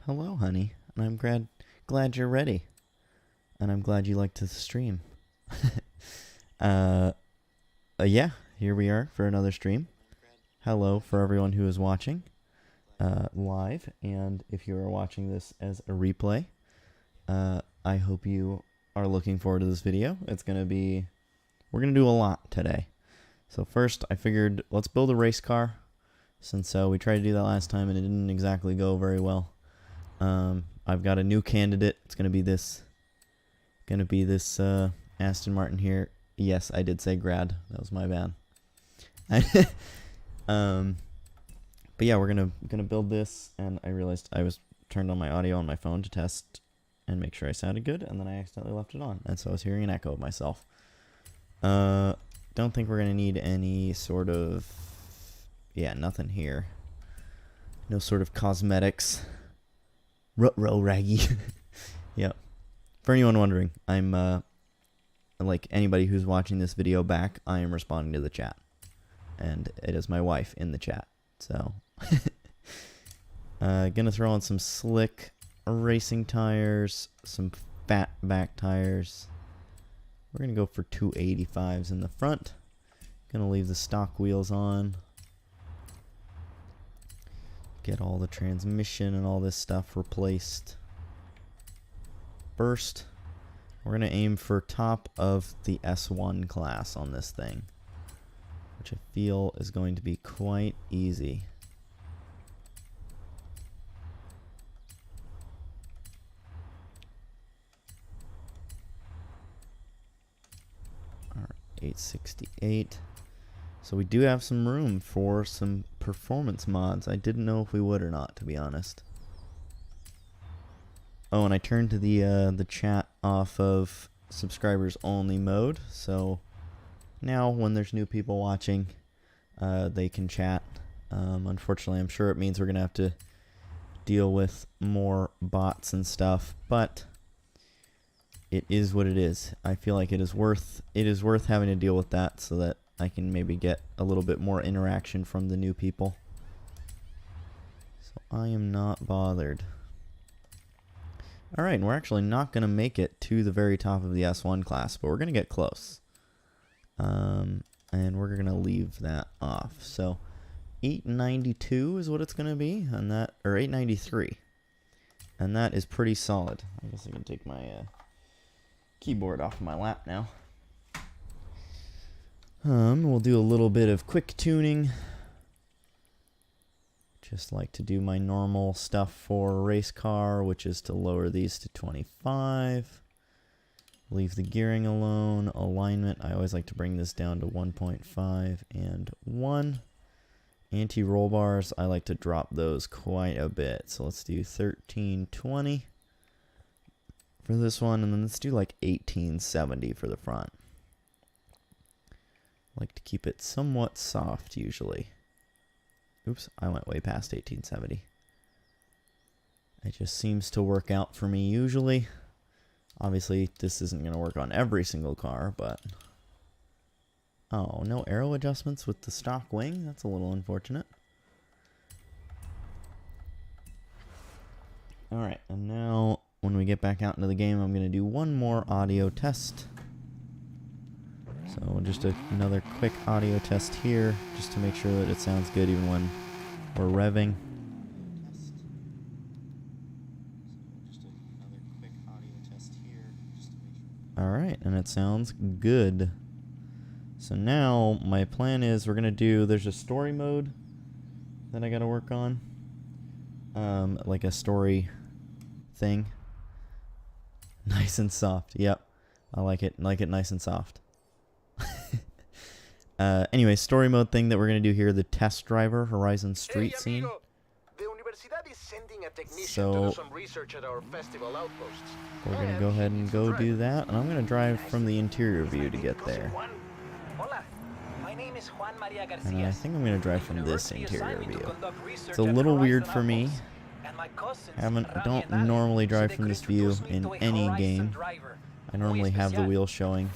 Hello, honey. And I'm glad you're ready. And I'm glad you liked the stream. Yeah, here we are for another stream. Hello for everyone who is watching live, and if you are watching this as a replay, I hope you are looking forward to this video. We're gonna do a lot today. So first, I figured let's build a race car, since we tried to do that last time and it didn't exactly go very well. I've got a new candidate. It's gonna be this Aston Martin here. Yes, I did say grad. That was my bad. But yeah, we're gonna build this, and I realized I was turned on my audio on my phone to test and make sure I sounded good, and then I accidentally left it on, and so I was hearing an echo of myself. Don't think we're gonna need any sort of, nothing here. No sort of cosmetics. Ruh-roh, Raggy. Yep. For anyone wondering, I'm like anybody who's watching this video back, I am responding to the chat, and it is my wife in the chat. So, gonna throw on some slick racing tires, some fat back tires. We're gonna go for 285s in the front. Gonna leave the stock wheels on. Get all the transmission and all this stuff replaced. First, we're gonna aim for top of the S1 class on this thing, which I feel is going to be quite easy. Alright, 868. So we do have some room for some performance mods. I didn't know if we would or not, to be honest. Oh, and I turned to the chat off of subscribers only mode, so now when there's new people watching, they can chat. Unfortunately, I'm sure it means we're gonna have to deal with more bots and stuff, but it is what it is. I feel like it is worth having to deal with that so that I can maybe get a little bit more interaction from the new people. So I am not bothered. Alright, and we're actually not going to make it to the very top of the S1 class, but we're going to get close. And we're going to leave that off. So 892 is what it's going to be, and that, or 893. And that is pretty solid. I guess I can take my keyboard off of my lap now. We'll do a little bit of quick tuning. Just like to do my normal stuff for a race car, which is to lower these to 25. Leave the gearing alone. Alignment, I always like to bring this down to 1.5 and 1. Anti-roll bars, I like to drop those quite a bit. So let's do 1320 for this one, and then let's do like 1870 for the front. Like to keep it somewhat soft usually. Oops, I went way past 1870. It just seems to work out for me usually. Obviously, this isn't going to work on every single car, but... Oh, no aero adjustments with the stock wing? That's a little unfortunate. Alright, and now when we get back out into the game, I'm going to do one more audio test. So just another quick audio test here, just to make sure that it sounds good even when we're revving. Alright, and it sounds good. So now my plan is there's a story mode that I gotta work on. Like a story thing. Nice and soft, yep. I like it nice and soft. Anyway, story mode thing that we're going to do here, the test driver Horizon Street scene. So, we're going to go ahead and go do that, and I'm going to drive from the interior view to get there. And I think I'm going to drive from this interior view. It's a little weird for me. I don't normally drive from this view in any game. I normally have the wheel showing.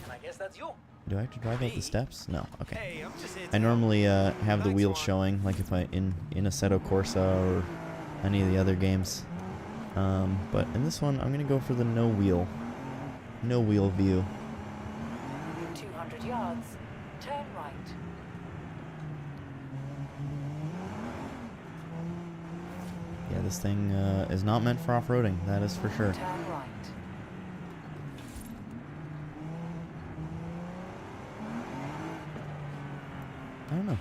Do I have to drive up the steps? No. Okay. I normally have the wheel showing, like if I in Assetto Corsa or any of the other games. But in this one, I'm gonna go for the no wheel view. 200 yards, turn right. Yeah, this thing is not meant for off-roading, that is for sure. Turn right. I don't know.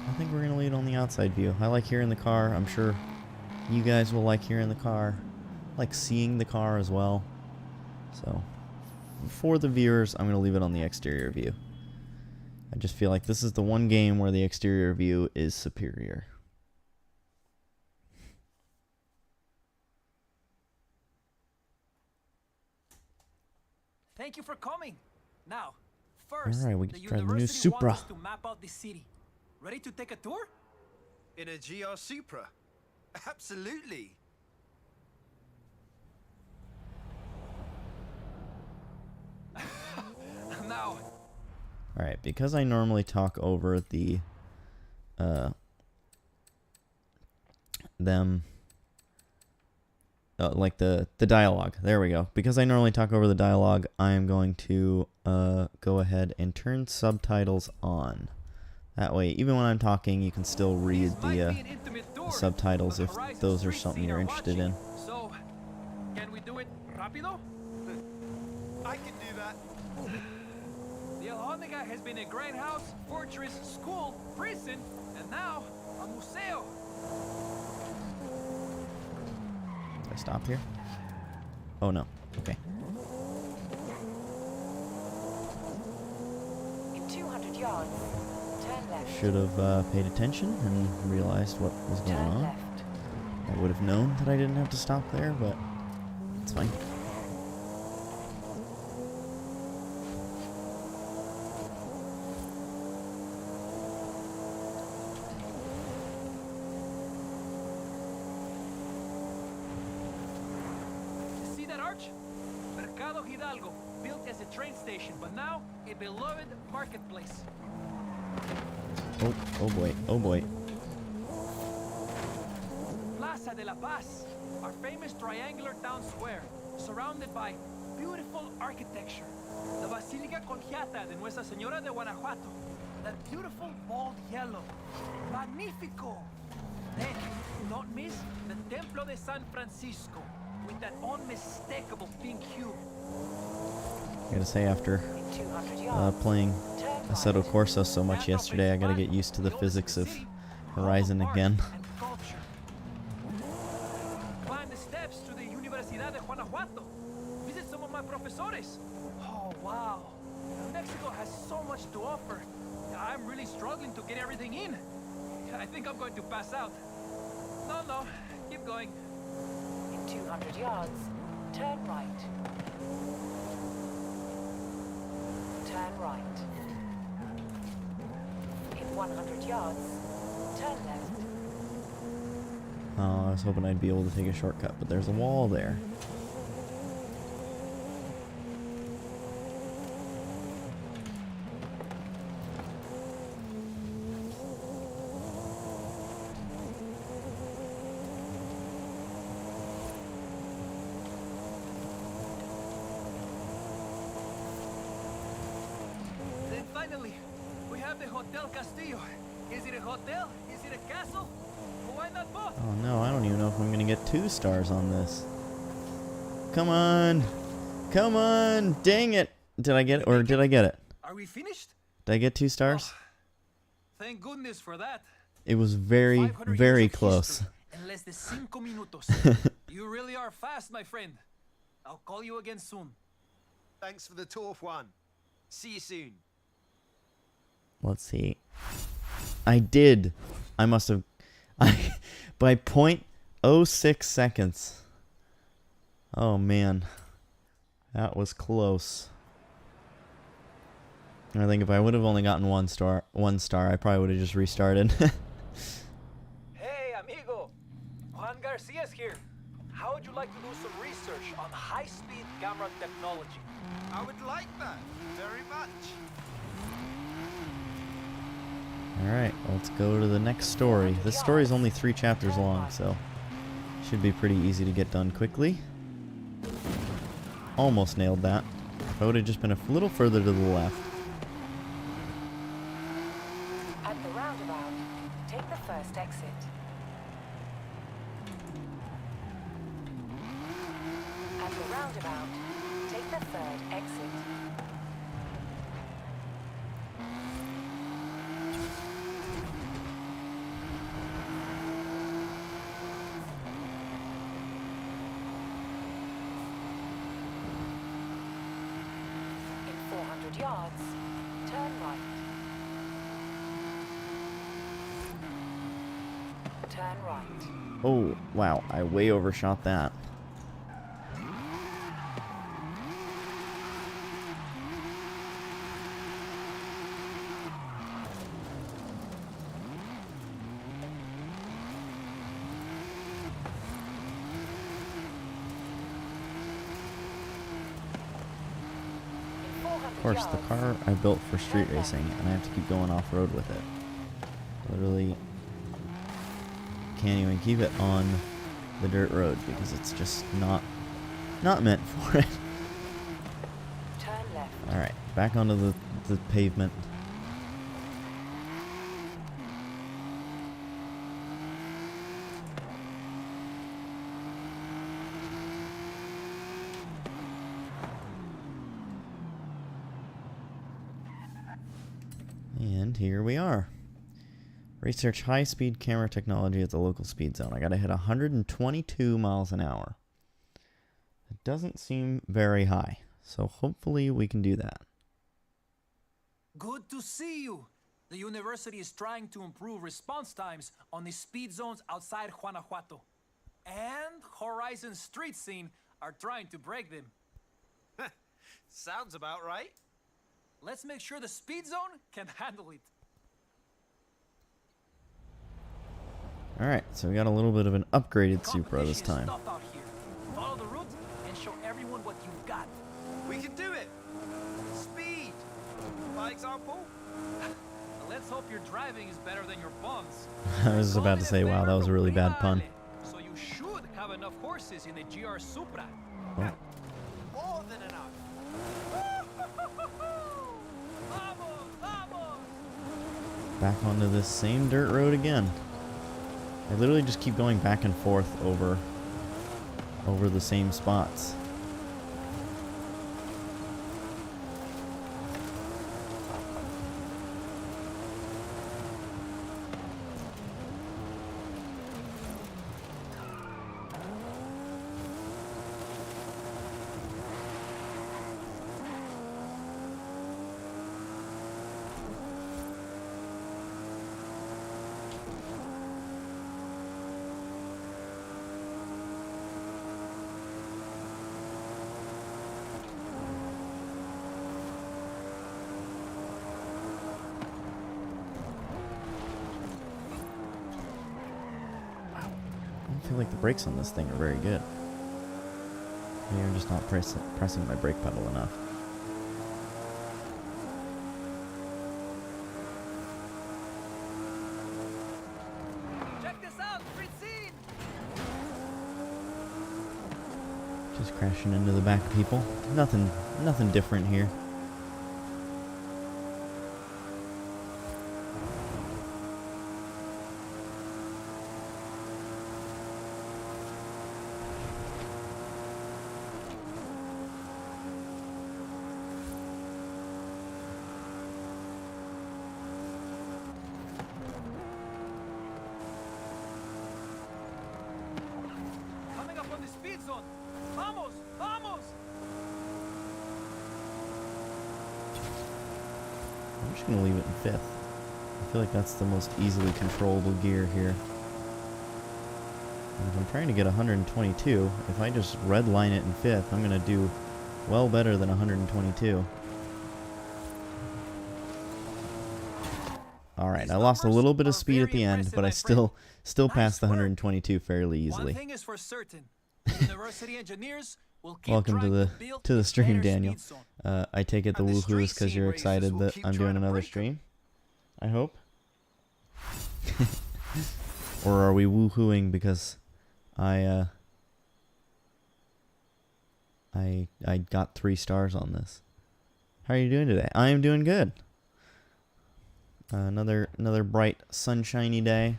I think we're gonna lead on the outside view. I like hearing the car. I'm sure you guys will like hearing the car. I like seeing the car as well. So, for the viewers, I'm gonna leave it on the exterior view. I just feel like this is the one game where the exterior view is superior. Thank you for coming. Now, first, Alright, we the can try the new university Supra. wants us to map out the city. Ready to take a tour? In a GR Supra? Absolutely. Now, Alright, because I normally talk over the like the dialogue. There we go. Because I normally talk over the dialogue, I am going to go ahead and turn subtitles on. That way, even when I'm talking, you can still read this might the be an intimate tour, subtitles but if Horizon those are Street something Scene you're are interested watching. in. So, can we do it rapido? I can do that. The Alhóndiga has been a great house, fortress, school, prison, and now a museo. Did I stop here? Oh no. Okay. In 200 yards, turn left. Should have paid attention and realized what was going Turn on. left. I would have known that I didn't have to stop there, but it's fine. See that arch? Mercado Hidalgo, built as a train station, but now a beloved marketplace. Oh boy. Oh boy. Plaza de la Paz, our famous triangular town square, surrounded by beautiful architecture. The Basílica Confiata de Nuestra Señora de Guanajuato, that beautiful bald yellow. Magnifico! Then, don't miss the Templo de San Francisco, with that unmistakable pink hue. I gotta say, after In 200 yards, playing turn Assetto right. Corsa so much yesterday, I gotta get used to the physics of Horizon again. Climb the steps to the Universidad de Guanajuato. Visit some of my profesores. Oh, wow. Mexico has so much to offer. I'm really struggling to get everything in. I think I'm going to pass out. No, keep going. In 200 yards, turn right. Turn right. In 100 yards, turn left. Oh, I was hoping I'd be able to take a shortcut, but there's a wall there. Then finally, we have the Hotel Castillo. Is it a hotel? Is it a castle? Why not both? Oh no, I don't even know if I'm gonna get 2 stars on this. Come on! Come on! Dang it! Did I get it, or did I get it? Are we finished? Did I get 2 stars? Thank goodness for that. It was very, 500 very years of close. history in less than 5 minutos. You really are fast, my friend. I'll call you again soon. Thanks for the tour, Juan. See you soon. Let's see. I did. I must have... by 0.06 seconds. Oh, man. That was close. I think if I would have only gotten one star, I probably would have just restarted. Hey, amigo. Juan Garcia's here. How would you like to do some research on high-speed camera technology? I would like that very much. Alright, let's go to the next story. This story is only 3 chapters long, so Should be pretty easy to get done quickly. Almost nailed that. If I would have just been a little further to the left. At the roundabout, take the first exit. At the roundabout, take the third exit. In 400 yards, turn right. Turn right. Oh, wow. I way overshot that. Of course, the car I built for street racing, and I have to keep going off-road with it. Literally can't even keep it on the dirt road because it's just not meant for it. Turn left. Alright, back onto the pavement. And here we are. Research high-speed camera technology at the local speed zone. I gotta hit 122 miles an hour. It doesn't seem very high, so hopefully we can do that. Good to see you. The university is trying to improve response times on the speed zones outside Guanajuato. And Horizon Street Scene are trying to break them. Sounds about right. Let's make sure the speed zone can handle it. Alright, so we got a little bit of an upgraded Supra Competition this is time. tough out here. Follow the route and show everyone what you've got. We can do it. Speed. By example. Let's hope your driving is better than your bonds. I was about to say, wow, that was a really bad pun. So you should have enough horses in the GR Supra. Oh, More than enough. Vamos, vamos! back onto this same dirt road again. I literally just keep going back and forth over the same spots. I feel like the brakes on this thing are very good. Maybe I'm just not pressing my brake pedal enough. Check this out, free scene! Just crashing into the back of people. Nothing different here. Coming up on the speed zone. Vamos, vamos! I'm just gonna leave it in fifth. I feel like that's the most easily controllable gear here. And if I'm trying to get 122, if I just redline it in fifth, I'm gonna do well better than 122. Alright, I lost a little bit of speed at the end, but I still passed the 122 fairly easily. One thing is for certain. University engineers will keep Welcome to trying the build stream, better Daniel. speed zone. I take it the And the woohoos street because scene you're racers excited will that keep I'm trying doing to another break 'em. stream. I hope. Or are we woohooing because I got 3 stars on this. How are you doing today? I am doing good. Another bright, sunshiny day.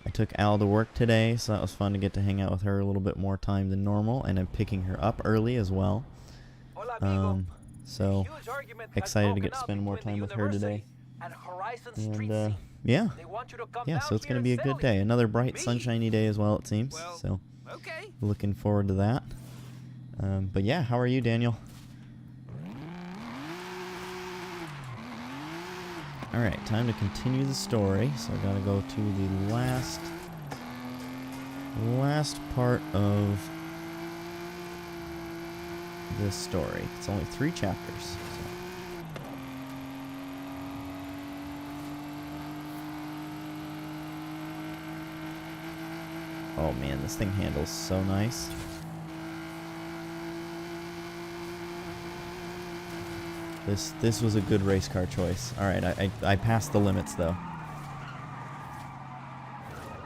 I took Al to work today, so that was fun to get to hang out with her a little bit more time than normal, and I'm picking her up early as well. So excited to get to spend more time with her today. And yeah, so it's gonna be a good day. Another bright, sunshiny day as well, it seems. So looking forward to that. But yeah, how are you, Daniel? Alright, time to continue the story. So I gotta go to the last part of this story. It's only 3 chapters. So. Oh man, this thing handles so nice. This was a good race car choice. Alright, I passed the limits though.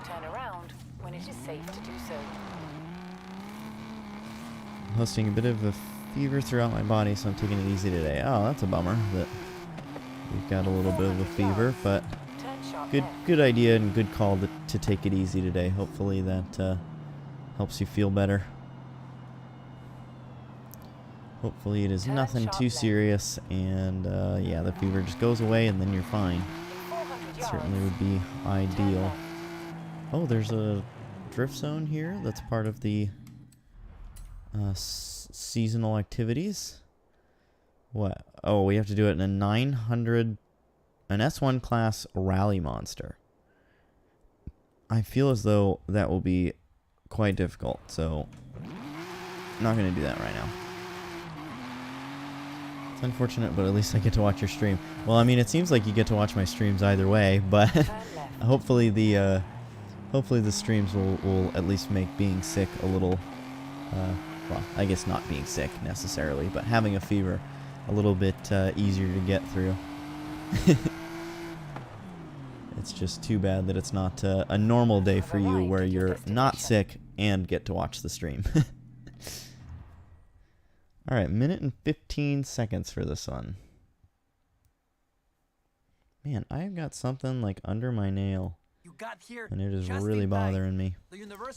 Turn around when it is safe to do so. I'm hosting a bit of a fever throughout my body, so I'm taking it easy today. Oh, that's a bummer that we've got a little bit of a fever, but good idea and good call to take it easy today. Hopefully that helps you feel better. Hopefully it is nothing too serious, and yeah, the fever just goes away and then you're fine. It certainly would be ideal. Oh, there's a drift zone here that's part of the seasonal activities. What? Oh, we have to do it in a 900, an S1 class rally monster. I feel as though that will be quite difficult, so I'm not going to do that right now. It's unfortunate, but at least I get to watch your stream. Well, I mean, it seems like you get to watch my streams either way, but hopefully the streams will at least make being sick a little, well, I guess not being sick necessarily, but having a fever a little bit easier to get through. It's just too bad that it's not a normal day for you where you're not sick and get to watch the stream. Alright, minute and 15 seconds for this one. Man, I've got something like under my nail, and it is really bothering me.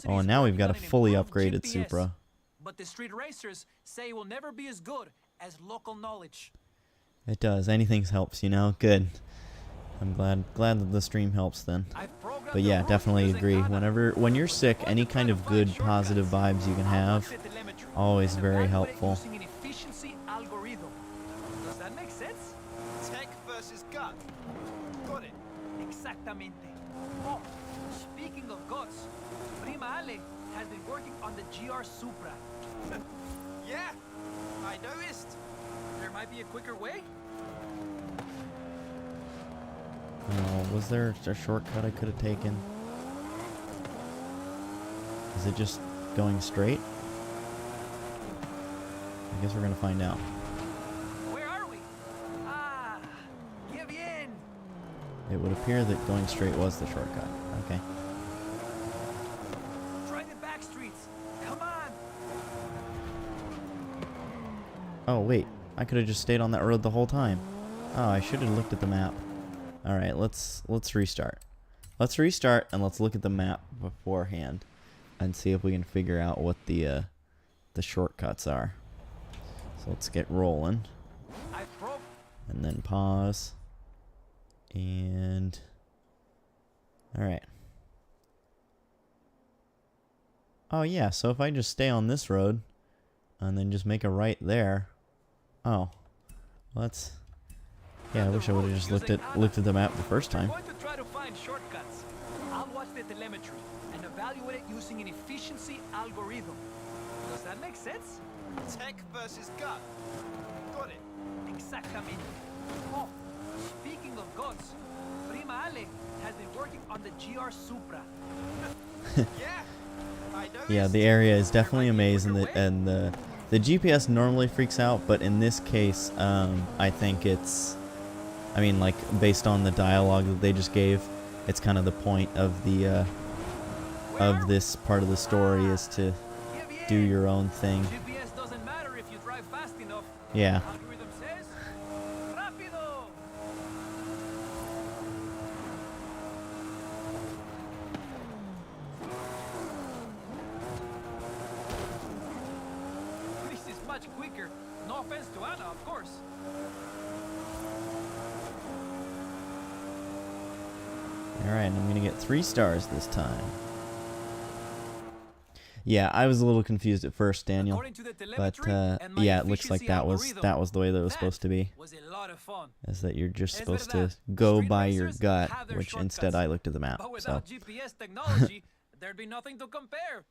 Oh, and now we've got a fully upgraded Supra. But the street racers say it will never be as good as local knowledge. It does. Anything helps, you know? Good. I'm glad that the stream helps then. But yeah, definitely agree. When you're sick, any kind of good positive vibes you can have, always very helpful. Does that make sense? Tech versus gut. Got it. Exactamente. Oh, speaking of guts, Prima Ale has been working on the GR Supra. Yeah, I noticed. There might be a quicker way? Was there a shortcut I could have taken? Is it just going straight? I guess we're gonna find out. Where are we? Ah, qué bien. It would appear that going straight was the shortcut. Okay. Try the back streets. Come on. Oh wait, I could have just stayed on that road the whole time. Oh, I should have looked at the map. All right, let's restart. Let's restart and let's look at the map beforehand and see if we can figure out what the shortcuts are. So let's get rolling. And then pause. And all right. Oh yeah, so if I just stay on this road and then just make a right there. Oh. Well, that's, yeah, I wish I would have just looked at the map the first time. I'm going to try to find shortcuts. I'll watch the telemetry and evaluate it using an efficiency algorithm. Does that make sense? Tech versus gut. Got it. Exactamente. Oh, speaking of guts, Prima Ale has been working on the GR Supra. Yeah, I noticed. Yeah, the area is definitely a maze, and the GPS normally freaks out, but in this case, I think it's, I mean, like, based on the dialogue that they just gave, it's kind of the point of the of this part of the story is to do your own thing. GPS doesn't matter if you drive fast enough. Yeah. Algorithm says, rápido. This is much quicker. No offense to Anna, of course. Alright, I'm gonna get 3 stars this time. Yeah, I was a little confused at first, Daniel. According to the But telemetry and my yeah, it looks like efficiency that was algorithm, the way that it was supposed to be. was a lot of fun. Is that you're just Es supposed to verdad, go street by your racers gut, have their which instead shortcuts. I looked at the map. But So without GPS technology, there'd be nothing to compare.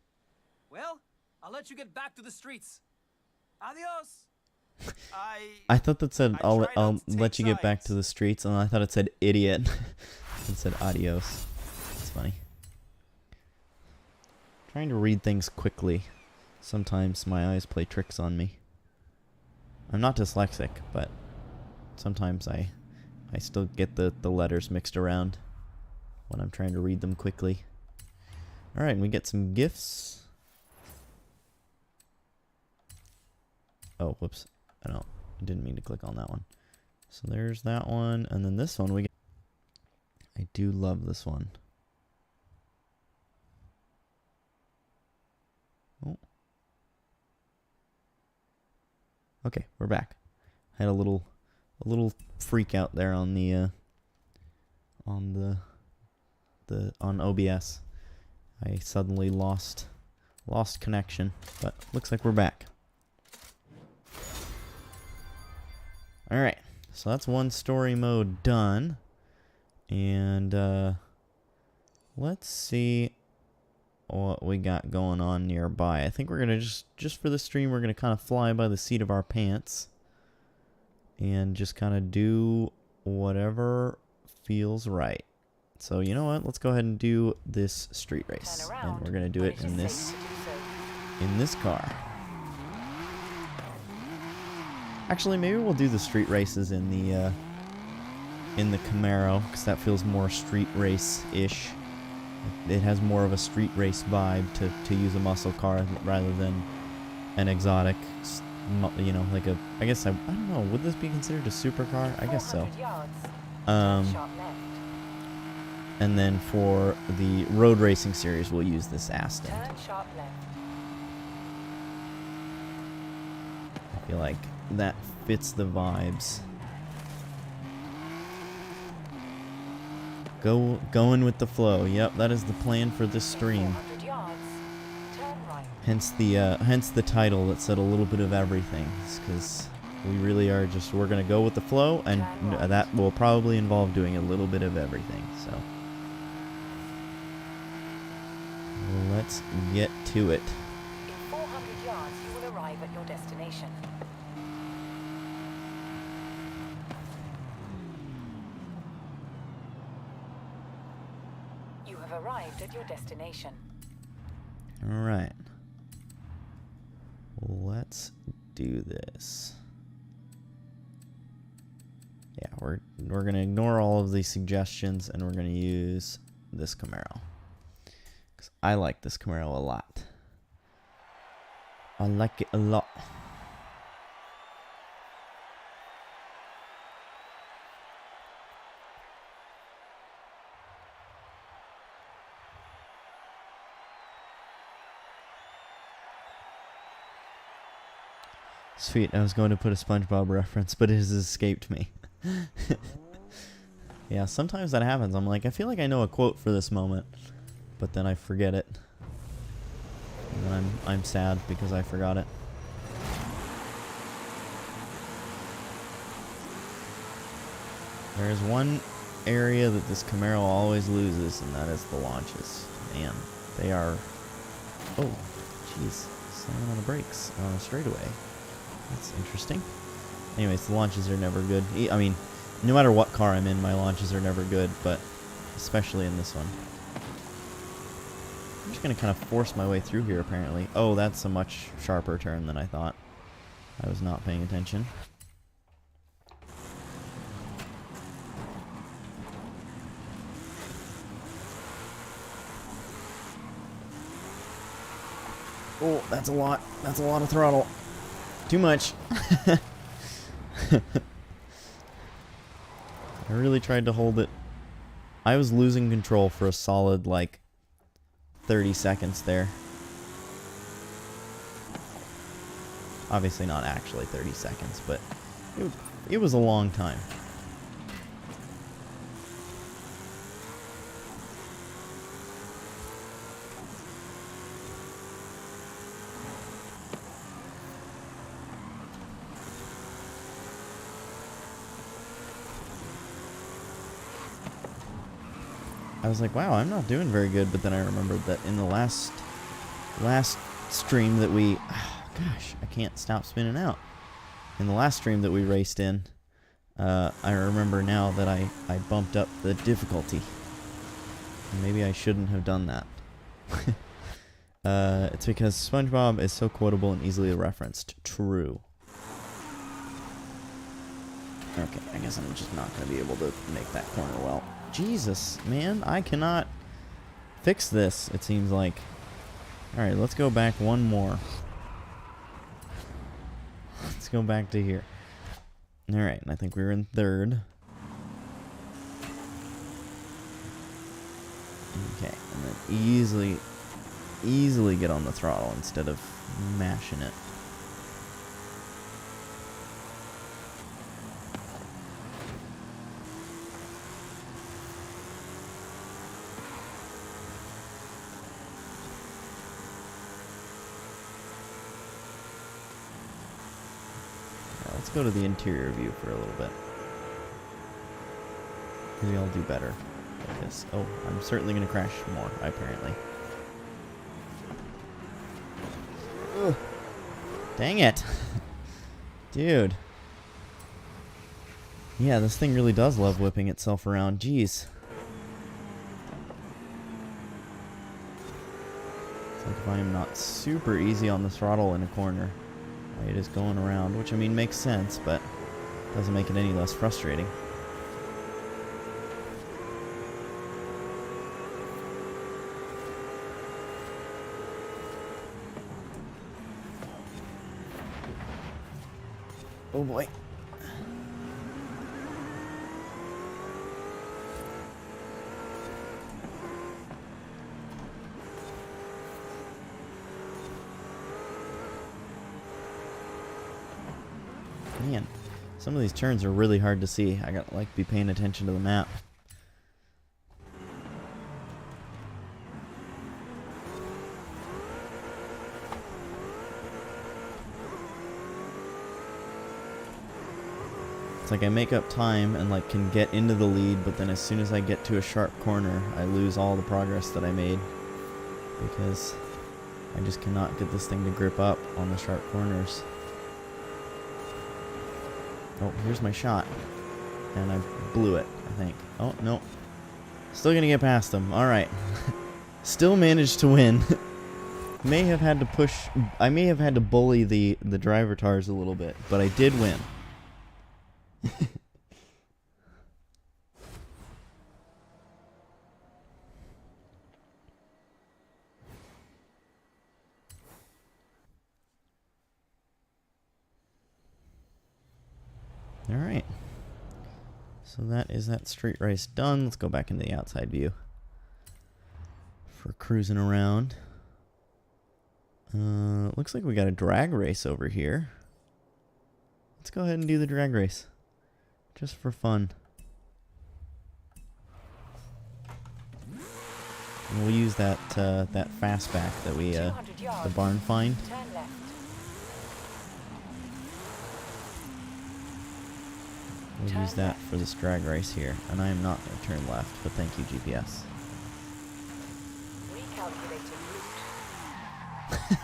Well, I'll let you get back to the streets. Adios. I thought that said I I'll try not to let take you get back to sides. the streets, and I thought it said idiot. It said adios. It's funny. Trying to read things quickly. Sometimes my eyes play tricks on me. I'm not dyslexic, but sometimes I still get the letters mixed around when I'm trying to read them quickly. Alright, and we get some gifts. Oh, whoops. I didn't mean to click on that one. So there's that one, and then this one we get. I do love this one. Oh. Okay, we're back. Had a little freak out there on the on OBS. I suddenly lost connection, but looks like we're back. All right. So that's one story mode done. And let's see what we got going on nearby. I think we're gonna just for the stream, we're gonna kind of fly by the seat of our pants and just kind of do whatever feels right. So you know what? Let's go ahead and do this street race, and we're gonna do it in this car. Actually, maybe we'll do the street races in the Camaro, because that feels more street race-ish. It has more of a street race vibe to use a muscle car rather than an exotic, you know, like a, I guess I don't know, would this be considered a supercar? I guess so. And then for the road racing series, we'll use this Aston. Turn sharp left. I feel like that fits the vibes. Going with the flow. Yep, that is the plan for this stream. 400 yards. Turn right. Hence the title that said a little bit of everything, because we really are we're gonna go with the flow, and that will probably involve doing a little bit of everything. So let's get to it. In 400 yards, you will arrive at your destination. You have arrived at your destination. All right. Let's do this. Yeah, we're gonna ignore all of these suggestions, and we're gonna use this Camaro, because I like this Camaro a lot. I like it a lot. Sweet, I was going to put a SpongeBob reference, but it has escaped me. Yeah, sometimes that happens. I'm like, I feel like I know a quote for this moment, but then I forget it. And then I'm sad because I forgot it. There is one area that this Camaro always loses, and that is the launches. Man, they are... Oh, jeez. Slamming on the brakes on a straightaway. That's interesting. Anyways, the launches are never good. I mean, no matter what car I'm in, my launches are never good, but especially in this one. I'm just going to kind of force my way through here, apparently. Oh, that's a much sharper turn than I thought. I was not paying attention. Oh, that's a lot. That's a lot of throttle. Too much. I really tried to hold it. I was losing control for a solid, like, 30 seconds there. Obviously not actually 30 seconds, but it was a long time. I was like, wow, I'm not doing very good, but then I remembered that in the last stream that we... Oh, gosh, I can't stop spinning out. In the last stream that we raced in, I remember now that I bumped up the difficulty. Maybe I shouldn't have done that. It's because SpongeBob is so quotable and easily referenced. True. Okay, I guess I'm just not going to be able to make that corner well. Jesus, man, I cannot fix this, it seems like. Alright, let's go back one more. Let's go back to here. Alright, and I think we were in third. Okay, and then easily get on the throttle instead of mashing it. Let's go to the interior view for a little bit. Maybe I'll do better like this. Oh, I'm certainly going to crash more, apparently. Ugh. Dang it. Dude. Yeah, this thing really does love whipping itself around. Jeez. It's like if I am not super easy on the throttle in a corner, it is going around, which I mean makes sense, but doesn't make it any less frustrating. Oh boy. Man, some of these turns are really hard to see. I gotta like be paying attention to the map. It's like I make up time and like can get into the lead, but then as soon as I get to a sharp corner, I lose all the progress that I made because I just cannot get this thing to grip up on the sharp corners. Oh, here's my shot. And I blew it, I think. Oh, no. Still gonna get past him. Alright. Still managed to win. May have had to push... I may have had to bully the driver tars a little bit, but I did win. Alright. So that is that street race done. Let's go back into the outside view for cruising around. Looks like we got a drag race over here. Let's go ahead and do the drag race. Just for fun. And we'll use that that fastback that we the barn find. Turn left. We'll use that for this drag race here. And I am not going to turn left, but thank you, GPS. Recalculating route.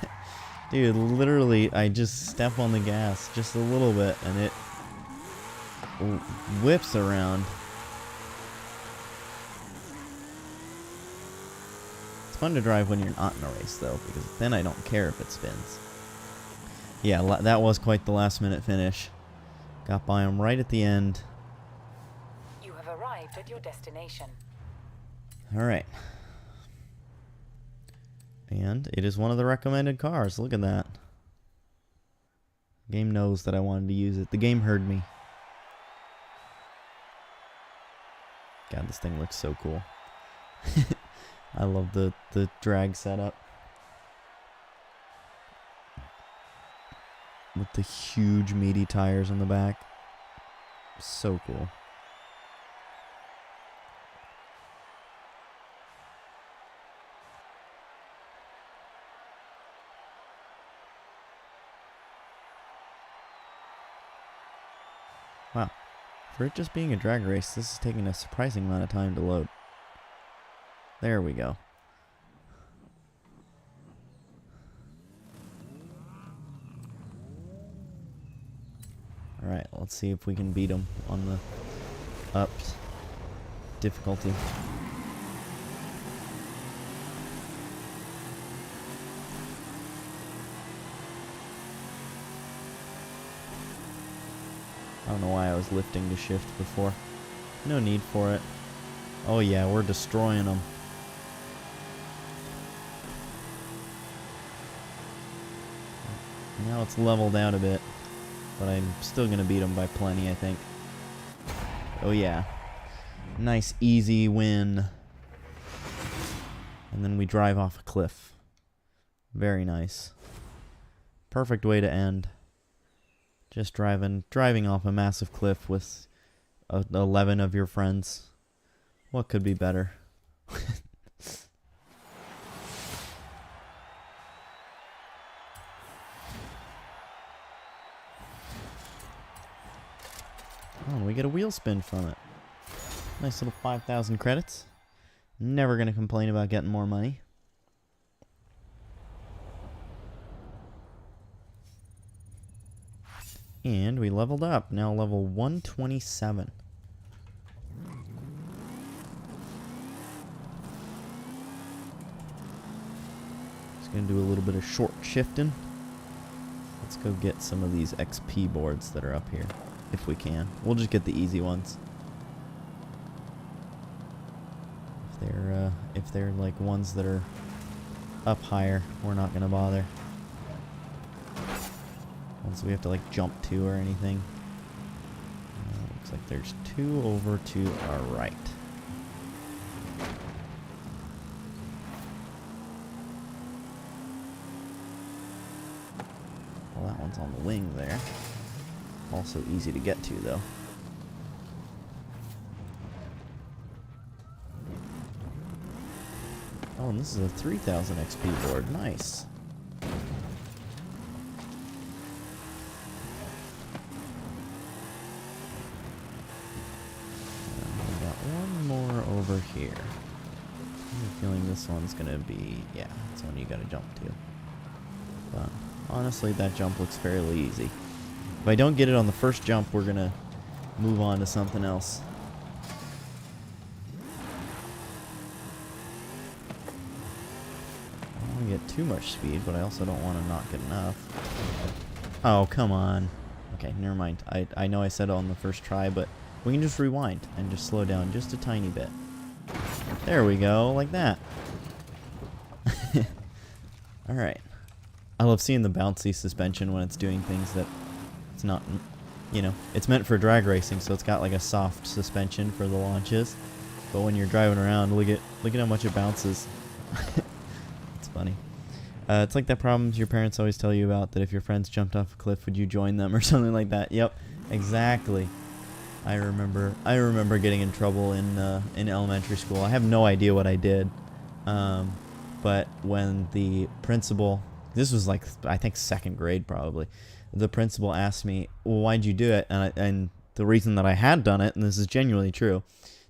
Dude, literally, I just step on the gas just a little bit, and it whips around. It's fun to drive when you're not in a race, though, because then I don't care if it spins. Yeah, that was quite the last-minute finish. Got by him right at the end. You have arrived at your destination. Alright. And it is one of the recommended cars. Look at that. The game knows that I wanted to use it. The game heard me. God, this thing looks so cool. I love the drag setup. With the huge meaty tires on the back. So cool. Wow. For it just being a drag race, this is taking a surprising amount of time to load. There we go. Alright, let's see if we can beat them on the upped difficulty. I don't know why I was lifting to shift before. No need for it. Oh yeah, we're destroying them. Now it's leveled out a bit. But I'm still going to beat them by plenty, I think. Oh yeah. Nice easy win. And then we drive off a cliff. Very nice. Perfect way to end. Just driving off a massive cliff with 11 of your friends. What could be better? Oh, and we get a wheel spin from it. Nice little 5,000 credits. Never gonna complain about getting more money. And we leveled up. Now level 127. Just gonna do a little bit of short shifting. Let's go get some of these XP boards that are up here. If we can. We'll just get the easy ones. If they're like ones that are up higher, we're not gonna bother. Ones we have to like jump to or anything. Looks like there's 2 over to our right. Well, that one's on the wing there. Also easy to get to, though. Oh, and this is a 3,000 XP board. Nice. We got one more over here. I have a feeling this one's gonna be... yeah, that's one you gotta jump to. But honestly, that jump looks fairly easy. If I don't get it on the first jump, we're gonna move on to something else. I don't want to get too much speed, but I also don't want to not get enough. Oh, come on. Okay, never mind. I know I said it on the first try, but we can just rewind and just slow down just a tiny bit. There we go, like that. Alright. I love seeing the bouncy suspension when it's doing things that it's not, you know, it's meant for drag racing, so it's got like a soft suspension for the launches. But when you're driving around, look at how much it bounces. It's funny. It's like that problem your parents always tell you about, that if your friends jumped off a cliff, would you join them or something like that. Yep, exactly. I remember getting in trouble in elementary school. I have no idea what I did, but when the principal, this was like I think 2nd grade probably, the principal asked me, well, why'd you do it? And the reason that I had done it, and this is genuinely true,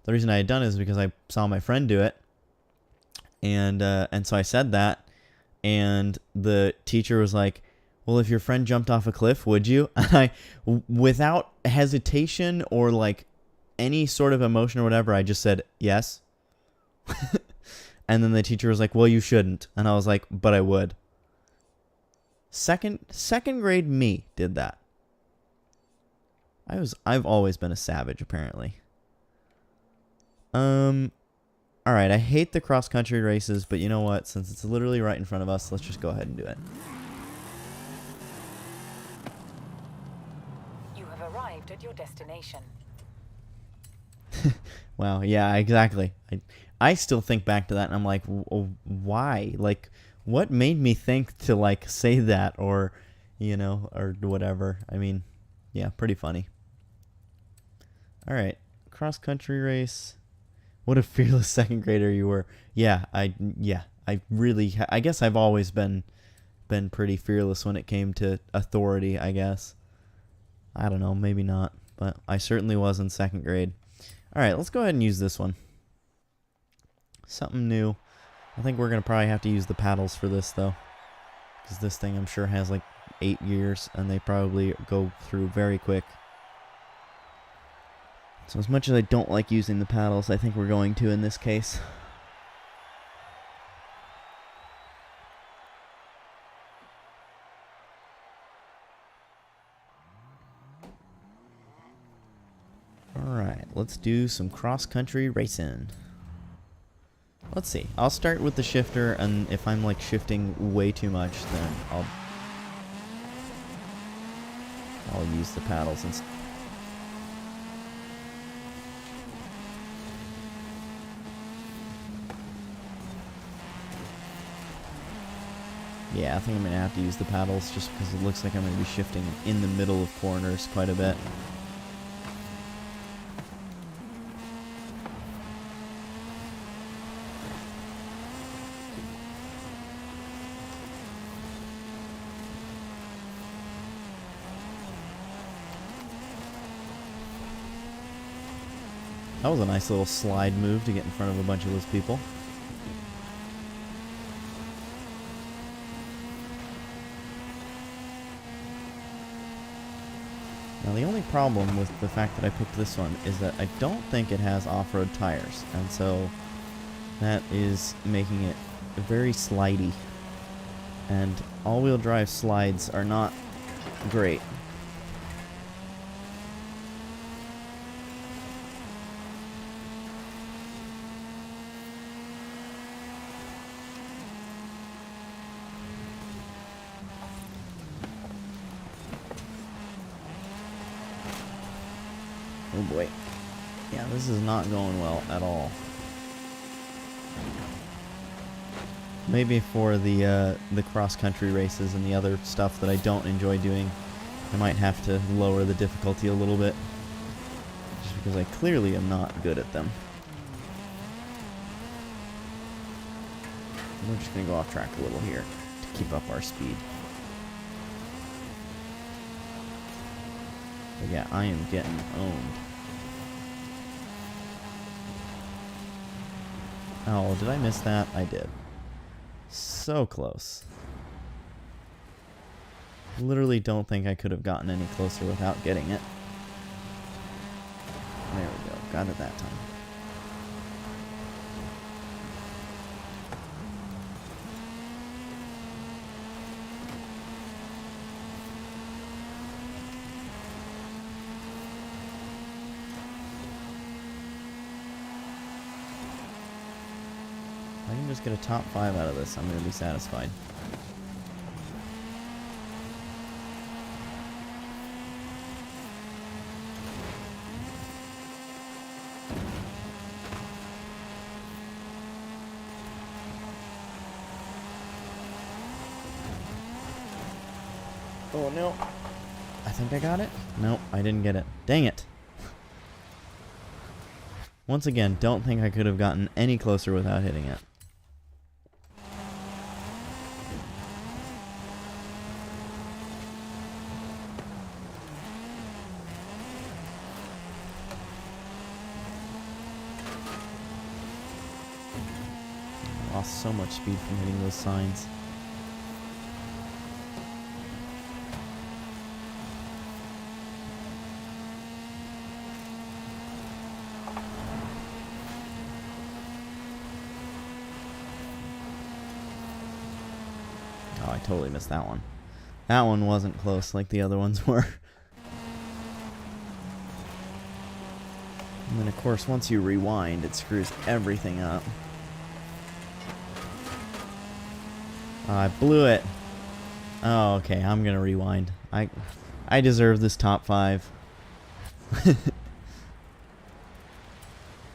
the reason I had done it is because I saw my friend do it, and so I said that, and the teacher was like, well, if your friend jumped off a cliff, would you? And I, without hesitation or like any sort of emotion or whatever, I just said yes. And then the teacher was like, well, you shouldn't. And I was like, but I would. Second grade me did that. I've always been a savage, apparently. All Alright, I hate the cross-country races, but you know what? Since it's literally right in front of us, let's just go ahead and do it. You have arrived at your destination. Wow, yeah, exactly. I still think back to that, and I'm like, why? Like, what made me think to, like, say that, or, you know, or whatever. I mean, yeah, pretty funny. Alright, cross-country race. What a fearless second grader you were. Yeah, I really, I guess I've always been pretty fearless when it came to authority, I guess. I don't know, maybe not, but I certainly was in second grade. Alright, let's go ahead and use this one. Something new. I think we're going to probably have to use the paddles for this, though. Because this thing, I'm sure, has like 8 years, and they probably go through very quick. So as much as I don't like using the paddles, I think we're going to in this case. Alright, let's do some cross-country racing. Let's see. I'll start with the shifter, and if I'm like shifting way too much, then I'll use the paddles instead. Yeah, I think I'm going to have to use the paddles just because it looks like I'm going to be shifting in the middle of corners quite a bit. That was a nice little slide move to get in front of a bunch of those people. Now the only problem with the fact that I picked this one is that I don't think it has off-road tires, and so that is making it very slidey. And all-wheel drive slides are not great. Oh boy. Yeah, this is not going well at all. Maybe for the cross-country races and the other stuff that I don't enjoy doing, I might have to lower the difficulty a little bit. Just because I clearly am not good at them. We're just going to go off track a little here to keep up our speed. But yeah, I am getting owned. Oh, did I miss that? I did. So close. Literally don't think I could have gotten any closer without getting it. There we go. Got it that time. If I can just get a top 5 out of this, I'm going to be satisfied. Oh no. I think I got it? Nope, I didn't get it. Dang it. Once again, don't think I could have gotten any closer without hitting it. I lost so much speed from hitting those signs. Oh, I totally missed that one. That one wasn't close like the other ones were. And then, of course, once you rewind, it screws everything up. I blew it. Oh, okay, I'm gonna rewind. I deserve this top 5.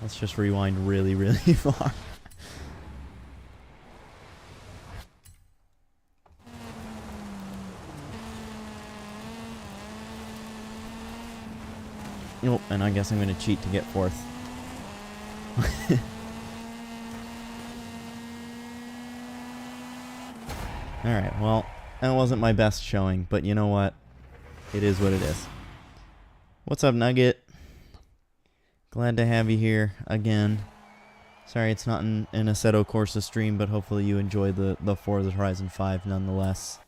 Let's just rewind really, really far. Nope, and I guess I'm gonna cheat to get 4th. Alright, well, that wasn't my best showing, but you know what? It is what it is. What's up, Nugget? Glad to have you here again. Sorry it's not an Assetto Corsa stream, but hopefully you enjoyed the Forza Horizon 5 nonetheless.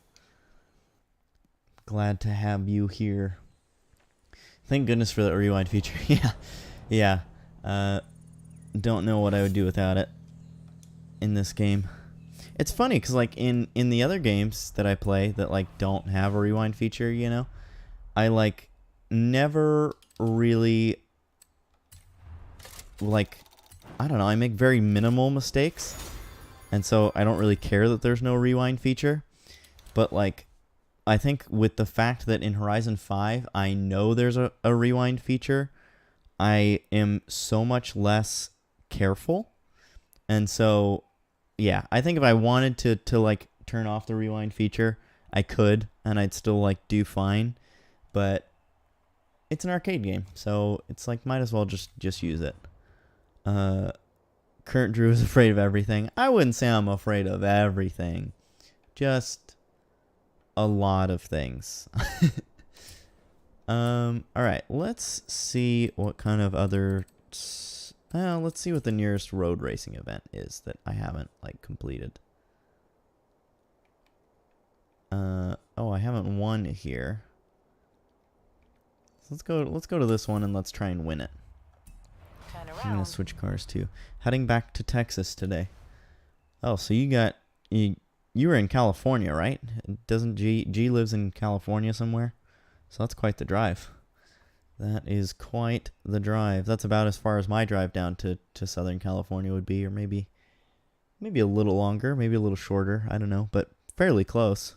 Glad to have you here. Thank goodness for that rewind feature. Yeah. Don't know what I would do without it in this game. It's funny because like in the other games that I play that like don't have a rewind feature, you know, I like never really like, I don't know, I make very minimal mistakes, and so I don't really care that there's no rewind feature. But like, I think with the fact that in Horizon 5 I know there's a rewind feature, I am so much less careful. And so yeah, I think if I wanted to like turn off the rewind feature, I could, and I'd still like do fine. But it's an arcade game, so it's like might as well just use it. Kurt Drew is afraid of everything. I wouldn't say I'm afraid of everything. Just a lot of things. Alright, let's see what kind of other... let's see what the nearest road racing event is that I haven't, like, completed. Oh, I haven't won here. So let's go to this one and let's try and win it. I'm gonna switch cars too. Heading back to Texas today. Oh, so you were in California, right? Doesn't G lives in California somewhere? So that's quite the drive. That is quite the drive. That's about as far as my drive down to Southern California would be, or maybe a little longer, maybe a little shorter. I don't know, but fairly close.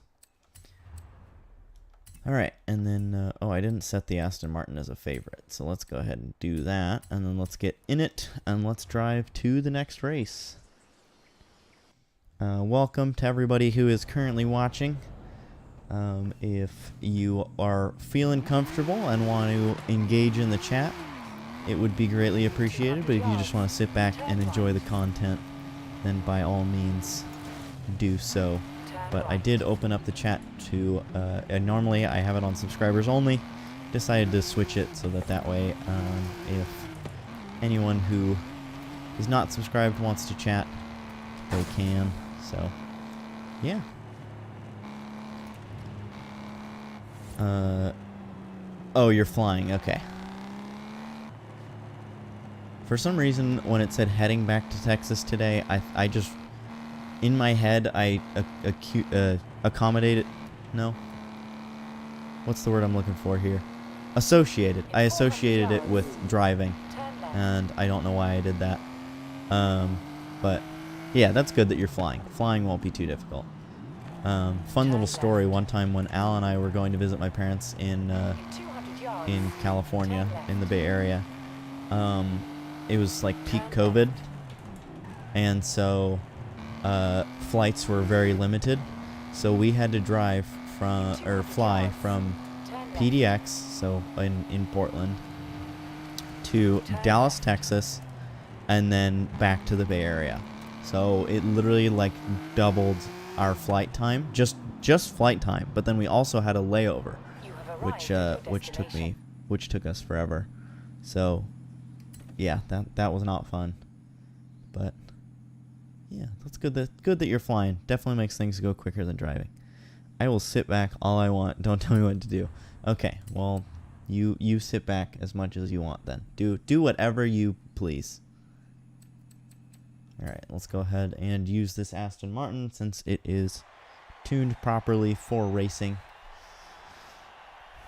All right, and then, oh, I didn't set the Aston Martin as a favorite, so let's go ahead and do that, and then let's get in it, and let's drive to the next race. Welcome to everybody who is currently watching. If you are feeling comfortable and want to engage in the chat, it would be greatly appreciated, but if you just want to sit back and enjoy the content, then by all means do so. But I did open up the chat to, and normally I have it on subscribers only. Decided to switch it so that way, if anyone who is not subscribed wants to chat, they can. So, yeah. Oh, you're flying. Okay. For some reason, when it said heading back to Texas today, I just... in my head, I accommodated... No? What's the word I'm looking for here? Associated. I associated it with driving. And I don't know why I did that. But, yeah, that's good that you're flying. Flying won't be too difficult. Fun little story. One time when Al and I were going to visit my parents in California, in the Bay Area, it was like peak COVID. And so... flights were very limited, so we had to fly from PDX, so in Portland, to Dallas, Texas, and then back to the Bay Area. So it literally like doubled our flight time, just flight time. But then we also had a layover, which took us forever. So yeah, that was not fun, but. Yeah, that's good that you're flying. Definitely makes things go quicker than driving. I will sit back all I want. Don't tell me what to do. Okay, well, you sit back as much as you want then. Do whatever you please. Alright, let's go ahead and use this Aston Martin since it is tuned properly for racing.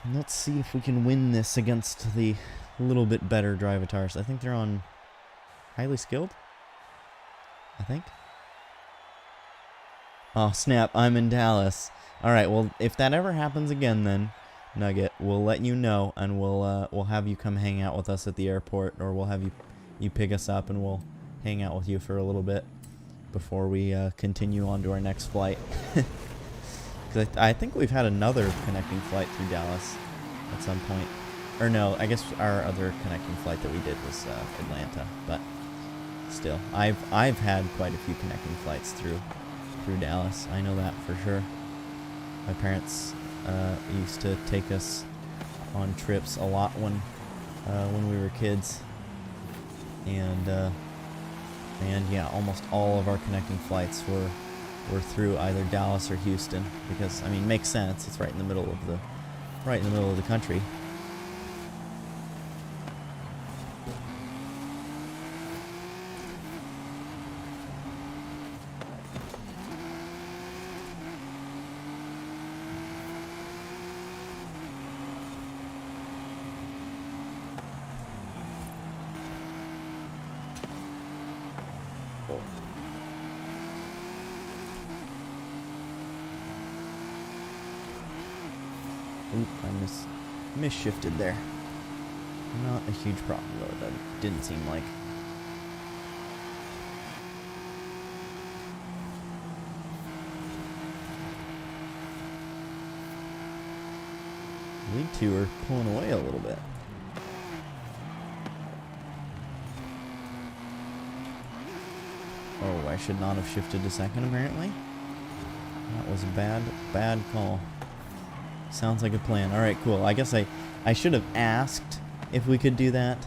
And let's see if we can win this against the a little bit better drivatars. I think they're on highly skilled. I think. Oh snap! I'm in Dallas. All right. Well, if that ever happens again, then Nugget, we'll let you know, and we'll have you come hang out with us at the airport, or we'll have you pick us up, and we'll hang out with you for a little bit before we continue on to our next flight. Because I think we've had another connecting flight through Dallas at some point. Or no, I guess our other connecting flight that we did was Atlanta. But still, I've had quite a few connecting flights through Dallas. I know that for sure. My parents used to take us on trips a lot when we were kids, and yeah, almost all of our connecting flights were through either Dallas or Houston, because I mean, makes sense. It's right in the middle of the country. Oop, I misshifted there. Not a huge problem though, that didn't seem like. League 2 are pulling away a little bit. Oh, I should not have shifted to second apparently. That was a bad call. Sounds like a plan. Alright, cool. I guess I should have asked if we could do that.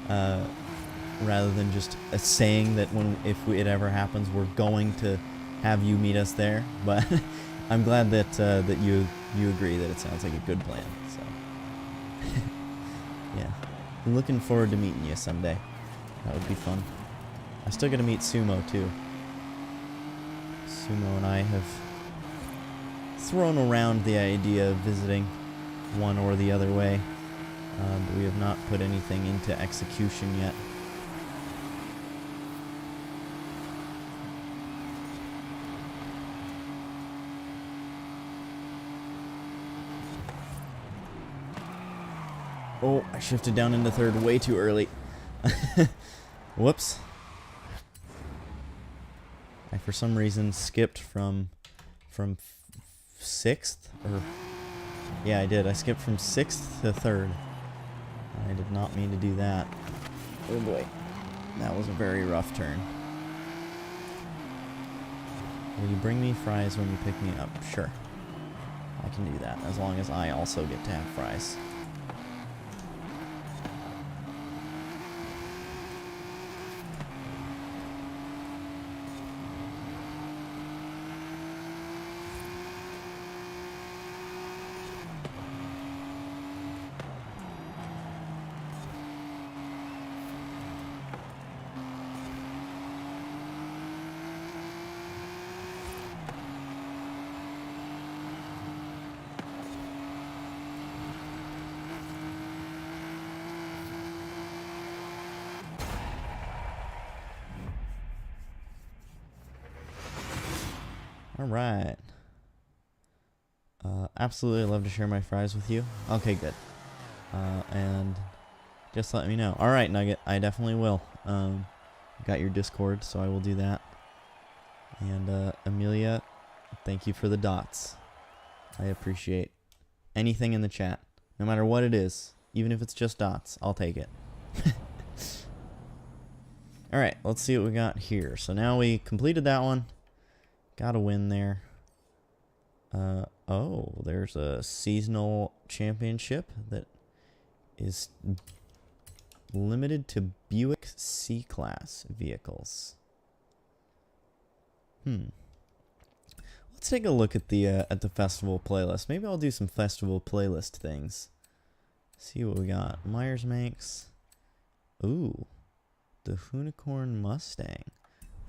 Rather than just saying that if it ever happens, we're going to have you meet us there. But I'm glad that you agree that it sounds like a good plan. So yeah, I'm looking forward to meeting you someday. That would be fun. I still got to meet Sumo too. Sumo and I have thrown around the idea of visiting one or the other way, but we have not put anything into execution yet. Oh, I shifted down into third way too early. Whoops. I for some reason skipped from sixth, or yeah, I did. I skipped from sixth to third. I did not mean to do that. Oh boy, that was a very rough turn. Will you bring me fries when you pick me up? Sure, I can do that as long as I also get to have fries. Alright. Absolutely love to share my fries with you. Okay, good. And just let me know. Alright, Nugget, I definitely will. Got your Discord, so I will do that. And Amelia, thank you for the dots. I appreciate anything in the chat. No matter what it is. Even if it's just dots, I'll take it. Alright, let's see what we got here. So now we completed that one. Got a win there. Oh, there's a seasonal championship that is limited to Buick C-Class vehicles. Let's take a look at the festival playlist. Maybe I'll do some festival playlist things. See what we got. Myers Manx. Ooh, the Unicorn Mustang.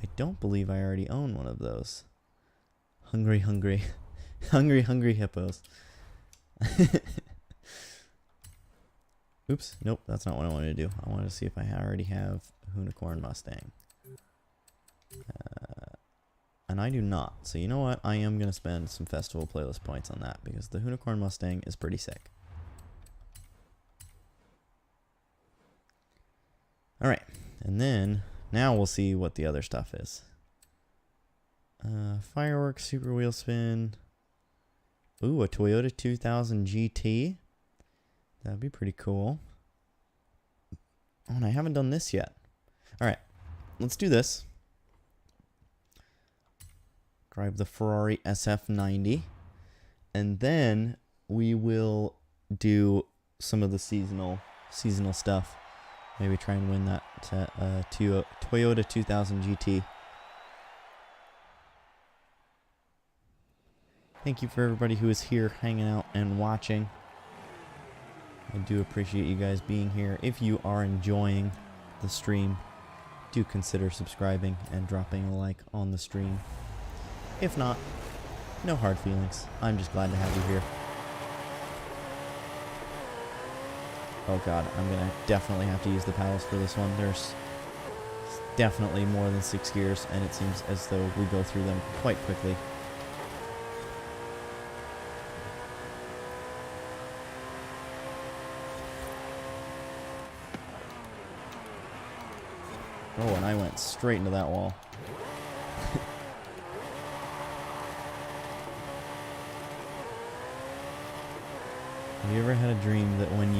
I don't believe I already own one of those. Hungry hippos. Oops, nope, that's not what I wanted to do. I wanted to see if I already have Unicorn Mustang. And I do not. So you know what? I am going to spend some festival playlist points on that because the Unicorn Mustang is pretty sick. Alright, and then now we'll see what the other stuff is. Fireworks, super wheel spin. Ooh, a Toyota 2000 GT. That'd be pretty cool. Oh, and I haven't done this yet. Alright, let's do this. Drive the Ferrari SF90. And then we will do some of the seasonal stuff. Maybe try and win that Toyota 2000 GT. Thank you for everybody who is here hanging out and watching. I do appreciate you guys being here. If you are enjoying the stream, do consider subscribing and dropping a like on the stream. If not, no hard feelings. I'm just glad to have you here. Oh god, I'm gonna definitely have to use the paddles for this one. There's definitely more than 6 gears, and it seems as though we go through them quite quickly. Oh, and I went straight into that wall. Have you ever had a dream that when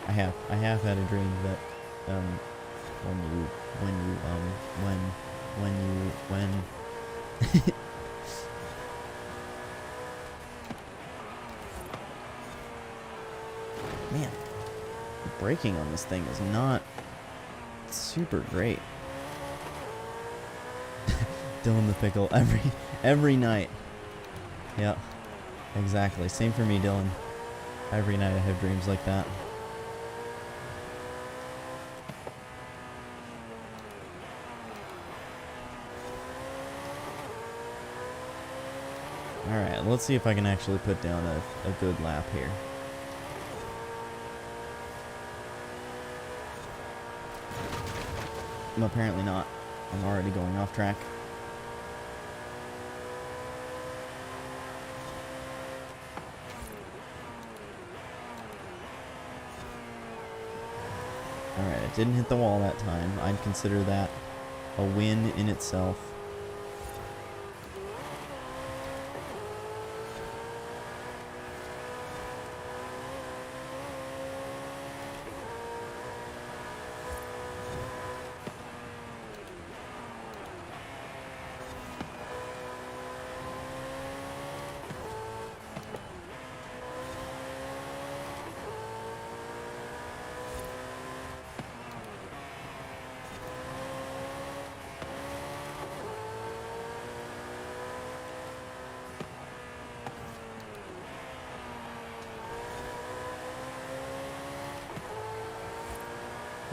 I have had a dream that man, the braking on this thing is not super great. Dylan the Pickle every night. Yeah, exactly. Same for me, Dylan. Every night I have dreams like that. Alright, let's see if I can actually put down a good lap here. Apparently not. I'm already going off track. Alright, it didn't hit the wall that time. I'd consider that a win in itself.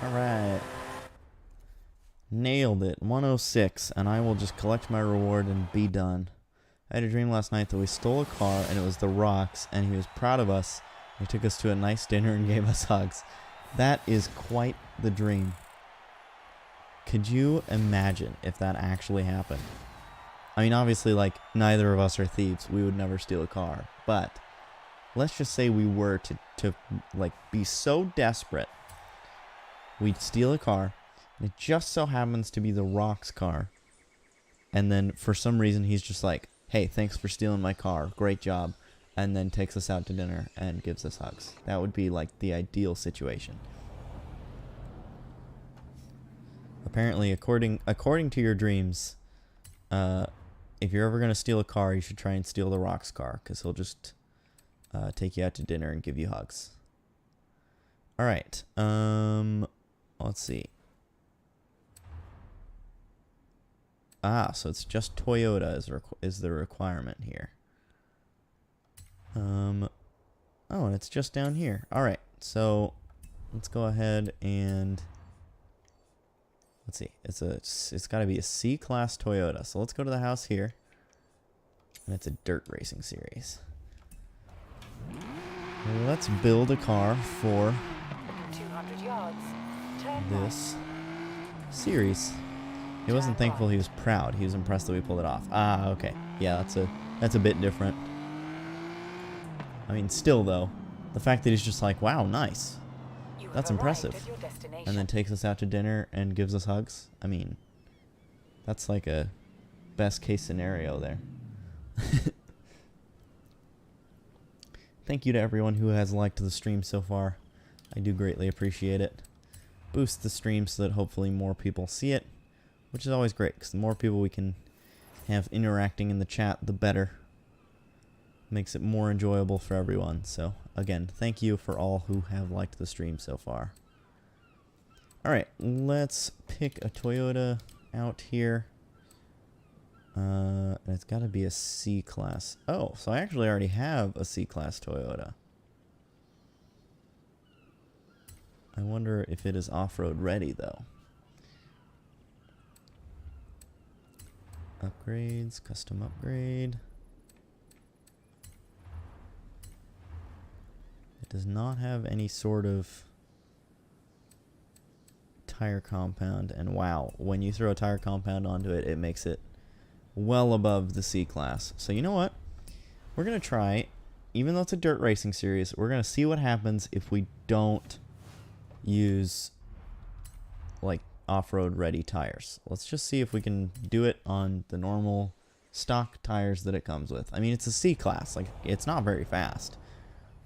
Alright. Nailed it. 106, and I will just collect my reward and be done. I had a dream last night that we stole a car, and it was the Rocks, and he was proud of us. He took us to a nice dinner and gave us hugs. That is quite the dream. Could you imagine if that actually happened? I mean, obviously, like, neither of us are thieves. We would never steal a car. But let's just say we were to like, be so desperate. We'd steal a car, and it just so happens to be the Rock's car. And then, for some reason, he's just like, hey, thanks for stealing my car. Great job. And then takes us out to dinner and gives us hugs. That would be, like, the ideal situation. Apparently, according to your dreams, if you're ever going to steal a car, you should try and steal the Rock's car, because he'll just take you out to dinner and give you hugs. Alright, let's see. Ah, so it's just Toyota is the requirement here. Oh, and it's just down here. Alright, so let's go ahead and let's see. It's got to be a C-Class Toyota. So let's go to the house here. And it's a dirt racing series. Let's build a car for 200 yards. Turn this series. He wasn't thankful, he was proud. He was impressed that we pulled it off. Ah, okay. Yeah, that's a bit different. I mean, still though, the fact that he's just like, wow, nice. right. You have That's arrived impressive. at your destination. And then takes us out to dinner and gives us hugs. I mean, that's like a best case scenario there. Thank you to everyone who has liked the stream so far. I do greatly appreciate it. Boost the stream so that hopefully more people see it, which is always great, because the more people we can have interacting in the chat, the better. Makes it more enjoyable for everyone. So, again, thank you for all who have liked the stream so far. Alright, let's pick a Toyota out here. It's got to be a C-Class. Oh, so I actually already have a C-Class Toyota. I wonder if it is off-road ready, though. Upgrades, custom upgrade. It does not have any sort of tire compound, and wow, when you throw a tire compound onto it, it makes it well above the C-Class. So you know what? We're going to try, even though it's a dirt racing series, we're going to see what happens if we don't use like off-road ready tires. Let's just see if we can do it on the normal stock tires that it comes with. I mean, it's a C-Class, like it's not very fast.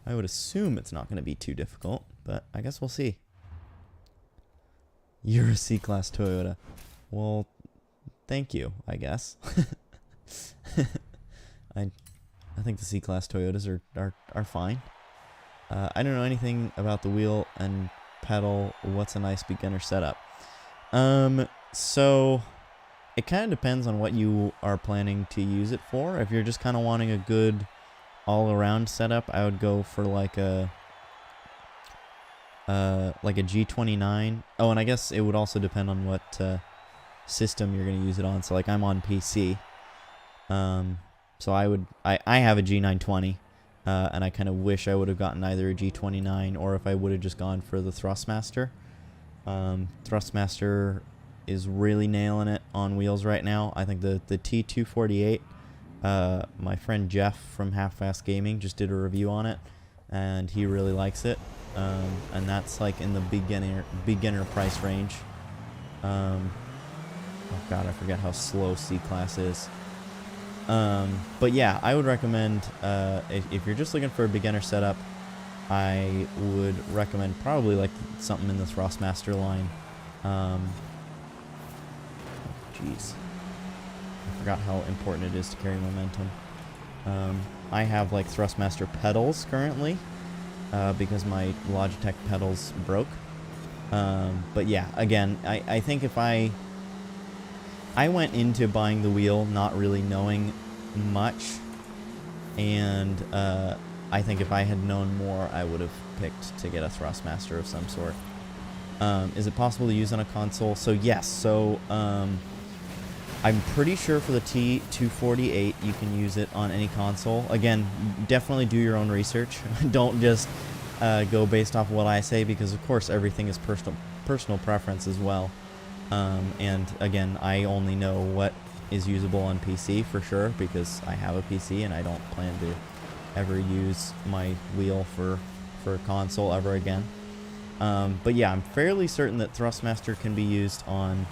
I would assume it's not going to be too difficult, but I guess we'll see. You're a C-Class Toyota. Well, thank you, I guess. I think the C-Class Toyotas are fine. I don't know anything about the wheel and pedal. What's a nice beginner setup? So it kind of depends on what you are planning to use it for. If you're just kind of wanting a good all-around setup, I would go for like a G29. Oh, and I guess it would also depend on what system you're going to use it on. So like I'm on PC. So I have a g920, and I kind of wish I would have gotten either a G29 or if I would have just gone for the Thrustmaster. Thrustmaster is really nailing it on wheels right now. I think the T248, my friend Jeff from Half Fast Gaming just did a review on it, and he really likes it. And that's like in the beginner price range. Oh god, I forget how slow C-Class is. But yeah, I would recommend, if you're just looking for a beginner setup, I would recommend probably like something in the Thrustmaster line. Jeez. I forgot how important it is to carry momentum. I have like Thrustmaster pedals currently, because my Logitech pedals broke. But yeah, again, I think if I went into buying the wheel not really knowing much, and I think if I had known more, I would have picked to get a Thrustmaster of some sort. Is it possible to use on a console? So yes, so I'm pretty sure for the T248 you can use it on any console. Again, definitely do your own research. Don't just go based off what I say, because of course everything is personal preference as well. And again, I only know what is usable on PC for sure, because I have a PC and I don't plan to ever use my wheel for a console ever again. But yeah, I'm fairly certain that Thrustmaster can be used on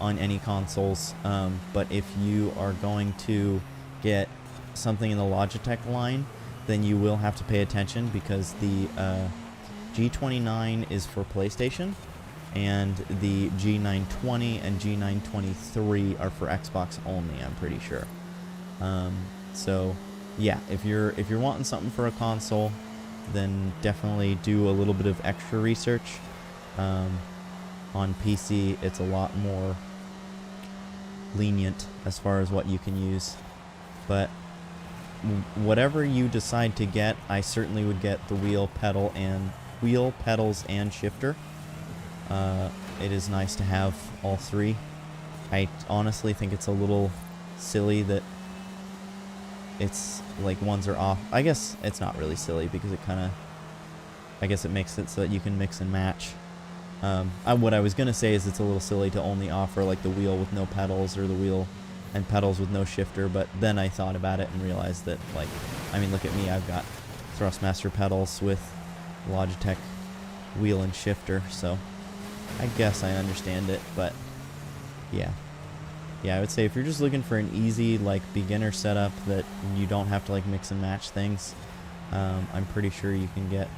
any consoles. But if you are going to get something in the Logitech line, then you will have to pay attention, because the G29 is for PlayStation, and the G920 and G923 are for Xbox only, I'm pretty sure. So yeah, if you're wanting something for a console, then definitely do a little bit of extra research. On PC, it's a lot more lenient as far as what you can use. But whatever you decide to get, I certainly would get the wheel, pedals, and shifter. It is nice to have all three. I honestly think it's a little silly that it's like ones are off. I guess it's not really silly because it kind of, I guess it makes it so that you can mix and match. What I was going to say is it's a little silly to only offer like the wheel with no pedals or the wheel and pedals with no shifter, but then I thought about it and realized that, like, I mean, look at me, I've got Thrustmaster pedals with Logitech wheel and shifter, so I guess I understand it, but yeah. Yeah, I would say if you're just looking for an easy, like, beginner setup that you don't have to, like, mix and match things, I'm pretty sure you can get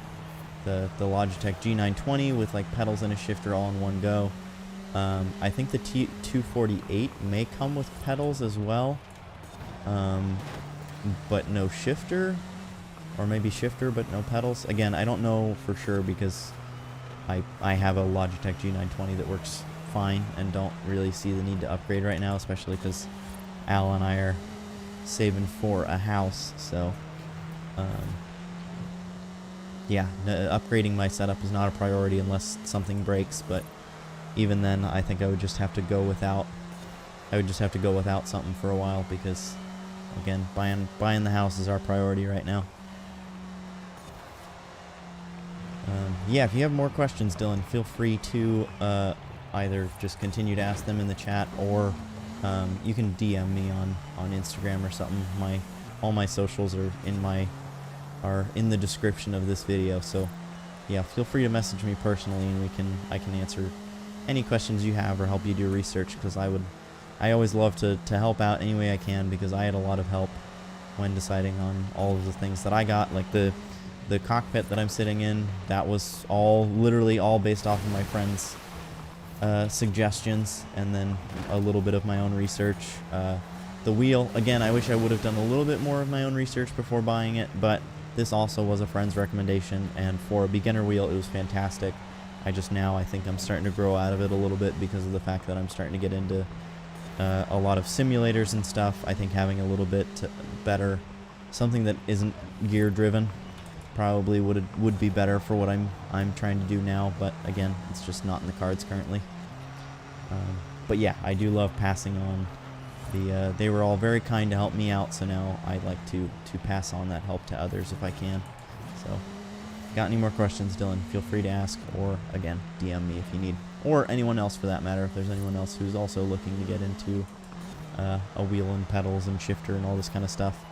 the Logitech g920 with, like, pedals and a shifter all in one go. I think the T248 may come with pedals as well, but no shifter, or maybe shifter but no pedals. Again, I don't know for sure because I have a Logitech G920 that works fine and don't really see the need to upgrade right now, especially because Al and I are saving for a house, so yeah, upgrading my setup is not a priority unless something breaks, but even then I think I would just have to go without something for a while because, again, buying the house is our priority right now. Yeah, if you have more questions, Dylan, feel free to either just continue to ask them in the chat, or you can DM me on Instagram or something. All my socials are in the description of this video, so yeah, feel free to message me personally, and I can answer any questions you have or help you do research, because I always love to help out any way I can, because I had a lot of help when deciding on all of the things that I got, like the cockpit that I'm sitting in. That was literally all based off of my friends' suggestions, and then a little bit of my own research. The wheel, again, I wish I would have done a little bit more of my own research before buying it, but this also was a friend's recommendation, and for a beginner wheel, it was fantastic. I think I'm starting to grow out of it a little bit because of the fact that I'm starting to get into a lot of simulators and stuff. I think having a little bit better, something that isn't gear driven, probably would be better for what I'm trying to do now, but again, it's just not in the cards currently. But yeah, I do love passing on they were all very kind to help me out, so now I'd like to pass on that help to others if I can. So, got any more questions, Dylan, feel free to ask, or again, DM me if you need, or anyone else for that matter, if there's anyone else who's also looking to get into a wheel and pedals and shifter and all this kind of stuff.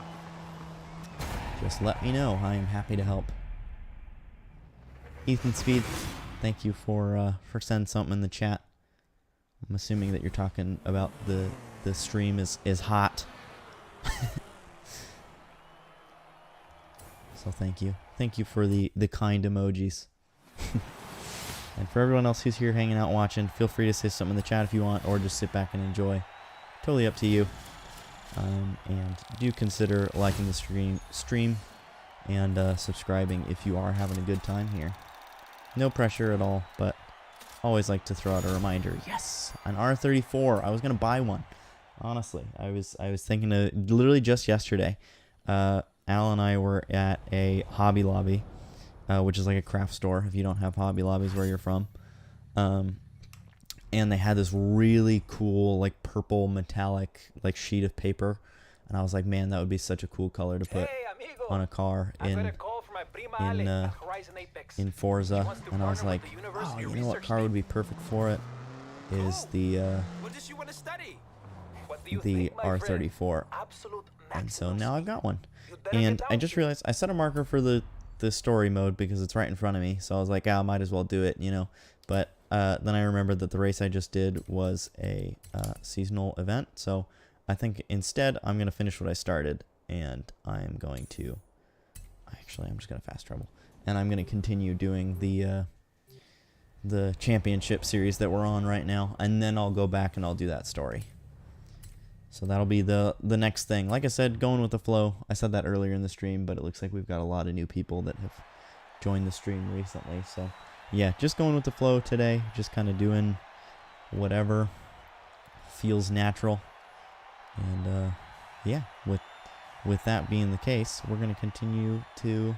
Just let me know. I am happy to help. Ethan Speed, thank you for sending something in the chat. I'm assuming that you're talking about the stream is hot. So thank you. Thank you for the kind emojis. And for everyone else who's here hanging out watching, feel free to say something in the chat if you want, or just sit back and enjoy. Totally up to you. And do consider liking the stream and subscribing if you are having a good time here. No pressure at all, but always like to throw out a reminder. Yes, an R34. I was gonna buy one. Honestly, I was thinking of literally just yesterday. Al and I were at a Hobby Lobby, which is like a craft store if you don't have Hobby Lobbies where you're from. And they had this really cool, like, purple metallic, like, sheet of paper, and I was like, man, that would be such a cool color to put on a car in Forza. And I was like, oh, you know what car would be perfect for it is the R34. And so now I've got one. And I just realized I set a marker for the story mode because it's right in front of me, so I was like, I might as well do it, you know. But then I remembered that the race I just did was a seasonal event, so I think instead I'm going to finish what I started, and I'm going to... Actually, I'm just going to fast travel. And I'm going to continue doing the championship series that we're on right now, and then I'll go back and I'll do that story. So that'll be the next thing. Like I said, going with the flow. I said that earlier in the stream, but it looks like we've got a lot of new people that have joined the stream recently, so... Yeah, just going with the flow today, just kind of doing whatever feels natural. And yeah, with that being the case, we're going to continue to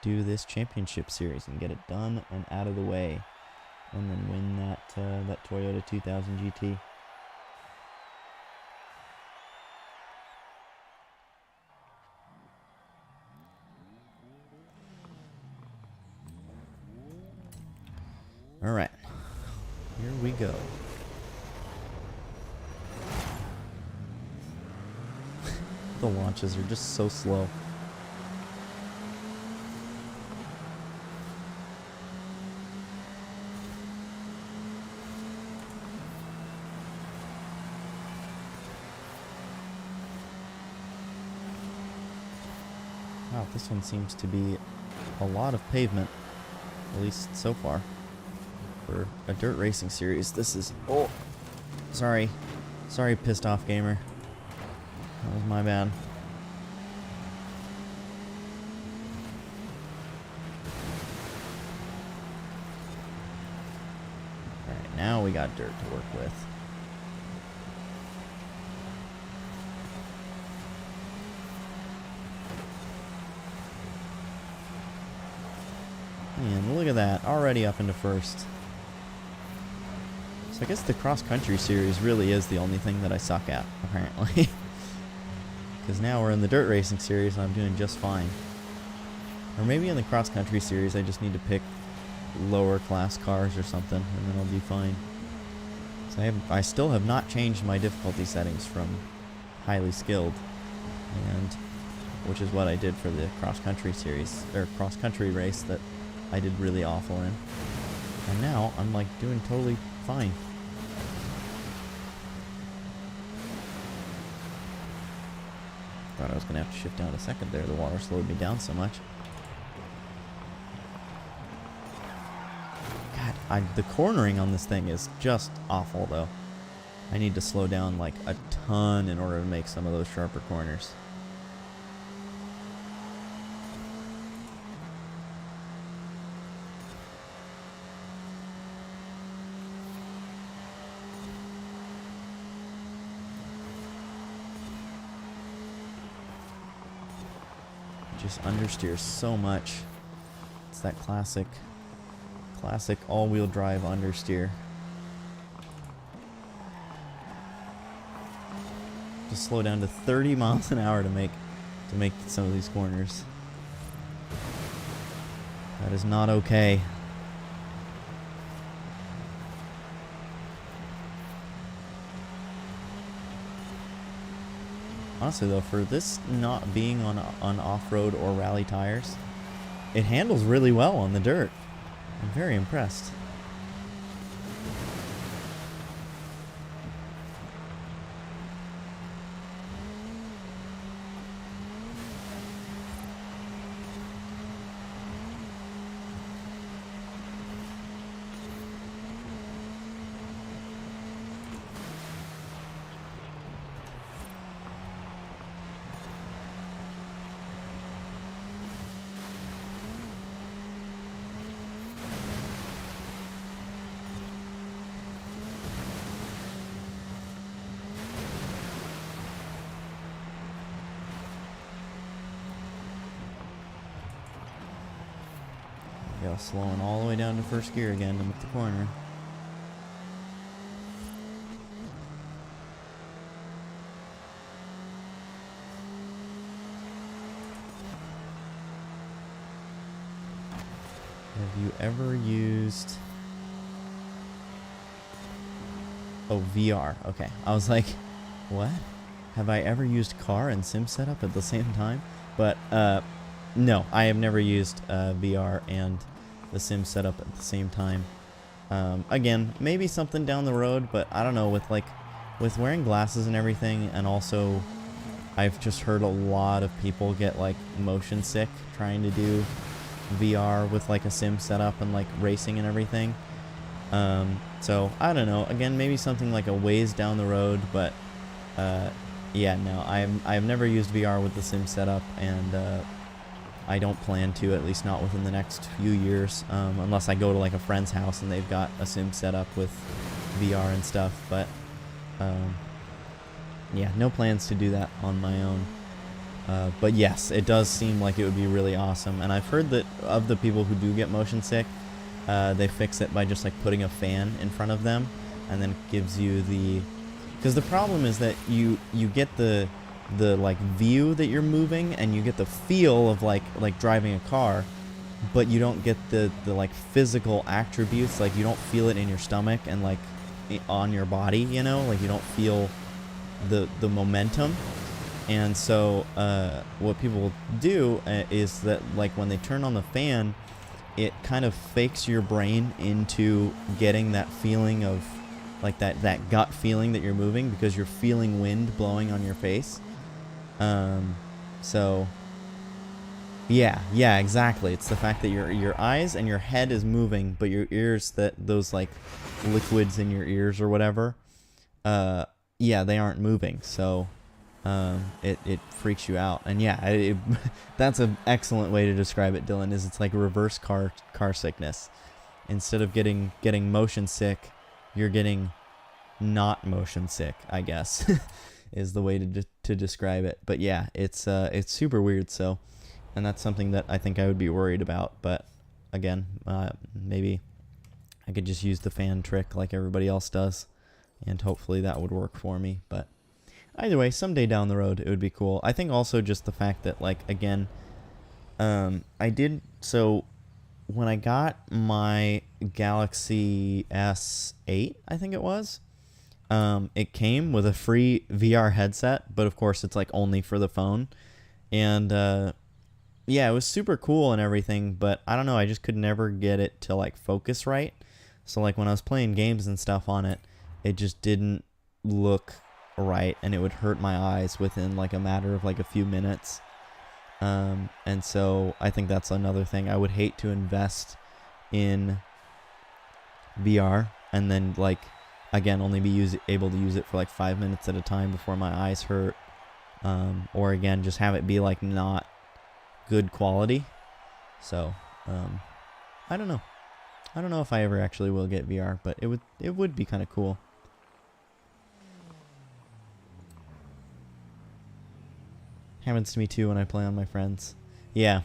do this championship series and get it done and out of the way, and then win that Toyota 2000 GT. Alright. Here we go. The launches are just so slow. Wow, this one seems to be a lot of pavement, at least so far. For a dirt racing series, this is... Oh! Sorry. Sorry, pissed off gamer. That was my bad. Alright, now we got dirt to work with. And look at that, already up into first. So I guess the cross-country series really is the only thing that I suck at, apparently. Because now we're in the dirt racing series and I'm doing just fine. Or maybe in the cross-country series I just need to pick lower class cars or something, and then I'll be fine. So I still have not changed my difficulty settings from highly skilled, and which is what I did for the cross-country series, or cross-country race that I did really awful in. And now I'm like doing totally fine. Thought I was gonna have to shift down a second there. The water slowed me down so much. God, the cornering on this thing is just awful though. I need to slow down like a ton in order to make some of those sharper corners. Just understeer so much. It's that classic all-wheel drive understeer. Just slow down to 30 miles an hour to make some of these corners. That is not okay. Honestly though, for this not being on off-road or rally tires, it handles really well on the dirt. I'm very impressed. Yeah, slowing all the way down to first gear again to make the corner. Have you ever used... Oh, VR. Okay. I was like, what? Have I ever used car and sim setup at the same time? But, no, I have never used VR and the sim setup at the same time. Again, maybe something down the road, but I don't know, with wearing glasses and everything, and also I've just heard a lot of people get like motion sick trying to do VR with like a sim setup and like racing and everything. So I don't know, again, maybe something like a ways down the road, but yeah, no, I've never used VR with the sim setup, and I don't plan to, at least not within the next few years, unless I go to like a friend's house and they've got a sim set up with VR and stuff, but yeah, no plans to do that on my own. But yes, it does seem like it would be really awesome, and I've heard that of the people who do get motion sick, they fix it by just like putting a fan in front of them, and then it gives you the... Because the problem is that you get the like view that you're moving, and you get the feel of like driving a car, but you don't get the like physical attributes. Like you don't feel it in your stomach and like on your body, you know, like you don't feel the momentum. And so what people will do is that like when they turn on the fan, it kind of fakes your brain into getting that feeling of like that gut feeling that you're moving, because you're feeling wind blowing on your face. So yeah, exactly. It's the fact that your eyes and your head is moving, but your ears, those like liquids in your ears or whatever, yeah, they aren't moving. So it freaks you out. And yeah, that's an excellent way to describe it, Dylan. Is it's like reverse car sickness. Instead of getting motion sick, you're getting not motion sick, I guess, is the way to describe it. But yeah, it's super weird. So, and that's something that I think I would be worried about. But again, maybe I could just use the fan trick like everybody else does, and hopefully that would work for me. But either way, someday down the road, it would be cool. I think also just the fact that, like, again, so when I got my Galaxy S8, I think it was, it came with a free VR headset, but of course it's like only for the phone. And, yeah, it was super cool and everything, but I don't know, I just could never get it to like focus right. So like when I was playing games and stuff on it, it just didn't look right, and it would hurt my eyes within like a matter of like a few minutes. And so I think that's another thing. I would hate to invest in VR and then like again only be able to use it for like 5 minutes at a time before my eyes hurt, or again just have it be like not good quality. So I don't know if I ever actually will get VR, but it would be kind of cool. Happens to me too when I play on my friends. Yeah,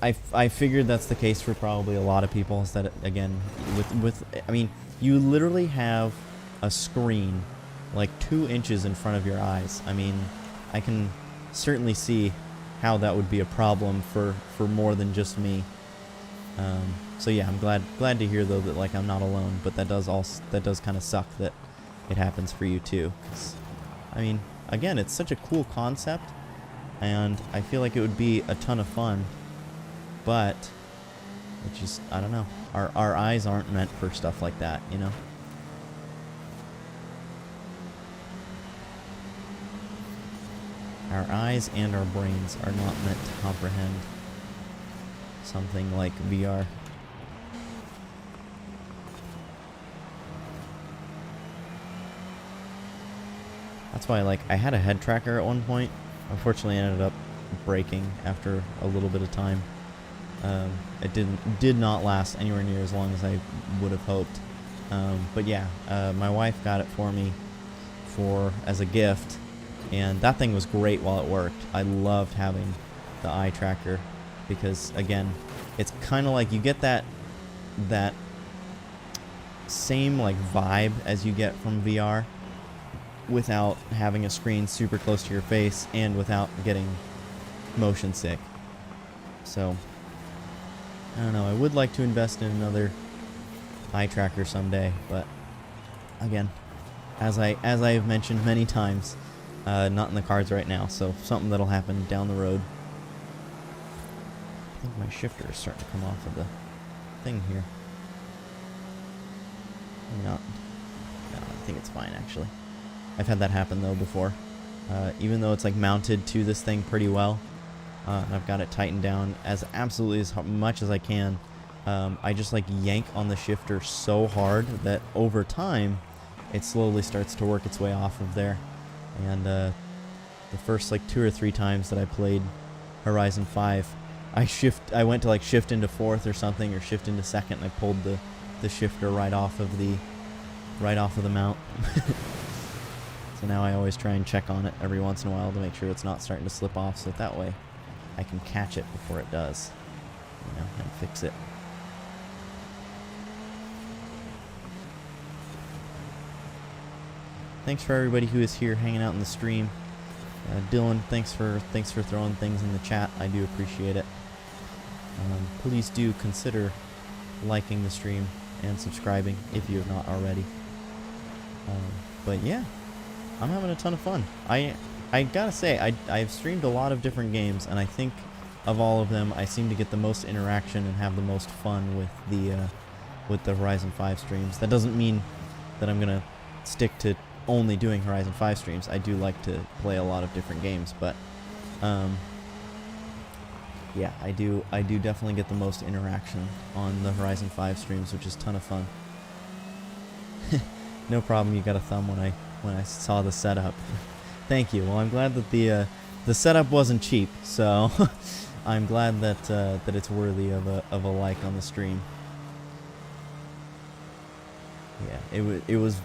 I figured that's the case for probably a lot of people. Is that again I mean, you literally have a screen like 2 inches in front of your eyes. I mean, I can certainly see how that would be a problem for more than just me. So yeah, I'm glad to hear though that like I'm not alone, but that does kind of suck that it happens for you too. 'Cause, I mean, again, it's such a cool concept, and I feel like it would be a ton of fun, but it just, I don't know, our eyes aren't meant for stuff like that, you know? Our eyes and our brains are not meant to comprehend something like VR. That's why, like, I had a head tracker at one point. Unfortunately, I ended up breaking after a little bit of time. It did not last anywhere near as long as I would have hoped. But yeah, my wife got it for me as a gift, and that thing was great while it worked. I loved having the eye tracker because, again, it's kind of like you get that same like vibe as you get from VR, without having a screen super close to your face and without getting motion sick. So I don't know, I would like to invest in another eye tracker someday, but again, as I have mentioned many times, not in the cards right now, so something that'll happen down the road. I think my shifter is starting to come off of the thing here. No, I think it's fine actually. I've had that happen though before. Even though it's like mounted to this thing pretty well, I've got it tightened down as absolutely as much as I can. I just like yank on the shifter so hard that over time it slowly starts to work its way off of there. And the first like 2 or 3 times that I played Horizon 5, I went to like shift into 4th or something, or shift into 2nd, and I pulled the shifter right off of the mount. So now I always try and check on it every once in a while to make sure it's not starting to slip off, so that way I can catch it before it does, you know, and fix it. Thanks for everybody who is here hanging out in the stream. Dylan, thanks for throwing things in the chat. I do appreciate it. Please do consider liking the stream and subscribing if you have not already. But yeah, I'm having a ton of fun. I gotta say, I've streamed a lot of different games, and I think of all of them, I seem to get the most interaction and have the most fun with the Horizon 5 streams. That doesn't mean that I'm gonna stick to only doing Horizon 5 streams. I do like to play a lot of different games, but yeah, I do definitely get the most interaction on the Horizon 5 streams, which is a ton of fun. No problem, you got a thumb when I saw the setup. Thank you. Well, I'm glad that the setup wasn't cheap, so I'm glad that that it's worthy of a like on the stream. Yeah, it was.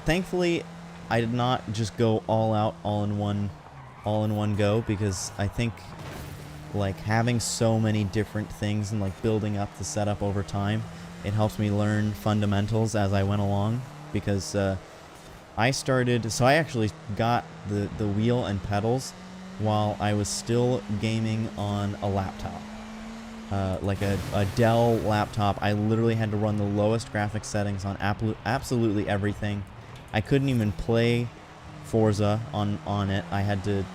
Thankfully, I did not just go all out, all in one go, because I think like having so many different things and like building up the setup over time, it helps me learn fundamentals as I went along. Because I actually got the wheel and pedals while I was still gaming on a laptop. Like a Dell laptop. I literally had to run the lowest graphics settings on absolutely everything. I couldn't even play Forza on it. I had an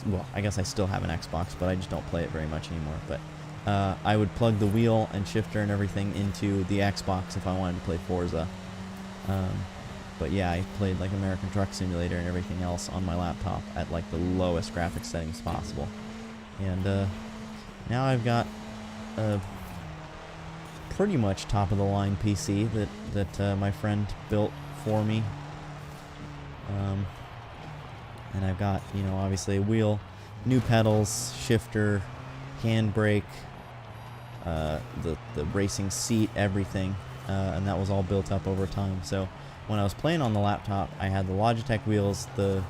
well, I guess I still have an Xbox, but I just don't play it very much anymore. But I would plug the wheel and shifter and everything into the Xbox if I wanted to play Forza. But yeah, I played like American Truck Simulator and everything else on my laptop at like the lowest graphics settings possible. And now I've got a pretty much top of the line PC that my friend built for me. And I've got, you know, obviously a wheel, new pedals, shifter, handbrake, the racing seat, everything, and that was all built up over time. So when I was playing on the laptop, I had the Logitech wheels, the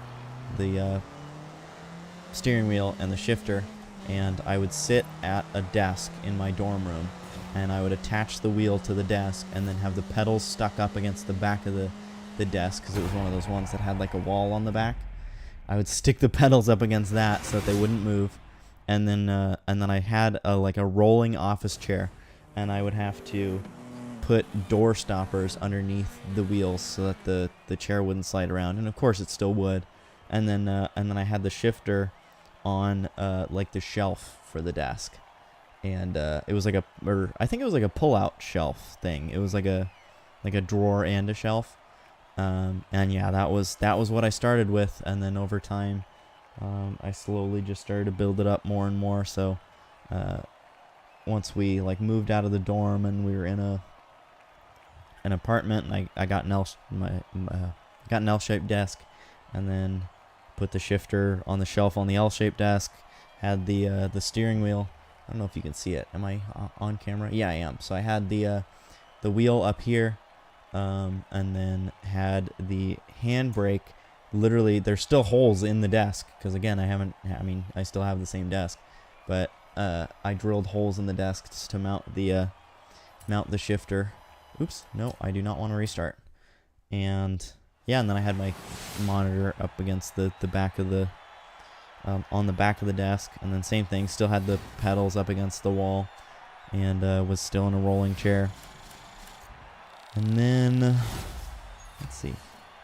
steering wheel, and the shifter, and I would sit at a desk in my dorm room, and I would attach the wheel to the desk, and then have the pedals stuck up against the back of the desk, because it was one of those ones that had like a wall on the back. I would stick the pedals up against that so that they wouldn't move, and then I had like a rolling office chair, and I would have to put door stoppers underneath the wheels so that the chair wouldn't slide around, and of course it still would. And then I had the shifter on like the shelf for the desk, and it was like I think it was like a pull-out shelf thing. It was like a drawer and a shelf. And yeah, that was what I started with, and then over time, I slowly just started to build it up more and more. So, once we like moved out of the dorm and we were in an apartment, and I got an L-shaped desk, and then put the shifter on the shelf on the L-shaped desk, had the steering wheel. I don't know if you can see it. Am I on camera? Yeah, I am. So I had the wheel up here. And then had the handbrake. Literally, there's still holes in the desk, because again, I still have the same desk, but I drilled holes in the desk just to mount the shifter. Oops, no, I do not want to restart. And yeah, and then I had my monitor up against the back of the on the back of the desk, and then same thing, still had the pedals up against the wall, and was still in a rolling chair. And then, let's see,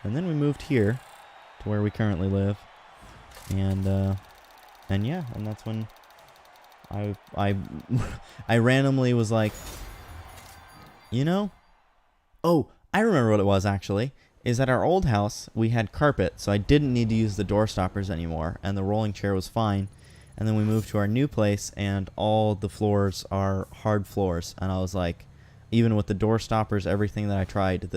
and then we moved here to where we currently live, and yeah, and that's when I randomly was like, you know, oh, I remember what it was actually, is at our old house, we had carpet, so I didn't need to use the door stoppers anymore, and the rolling chair was fine. And then we moved to our new place, and all the floors are hard floors, and I was like, even with the door stoppers, everything that I tried,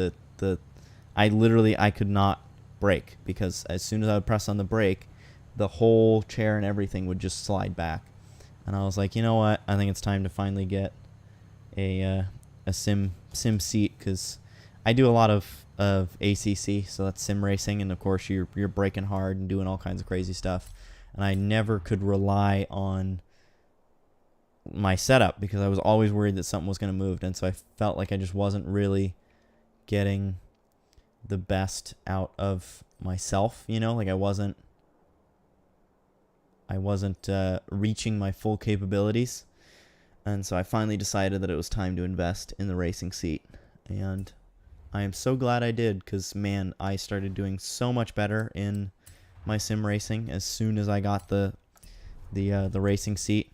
I could not brake, because as soon as I would press on the brake, the whole chair and everything would just slide back. And I was like, you know what? I think it's time to finally get a sim seat, because I do a lot of ACC, so that's sim racing, and of course you're braking hard and doing all kinds of crazy stuff. And I never could rely on my setup, because I was always worried that something was going to move, and so I felt like I just wasn't really getting the best out of myself, you know, like I wasn't reaching my full capabilities. And so I finally decided that it was time to invest in the racing seat. And I am so glad I did, because, man, I started doing so much better in my sim racing as soon as I got the racing seat.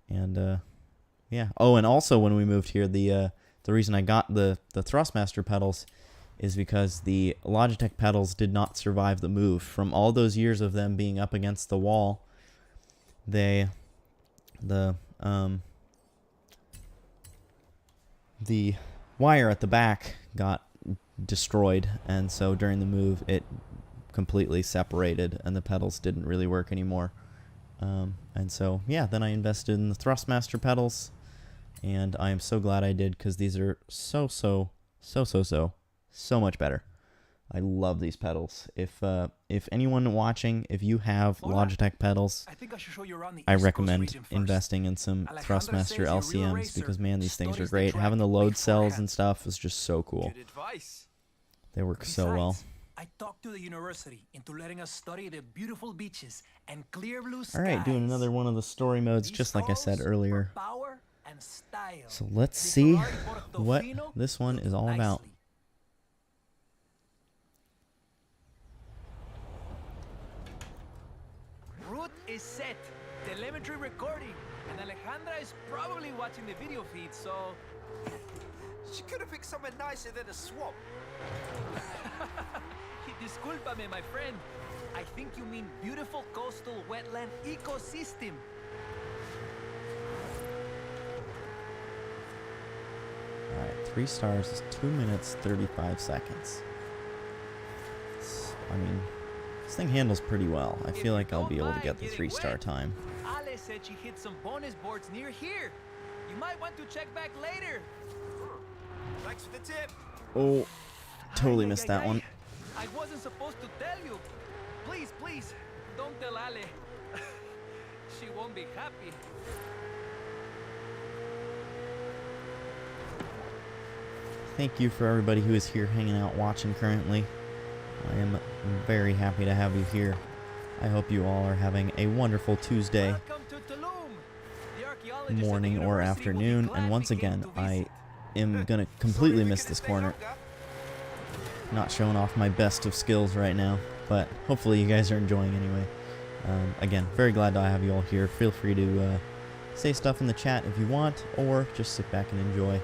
And, yeah. Oh, and also when we moved here, the reason I got the Thrustmaster pedals is because the Logitech pedals did not survive the move. From all those years of them being up against the wall, the wire at the back got destroyed, and so during the move it completely separated and the pedals didn't really work anymore. And so, yeah, then I invested in the Thrustmaster pedals, and I am so glad I did, because these are so much better. I love these pedals. If anyone watching, if you have Logitech pedals, I think I should show you around the I East Coast recommend region first. investing in some Alejandra Thrustmaster says you're a real LCMs, racer. because, man, these things are Studies the great. track Having the load cells beforehand. and stuff is just so cool. Good advice. They work so well. Besides, I talked to the university into letting us study the beautiful beaches and clear blue skies. All right, doing another one of the story modes, These just like I said calls earlier. for power and style. So let's The see Ferrari what Portofino this one looked is all about. nicely. Route is set, telemetry recording, and Alejandra is probably watching the video feed, so... She could have picked somewhere nicer than a swamp. Discúlpame, my friend. I think you mean beautiful coastal wetland ecosystem. Alright, 3 stars is 2 minutes, 35 seconds. I mean, this thing handles pretty well. I feel like I'll be able to get the 3-star time. Ale said she hit some bonus boards near here. You might want to check back later. Thanks for the tip. Oh, totally Ay, missed ay, that ay. one. I wasn't supposed to tell you. Please, please, don't tell Ale. She won't be happy. Thank you for everybody who is here hanging out watching currently. I am very happy to have you here. I hope you all are having a wonderful Tuesday Welcome to Tulum. The archaeologists at the morning or university will be afternoon. glad And once we came again, to I visit. am going to Sorry completely we miss couldn't this stay corner. longer. Not showing off my best of skills right now, but hopefully you guys are enjoying anyway. Again, very glad to have you all here. Feel free to say stuff in the chat if you want, or just sit back and enjoy.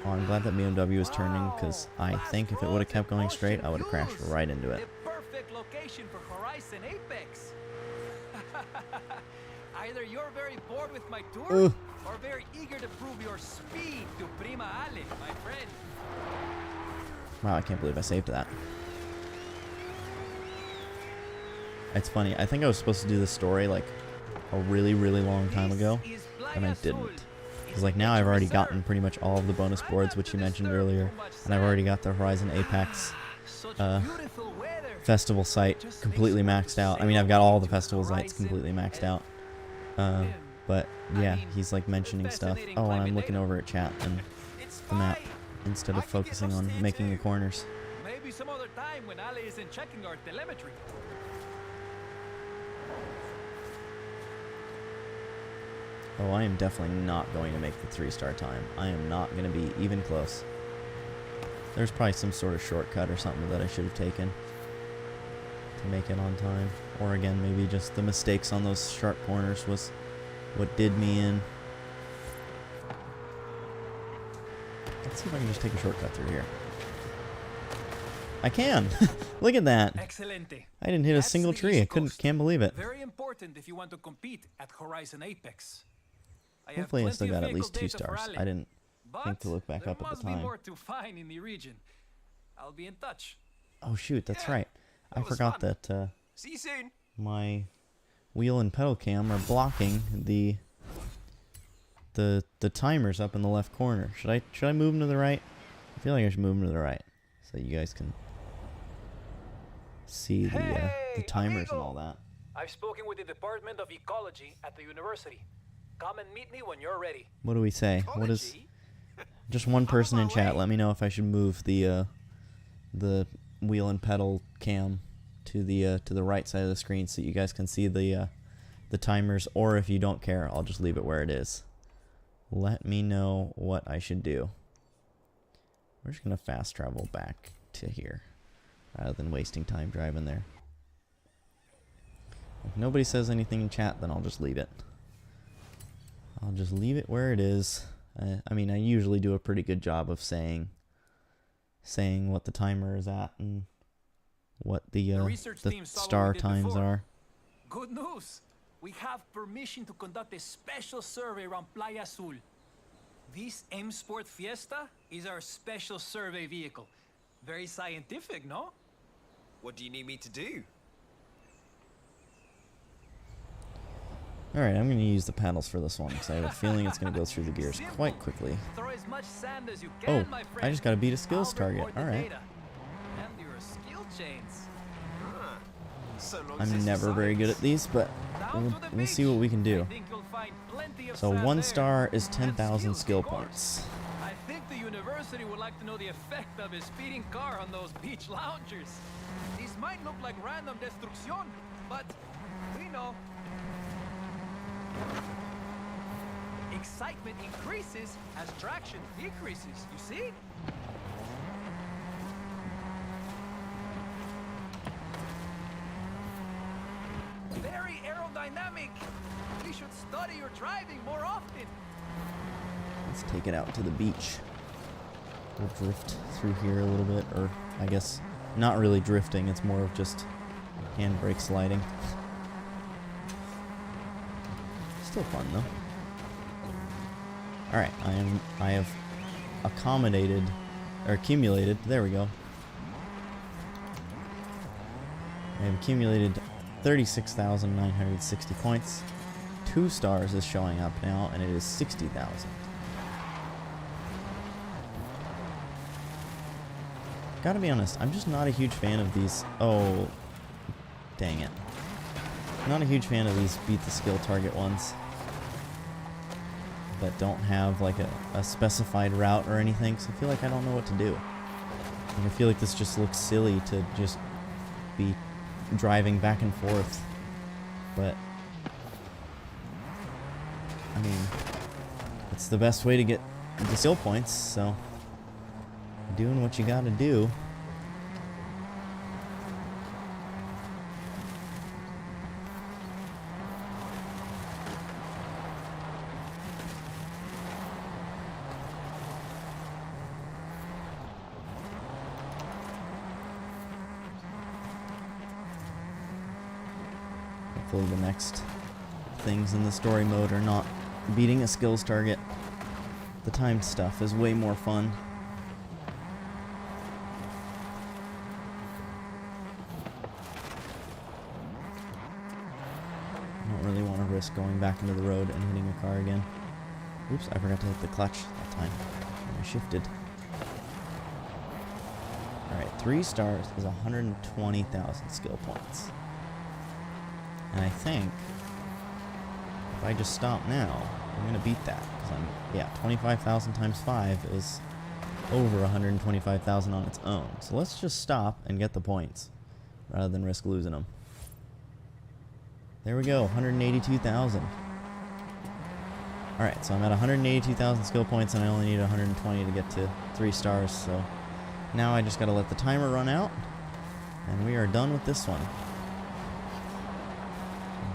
Oh, I'm glad that BMW is turning, because I think if it would have kept going straight, I would have crashed right into it. The perfect location for Horizon Apex. Either you're very bored with my tour, Ugh. or very eager to prove your speed to Prima Ale, my friend. Wow, I can't believe I saved that. It's funny, I think I was supposed to do this story like a really long time ago, This is and I Playa didn't. Sol. Because like now I've already gotten pretty much all of the bonus boards, which you mentioned earlier, and I've already got the Horizon Apex Such uh, beautiful weather. festival site completely maxed out. I mean, I've got all the festival sites completely maxed out. But yeah, he's like mentioning stuff. Oh, and I'm looking over at chat and It's the map fine. instead I of can get focusing lost on here making the too. corners. Maybe some other time when Ale isn't checking our telemetry. Oh, I am definitely not going to make the 3-star time. I am not going to be even close. There's probably some sort of shortcut or something that I should have taken to make it on time. Or again, maybe just the mistakes on those sharp corners was what did me in. Let's see if I can just take a shortcut through here. I can! Look at that! Excelente. I didn't hit a That's single the tree. East I Coast. can't believe it. Very important if you want to compete at Horizon Apex. I have Hopefully I plenty still of got at vehicle least 2 data for stars. Ale, I didn't but think to look back there up at must the be time. more to find in the region. I'll be in touch. Oh shoot, that's Yeah, right. I that was forgot fun. that See you soon. my wheel and pedal cam are blocking the timers up in the left corner. Should I move them to the right? I feel like I should move them to the right so you guys can see the Hey, timers and amigo. all that. I've spoken with the Department of Ecology at the university. Come and meet me when you're ready. What do we say? What is Ecology? just one person in my chat? way. Let me know if I should move the the wheel and pedal cam to the right side of the screen so you guys can see the timers, or if you don't care, I'll just leave it where it is. Let me know what I should do. We're just gonna fast travel back to here rather than wasting time driving there. If nobody says anything in chat, then I'll just leave it. I'll just leave it where it is. I mean, I usually do a pretty good job of saying what the timer is at and what the star times are. Good news! We have permission to conduct a special survey around Playa Azul. This M Sport Fiesta is our special survey vehicle. Very scientific, no? What do you need me to do? Alright, I'm going to use the paddles for this one because I have a feeling it's going to go through the gears quite quickly. Throw as much sand as you can, Oh, my friend. I just got to beat a skills I'll target. report the Alright. data. And your skill chains. So long as I'm it's never very good at these, but we'll see what we can do. I think you'll find plenty of So sand 1 there. star is And 10,000 skills, skill of course. points. I think the university would like to know the effect of a speeding car on those beach loungers. These might look like random destruction, but we know. Excitement increases as traction decreases, you see? Very aerodynamic. You should study your driving more often. Let's take it out to the beach. We'll drift through here a little bit, or I guess not really drifting, it's more of just handbrake sliding. Still fun though. Alright, I have accommodated, or accumulated, there we go. I have accumulated 36,960 points. 2 stars is showing up now, and it is 60,000. Gotta be honest, I'm just not a huge fan of these. Oh, dang it. Not a huge fan of these beat the skill target ones that don't have like a specified route or anything, so I feel like I don't know what to do. And I feel like this just looks silly to just be driving back and forth, but I mean, it's the best way to get the skill points, so doing what you gotta do. Hopefully the next things in the story mode are not beating a skills target. The timed stuff is way more fun. I don't really want to risk going back into the road and hitting a car again. Oops, I forgot to hit the clutch that time. I shifted. Alright, 3 stars is 120,000 skill points. And I think if I just stop now, I'm going to beat that. Because 25,000 times 5 is over 125,000 on its own. So let's just stop and get the points rather than risk losing them. There we go, 182,000. Alright, so I'm at 182,000 skill points and I only need 120 to get to 3 stars. So now I just got to let the timer run out and we are done with this one.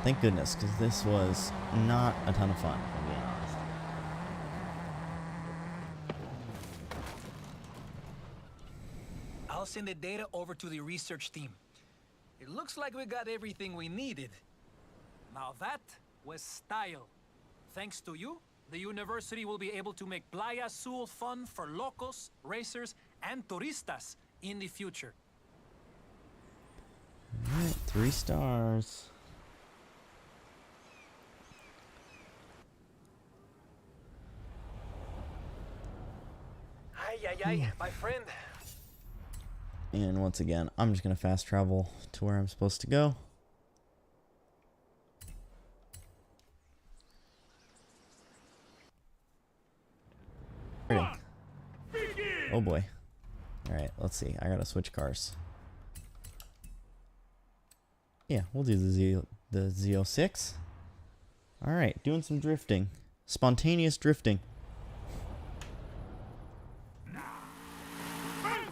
Thank goodness, because this was not a ton of fun, if I'm being honest. I'll send the data over to the research team. It looks like we got everything we needed. Now that was style. Thanks to you, the university will be able to make Playa Azul fun for locals, racers, and turistas in the future. Alright, 3 stars. Ay, my friend. And once again, I'm just going to fast travel to where I'm supposed to go. Oh boy. Alright, let's see. I gotta switch cars. Yeah, we'll do the Z06. Alright, doing some drifting. Spontaneous drifting.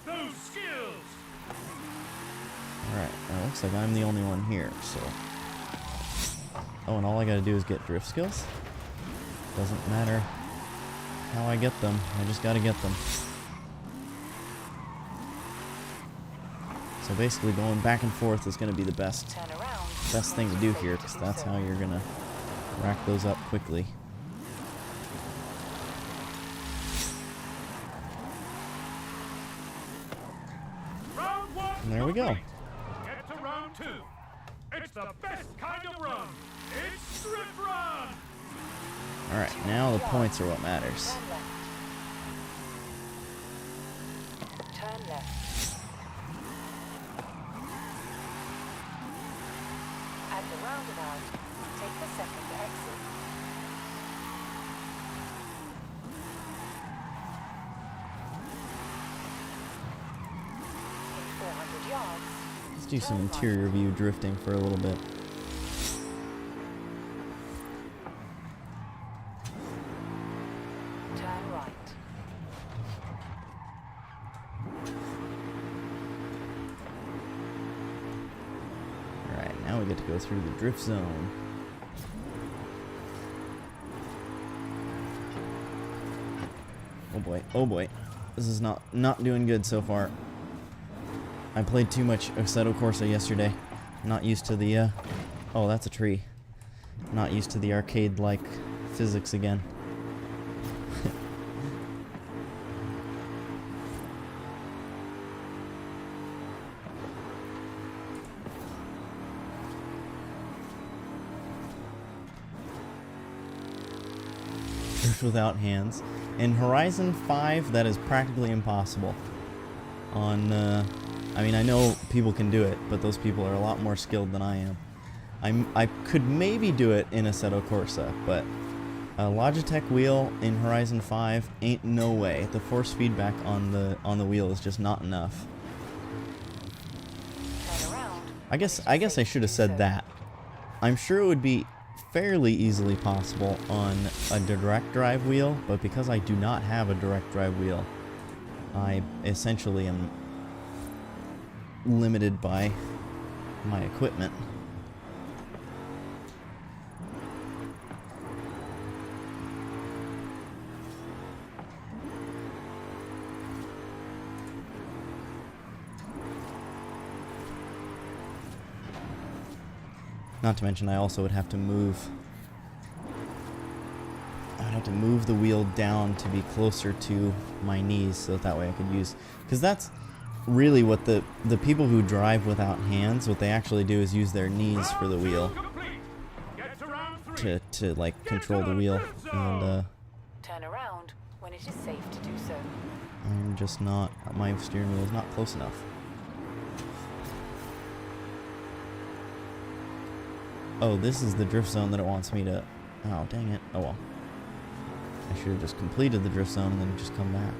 Those skills. Alright, it looks like I'm the only one here, so... Oh, and all I gotta do is get drift skills? Doesn't matter how I get them, I just gotta get them. So basically going back and forth is gonna be the best thing to do here, because that's how you're gonna rack those up quickly. Round one. And there we go. Get to round two. It's the best kind of run. It's drift run. Alright, now the points are what matters. Turn left. At the roundabout, take the second exit. In 400 yards, Let's do some interior view drifting for a little bit. turn right. Alright, now we get to go through the drift zone. Oh boy, oh boy. This is not doing good so far. I played too much Assetto Corsa yesterday. Not used to the, oh, that's a tree. Not used to the arcade-like physics again. Drift without hands. In Horizon 5, that is practically impossible. On, I mean, I know people can do it, but those people are a lot more skilled than I am. I could maybe do it in Assetto Corsa, but a Logitech wheel in Horizon 5 ain't no way. The force feedback on the wheel is just not enough. Turn around. I guess I should have said that. I'm sure it would be fairly easily possible on a direct drive wheel, but because I do not have a direct drive wheel, I essentially am limited by my equipment. Not to mention I also would have to move the wheel down to be closer to my knees, so that way I could use, because that's really what the people who drive without hands, what they actually do is use their knees for the wheel to like control the wheel, and Turn around when it is safe to do so. I'm just not, my steering wheel is not close enough. Oh, this is the drift zone that it wants me to... Oh, dang it. Oh, well. I should have just completed the drift zone and then just come back.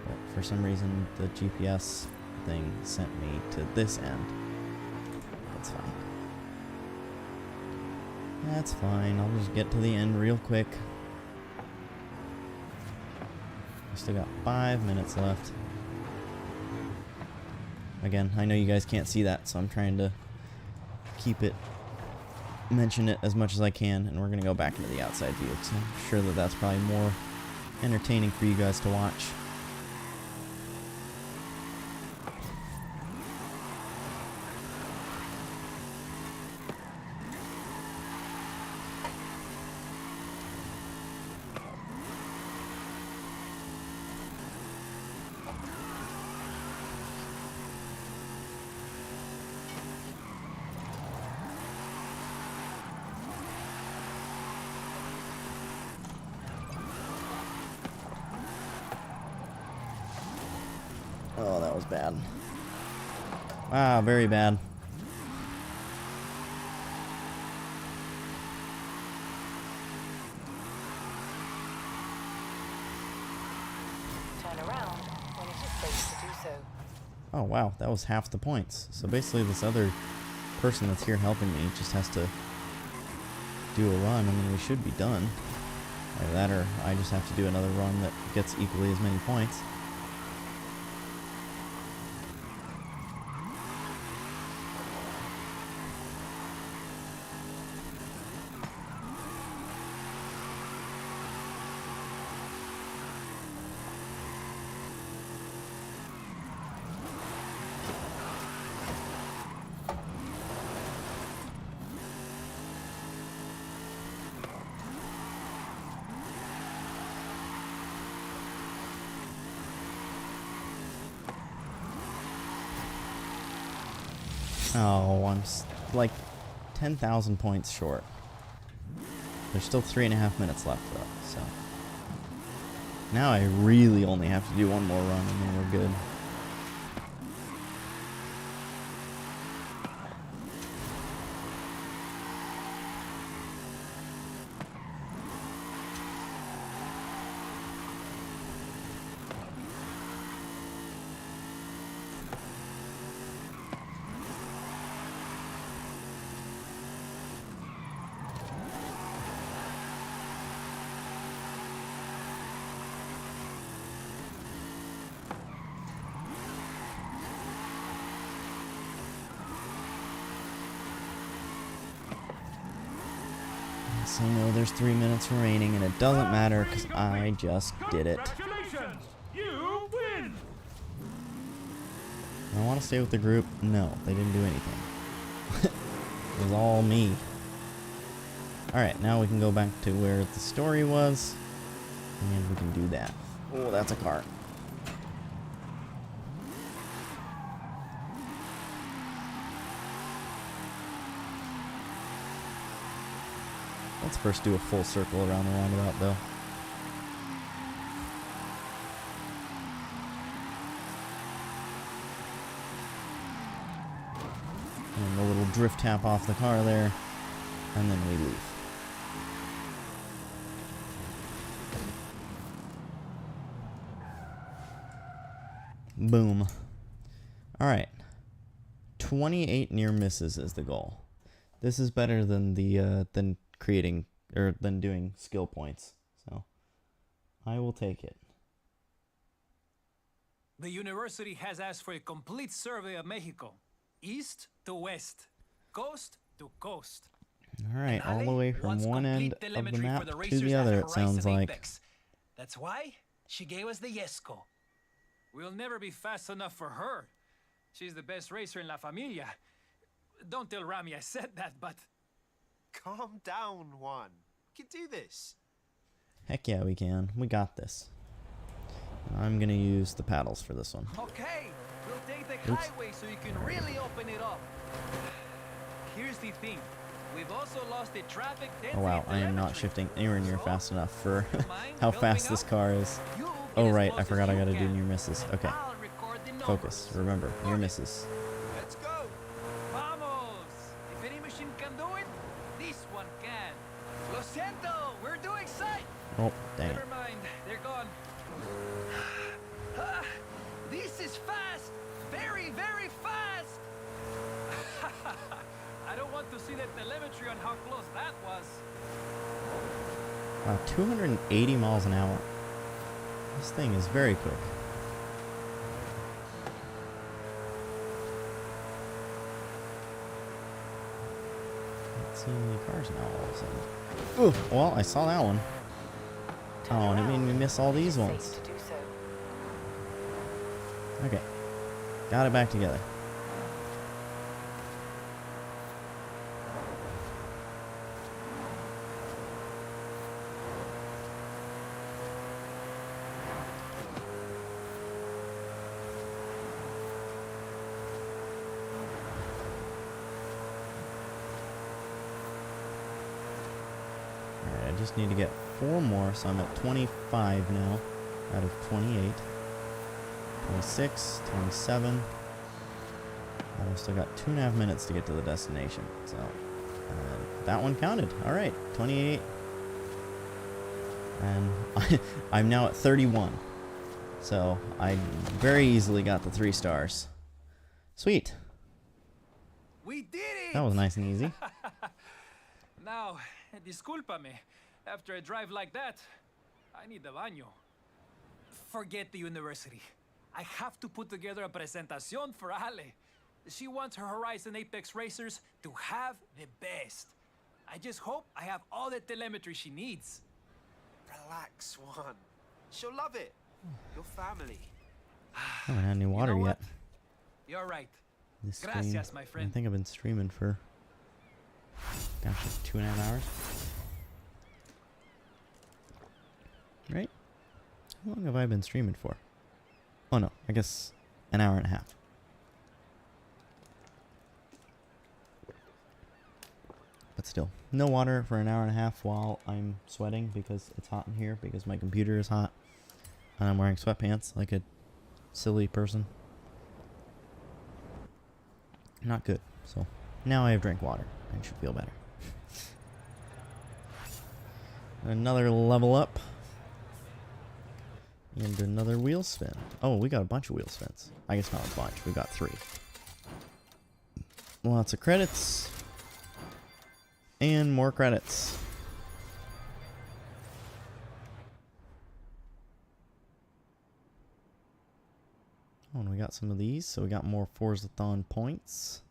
But for some reason, the GPS thing sent me to this end. That's fine. That's fine. I'll just get to the end real quick. We still got 5 minutes left. Again, I know you guys can't see that, so I'm trying to keep it... mention it as much as I can, and we're gonna go back into the outside view because I'm sure that that's probably more entertaining for you guys to watch. Oh, that was bad. Wow, very bad. Turn around when it is safe to do Oh wow, that was half the points. So basically this other person that's here helping me just has to do a run and then we should be done. Either that or I just have to do another run that gets equally as many points. Oh, I'm like 10,000 points short. There's still 3.5 minutes left though, so. Now I really only have to do one more run and then we're good. So I know there's 3 minutes remaining and it doesn't matter because I just did it. Congratulations! You win! I want to stay with the group. No, they didn't do anything. It was all me. Alright, now we can go back to where the story was. And we can do that. Oh, that's a car. Let's first do a full circle around the roundabout, though. And a little drift tap off the car there, and then we leave. Boom. Alright. 28 near misses is the goal. This is better than the than creating or than doing skill points. So I will take it. The university has asked for a complete survey of Mexico, east to west, coast to coast. Alright, all the way from wants one end complete of the telemetry map for the to racers the at other, it Horizon sounds like. Apex. That's why she gave us the Yesco. We'll never be fast enough for her. She's the best racer in La Familia. Don't tell Rami I said that, but... Calm down, Juan. We can do this. Heck yeah, we can. We got this. I'm gonna use the paddles for this one. Okay, we'll take the Oops. highway so you can really open it up. Here's the thing. We've also lost the traffic density Oh wow, I am not telemetry. shifting anywhere near So, fast enough for mind how helping fast this out? car is. You Oh get as right, I close as forgot I you gotta do can. near misses. Okay, I'll record the focus. numbers. Remember, near misses. Let's go. Vamos! If any machine can do it, this one can. Lo siento, we're doing sight. Oh, dang it. Never mind, they're gone. Ah, this is fast, very, very fast. I don't want to see the telemetry on how close that was. Wow, 280 miles an hour. This thing is very quick. Not seeing any cars now all of a sudden. Ooh, well, I saw that one. Oh, and it made me miss all these Safe ones. to do so. Okay. Got it back together. Alright, I just need to get 4 more, so I'm at 25 now out of 28. 26, 27. I've still got 2.5 minutes to get to the destination. So that one counted. All right, 28. And I'm now at 31. So I very easily got the 3 stars. Sweet. We did it! That was nice and easy. Now, discúlpame. After a drive like that, I need the baño. Forget the university. I have to put together a presentación for Ale. She wants her Horizon Apex racers to have the best. I just hope I have all the telemetry she needs. Relax, Swan. She'll love it. Your family. I haven't had any water know yet. what? You're right. This Gracias, stream, my I friend. think I've been streaming for, gosh, like 2.5 hours. Right? How long have I been streaming for? Oh no, I guess an hour and a half. But still, no water for an hour and a half while I'm sweating because it's hot in here because my computer is hot. And I'm wearing sweatpants like a silly person. Not good. So now I have drank water. I should feel better. Another level up. And another wheel spin. Oh, we got a bunch of wheel spins. I guess not a bunch. We got 3. Lots of credits. And more credits. Oh, and we got some of these, so we got more Forza-thon points.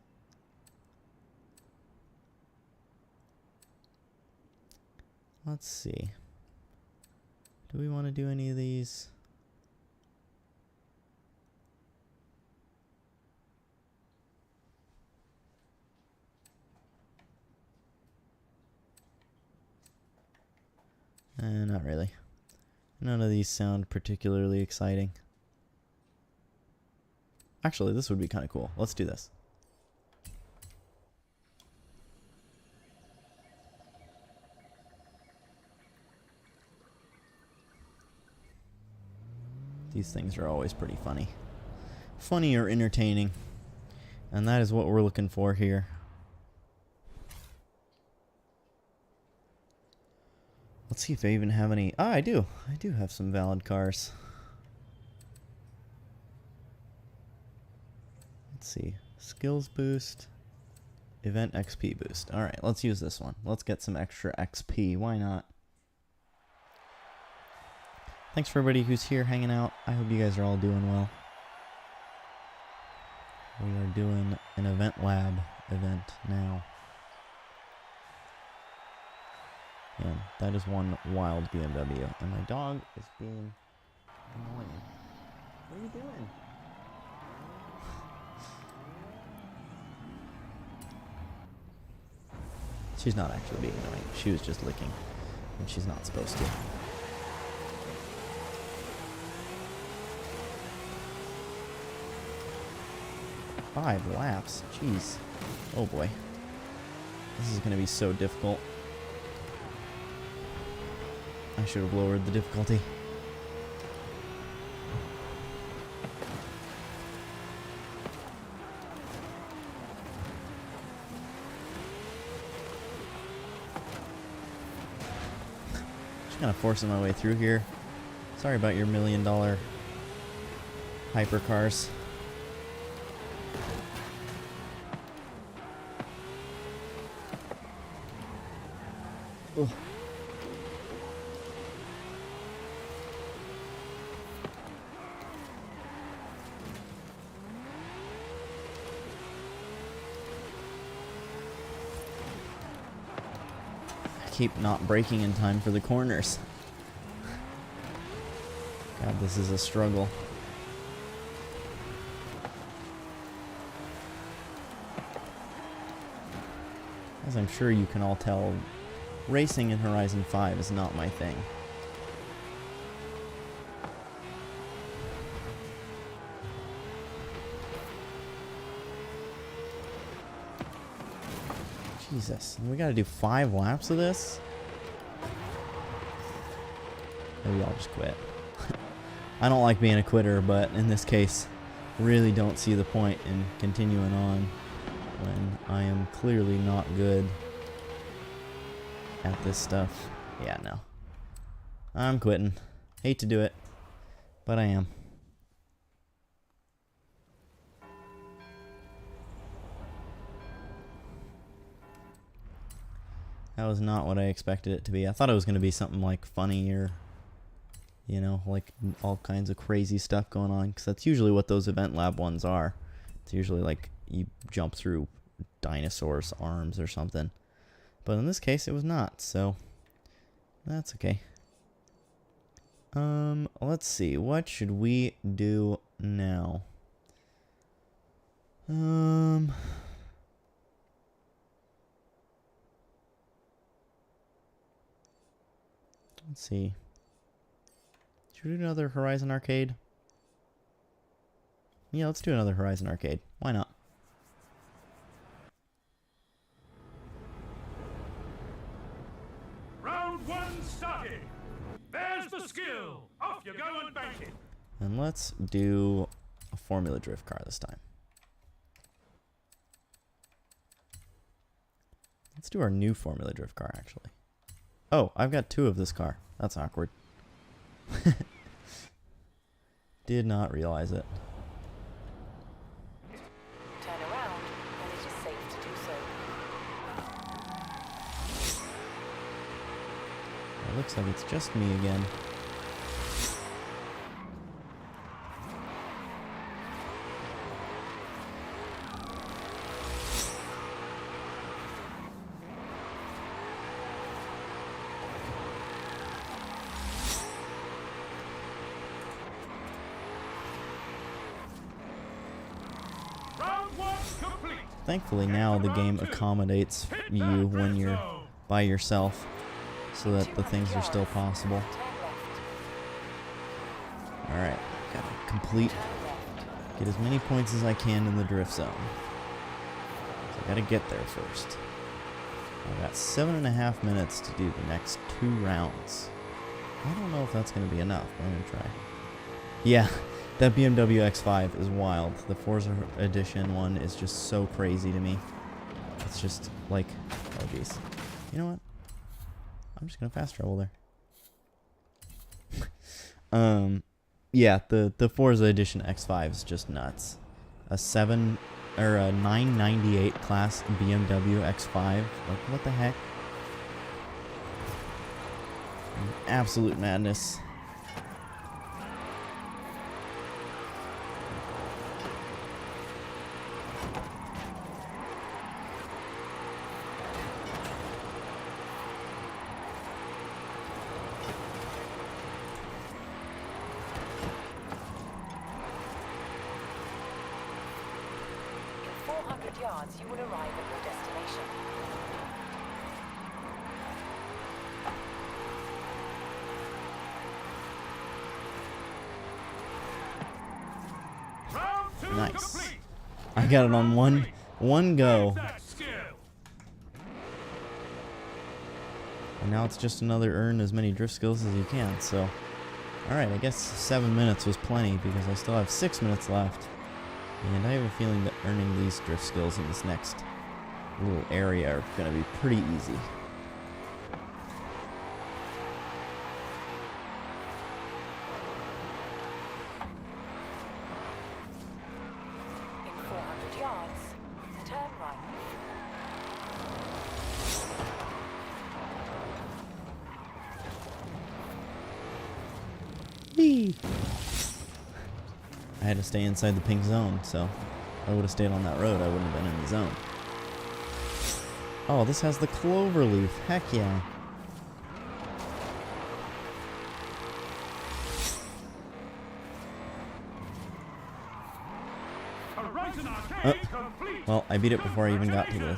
Let's see. Do we want to do any of these? Not really. None of these sound particularly exciting. Actually, this would be kind of cool. Let's do this. These things are always pretty funny. Funny or entertaining. And that is what we're looking for here. Let's see if I even have any. Ah, I do. I do have some valid cars. Let's see. Skills boost. Event XP boost. Alright, let's use this one. Let's get some extra XP. Why not? Thanks for everybody who's here hanging out. I hope you guys are all doing well. We are doing an event lab event now. And that is one wild BMW. And my dog is being annoying. What are you doing? She's not actually being annoying. She was just licking. And she's not supposed to. Five laps. Jeez. Oh boy. This is going to be so difficult. I should have lowered the difficulty. Just kind of forcing my way through here. Sorry about your $1 million hypercars. Ugh. Keep not braking in time for the corners. God, this is a struggle. As I'm sure you can all tell, racing in Horizon 5 is not my thing. Jesus, and we gotta do 5 laps of this? Maybe I'll just quit. I don't like being a quitter, but in this case, really don't see the point in continuing on when I am clearly not good at this stuff. Yeah, no. I'm quitting. Hate to do it, but I am. That was not what I expected it to be. I thought it was going to be something like funny or, you know, like all kinds of crazy stuff going on. Because that's usually what those event lab ones are. It's usually like you jump through dinosaurs' arms or something. But in this case, it was not. So that's okay. Let's see. What should we do now? Let's see. Should we do another Horizon Arcade? Yeah, let's do another Horizon Arcade. Why not? Round one started. There's the skill. Off you go and bank it. And let's do a Formula Drift car this time. Let's do our new Formula Drift car, actually. Oh, I've got 2 of this car. That's awkward. Did not realize it. Turn around when it is safe to do so. It looks like it's just me again. Round one complete. Thankfully now the game accommodates you when you're by yourself so that the things are still possible. Turn left. Alright, gotta complete, Turn left. get as many points as I can in the drift zone. So I gotta get there first. I've got 7.5 minutes to do the next 2 rounds. I don't know if that's gonna be enough, but I'm gonna try. Yeah, that BMW X5 is wild. The Forza Edition one is just so crazy to me. It's just like, oh jeez. You know what? I'm just gonna fast travel there. Yeah, the Forza Edition X5 is just nuts. A 998 class BMW X5. Like, what the heck? Absolute madness. In 400 yards, you will arrive at your destination. Round two Nice. complete. I got it on one go. That skill. And now it's just another earn as many drift skills as you can, so. Alright, I guess 7 minutes was plenty because I still have 6 minutes left. And I have a feeling that earning these drift skills in this next little area are going to be pretty easy. In 400 yards, turn right. Whee! I had to stay inside the pink zone, so if I would have stayed on that road, I wouldn't have been in the zone. Oh, this has the clover leaf. Heck yeah. Horizon Arcade complete. Well, I beat it before I even got to the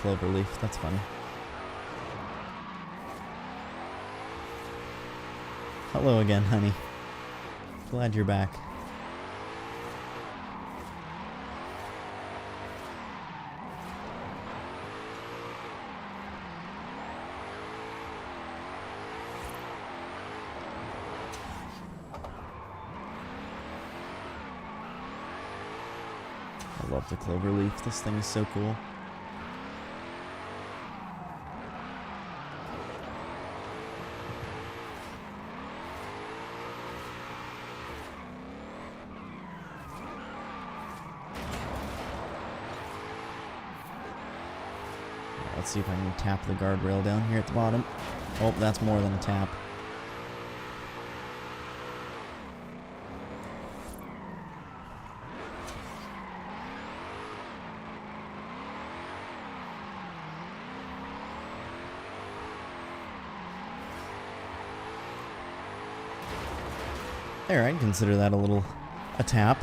clover leaf. That's funny. Hello again, honey. Glad you're back. I love the clover leaf. This thing is so cool. Alright, let's see if I can tap the guardrail down here at the bottom. Oh, that's more than a tap. There, I'd consider that a tap.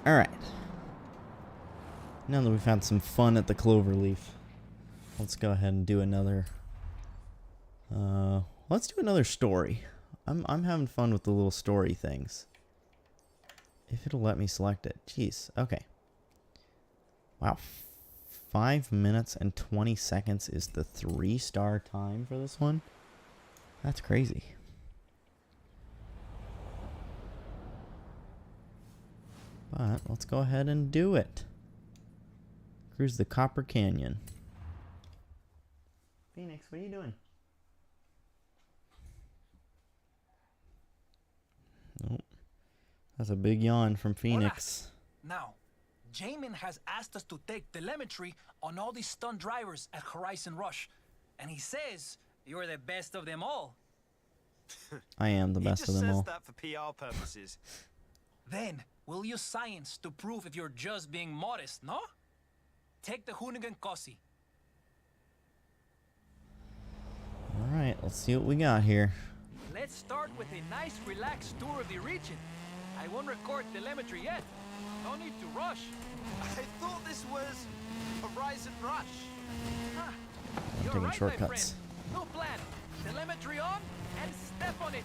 Alright. Now that we've had some fun at the Cloverleaf, let's go ahead and do another let's do another story. I'm having fun with the little story things. If it'll let me select it. Jeez. Okay. Wow. 5 minutes and 20 seconds is the 3-star time for this one. That's crazy. But let's go ahead and do it. Cruise the Copper Canyon. Phoenix, what are you doing? Nope. That's a big yawn from Phoenix. Now, Jamin has asked us to take telemetry on all these stunt drivers at Horizon Rush. And he says you're the best of them all. I am the best of them all. He just says that for PR purposes. Then, we'll use science to prove if you're just being modest, no? Take the Hoonigan Cossi. Alright, let's see what we got here. Let's start with a nice, relaxed tour of the region. I won't record telemetry yet. No need to rush. I thought this was Horizon Rush. Huh. You're Taking right, shortcuts. my friend. No plan. Telemetry on and step on it.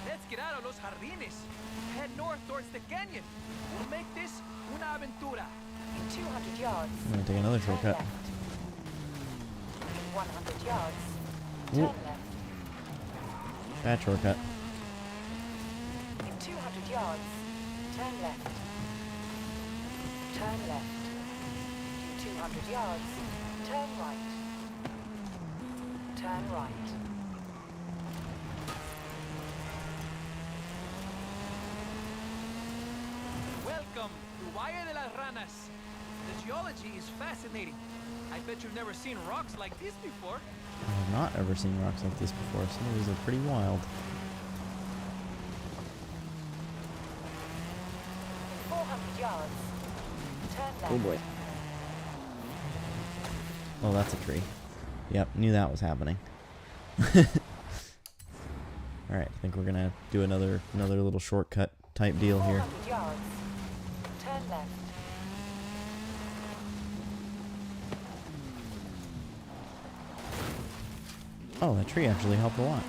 Let's get out of Los Jardines. Head north towards the canyon. We'll make this una aventura. In 200 yards, I'm gonna take another turn shortcut. left. In 100 yards, Ooh. turn left. Bad shortcut. In 200 yards, turn left. Turn left. In 200 yards, turn right. Turn right. Welcome to Valle de las Ranas. The geology is fascinating. I bet you've never seen rocks like this before. I have not ever seen rocks like this before. Some of these are pretty wild. In 400 yards, turn left. Oh boy. Oh, that's a tree. Yep, knew that was happening. Alright, I think we're gonna do another little shortcut type deal here. 400 yards, turn left. Oh, that tree actually helped a lot.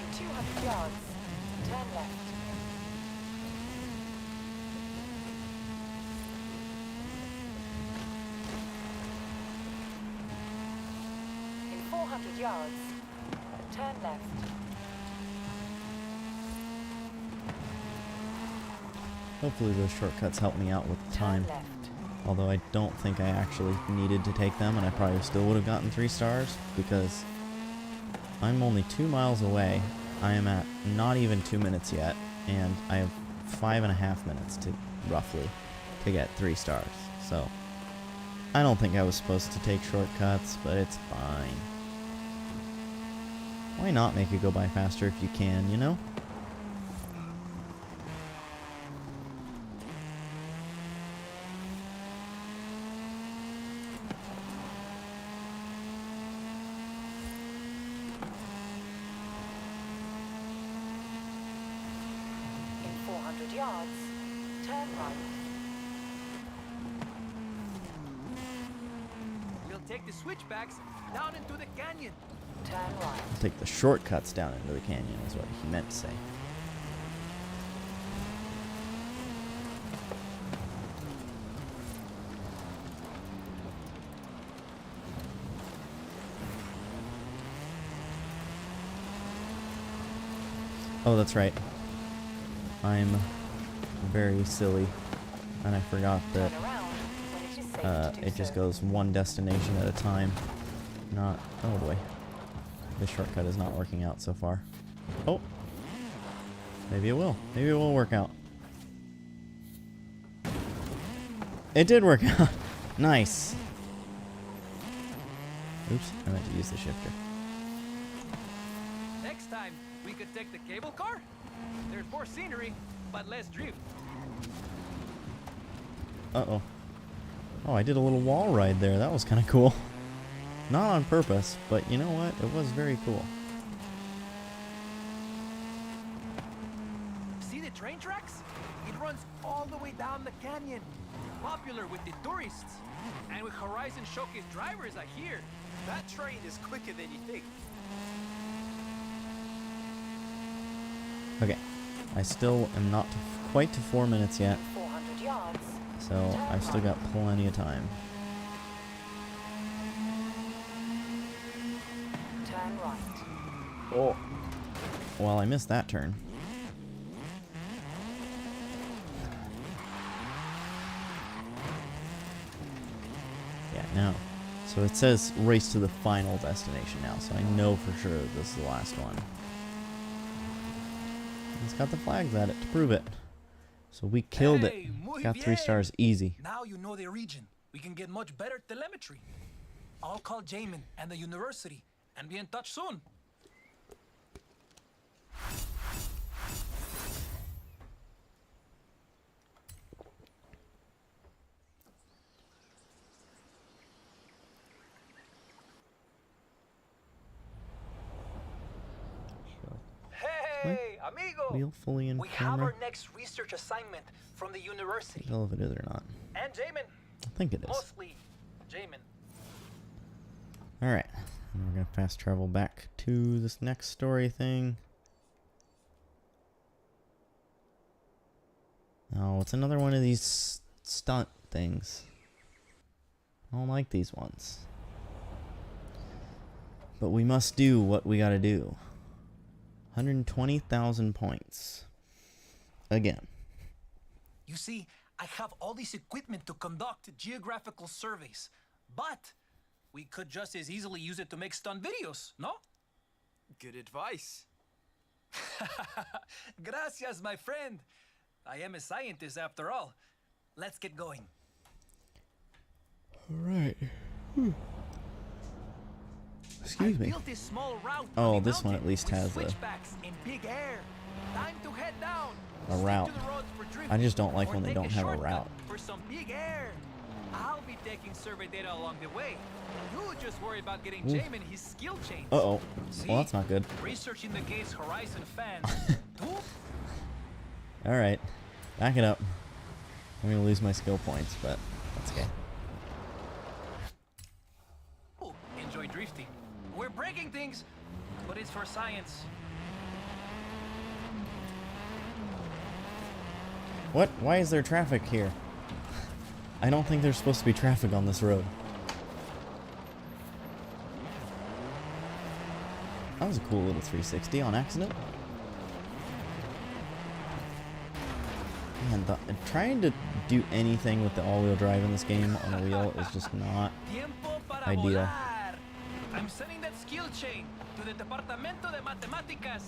In 200 yards, turn left. In 400 yards, turn left. Hopefully those shortcuts help me out with the time. Turn left. Although I don't think I actually needed to take them, and I probably still would have gotten 3 stars, because I'm only 2 miles away. I am at not even 2 minutes yet, and I have 5.5 minutes to, roughly, to get 3 stars. So, I don't think I was supposed to take shortcuts, but it's fine. Why not make it go by faster if you can, you know? In 400 yards, turn right. We'll take the switchbacks down into the canyon. Turn right. Take the shortcuts down into the canyon is what he meant to say. Oh, that's right. I'm very silly, and I forgot that Turn around. to do it just so. goes one destination at a time. Not... Oh boy. This shortcut is not working out so far. Oh! Maybe it will. Maybe it will work out. It did work out! Nice! Oops, I meant to use the shifter. Next time, we could take the cable car. There's more scenery, but less drift. Uh-oh. Oh, I did a little wall ride there. That was kind of cool. Not on purpose, but you know what? It was very cool. See the train tracks? It runs all the way down the canyon. Popular with the tourists. And with Horizon Showcase drivers, I hear. That train is quicker than you think. Okay. I still am not quite to 4 minutes yet, 400 yards. so I've still got plenty of time. Turn right. Oh. Well, I missed that turn. Yeah, now. So it says race to the final destination now, so I know for sure that this is the last one. It's got the flags at it to prove it. So we killed it. Hey, muy Got 3 bien. stars easy. Now you know the region. We can get much better telemetry. I'll call Jamin and the university and be in touch soon. Hey, amigo! Wheel fully in We have camera. our next research assignment from the university. Tell if it is or not. And Jamin. I think it is. Mostly Jamin. Alright. We're gonna fast travel back to this next story thing. Oh, it's another one of these stunt things. I don't like these ones. But we must do what we gotta do. 120,000 points. Again. You see, I have all this equipment to conduct geographical surveys, but we could just as easily use it to make stunt videos, no? Good advice. Gracias, my friend. I am a scientist after all. Let's get going. Alright. Excuse me. Built this small route Oh, on the this one at mountain least with has a switchbacks in big air. Time to head down. A Stick route. to the roads for drift, I just don't like or when they take don't have a shortcut route. For some big air. I'll be taking survey data along the way. You just worry about getting Oof. Jamin his skill chains. Uh-oh. See? Well, that's not good. Research indicates Horizon fans. Two? Alright. Back it up. I'm gonna lose my skill points, but that's okay. Enjoy drifting. We're breaking things, but it's for science. What? Why is there traffic here? I don't think there's supposed to be traffic on this road. That was a cool little 360 on accident. Man, trying to do anything with the all-wheel drive in this game on a wheel is just not Tiempo para ideal. volar. I'm sending that skill chain to the Departamento de Matemáticas.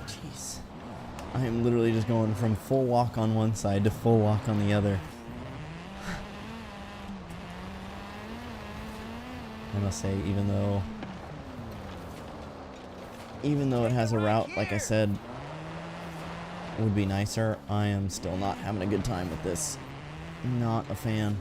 Jeez. I am literally just going from full walk on one side to full walk on the other. I must say, even though it has a route, like I said, would be nicer, I am still not having a good time with this. Not a fan.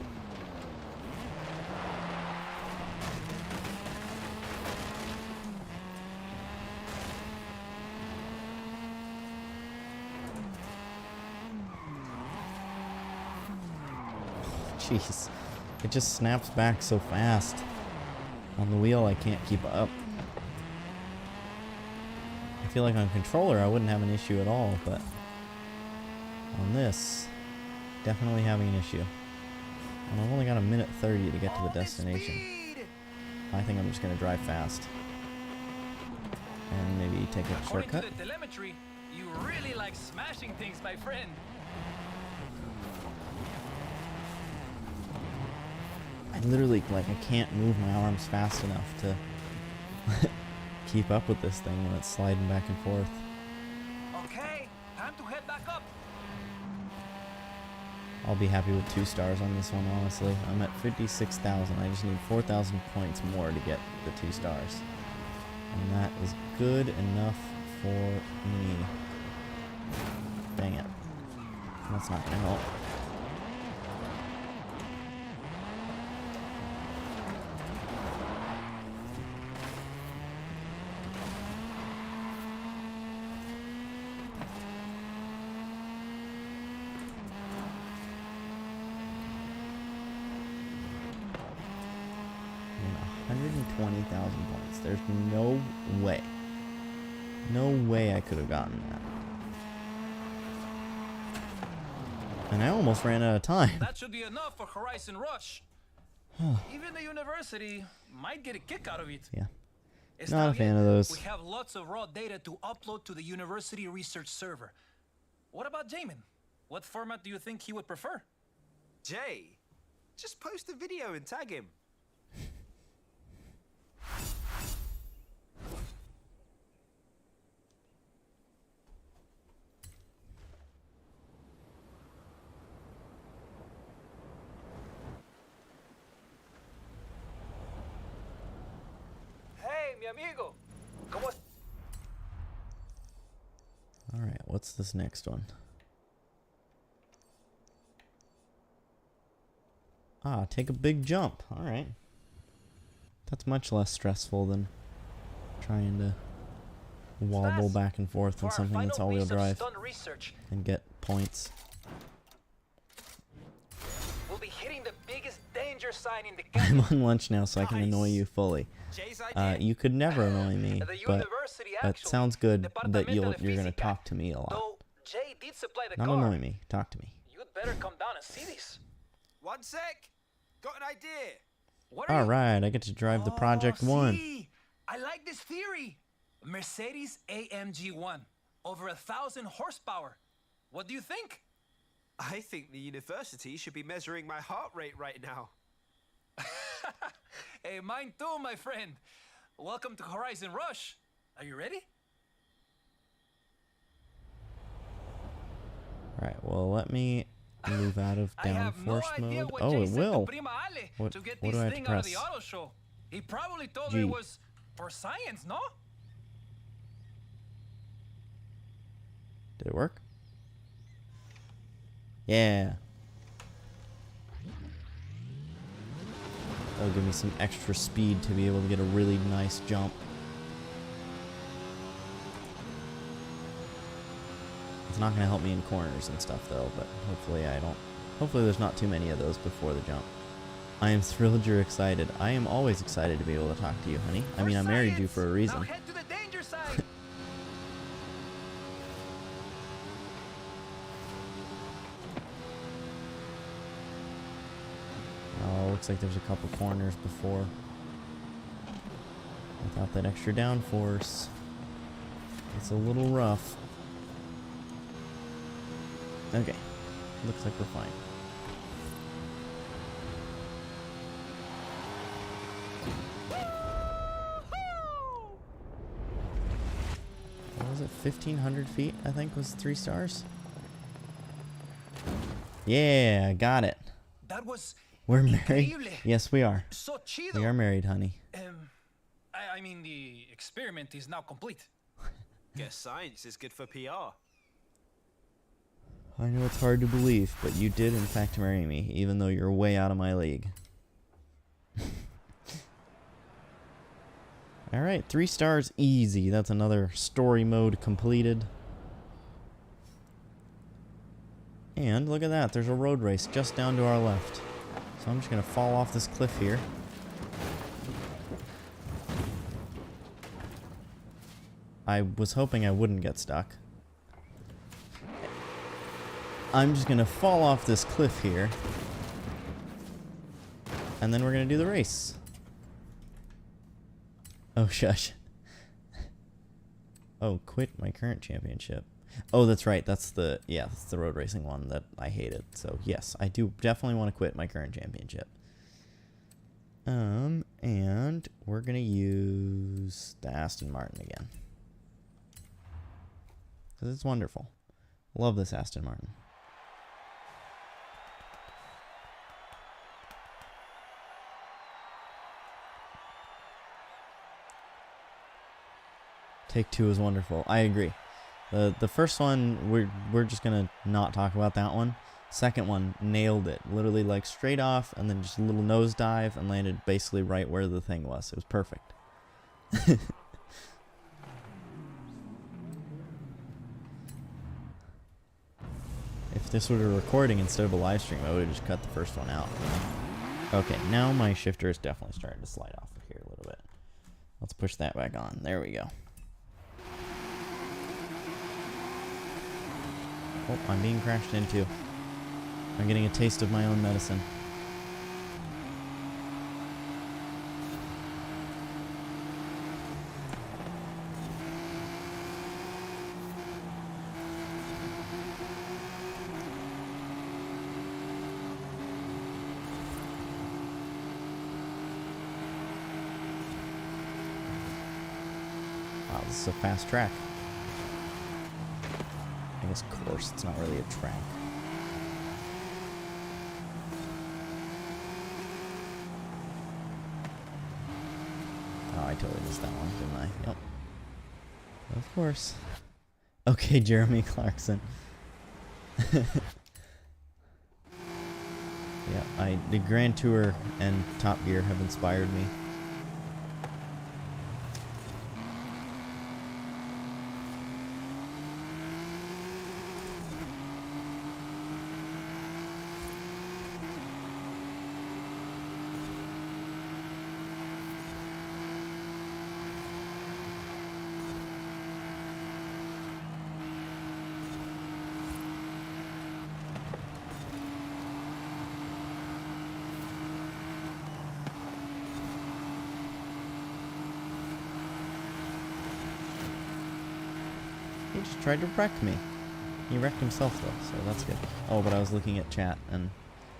Jeez. It just snaps back so fast. On the wheel, I can't keep up. I feel like on controller, I wouldn't have an issue at all, but On this, definitely having an issue. And I've only got a minute 30 to get to the destination. I think I'm just going to drive fast. And maybe take a According shortcut. to the telemetry, you really like smashing things, my friend. I literally, like, I can't move my arms fast enough to keep up with this thing when it's sliding back and forth. Okay, time to head back up. I'll be happy with 2 stars on this one, honestly. I'm at 56,000. I just need 4,000 points more to get the 2 stars. And that is good enough for me. Dang it. That's not gonna help. And 120,000 points. There's no way. No way I could have gotten that. And I almost ran out of time. That should be enough for Horizon Rush. Even the university might get a kick out of it. Yeah. It's Not a fan yet. of those. We have lots of raw data to upload to the university research server. What about Jamin? What format do you think he would prefer? Jay, just post a video and tag him. Hey, mi amigo. ¿Cómo Alright, what's this next one? Ah, take a big jump. Alright. That's much less stressful than trying to wobble back and forth on something that's all-wheel drive and get points. We'll be hitting the biggest danger sign in the I'm on lunch now, so I can annoy you fully. Jay's idea. You could never annoy me, The but university it actually, sounds good that Departamento de you're gonna Física. talk to me a lot. Though Jay did supply the Not car. annoy me, talk to me. You'd better come down and see this. One sec. Got an idea. What are you? Alright, I get to drive the Project 1. See, I like this theory. Mercedes AMG 1, over 1,000 horsepower. What do you think? I think the university should be measuring my heart rate right now. Hey, mine too, my friend. Welcome to Horizon Rush. Are you ready? Alright, well, let me move out of I have no downforce idea mode. what Oh, Jay it said will. to Prima Ale What- to get what this do I have thing to out of the press? auto show. He probably told G. her it was for science, no? Did it work? Yeah. That'll give me some extra speed to be able to get a really nice jump. It's not going to help me in corners and stuff though, but hopefully hopefully there's not too many of those before the jump. I am thrilled you're excited. I am always excited to be able to talk to you, honey. I mean, I married you for a reason. Now head to the danger side. Oh, looks like there's a couple corners before. Without that extra downforce, it's a little rough. Okay, looks like we're fine. What was it? 1,500 feet, I think, was 3 stars. Yeah, got it. That was We're married. increíble. Yes, we are. So chido. We are married, honey. I mean, the experiment is now complete. Guess science is good for PR. I know it's hard to believe, but you did in fact marry me, even though you're way out of my league. Alright, 3 stars easy. That's another story mode completed. And look at that, there's a road race just down to our left. So I'm just going to fall off this cliff here. I was hoping I wouldn't get stuck. I'm just gonna fall off this cliff here. And then we're gonna do the race. Oh, shush. Oh, quit my current championship. Oh, that's right. That's the road racing one that I hated. So, yes, I do definitely want to quit my current championship. And we're going to use the Aston Martin again. Because it's wonderful. Love this Aston Martin. Take Two is wonderful. I agree. The first one, we're just gonna not talk about that one. Second one, nailed it. Literally like straight off and then just a little nosedive and landed basically right where the thing was. It was perfect. If this were a recording instead of a live stream, I would have just cut the first one out. Okay, now my shifter is definitely starting to slide off of here a little bit. Let's push that back on. There we go. Oh, I'm being crashed into. I'm getting a taste of my own medicine. Wow, this is a fast track. I guess course, it's not really a track. Oh, I totally missed that one, didn't I? Yep. Of course. Okay, Jeremy Clarkson. Yeah, the Grand Tour and Top Gear have inspired me. He just tried to wreck me. He wrecked himself though, so that's good. Oh, but I was looking at chat and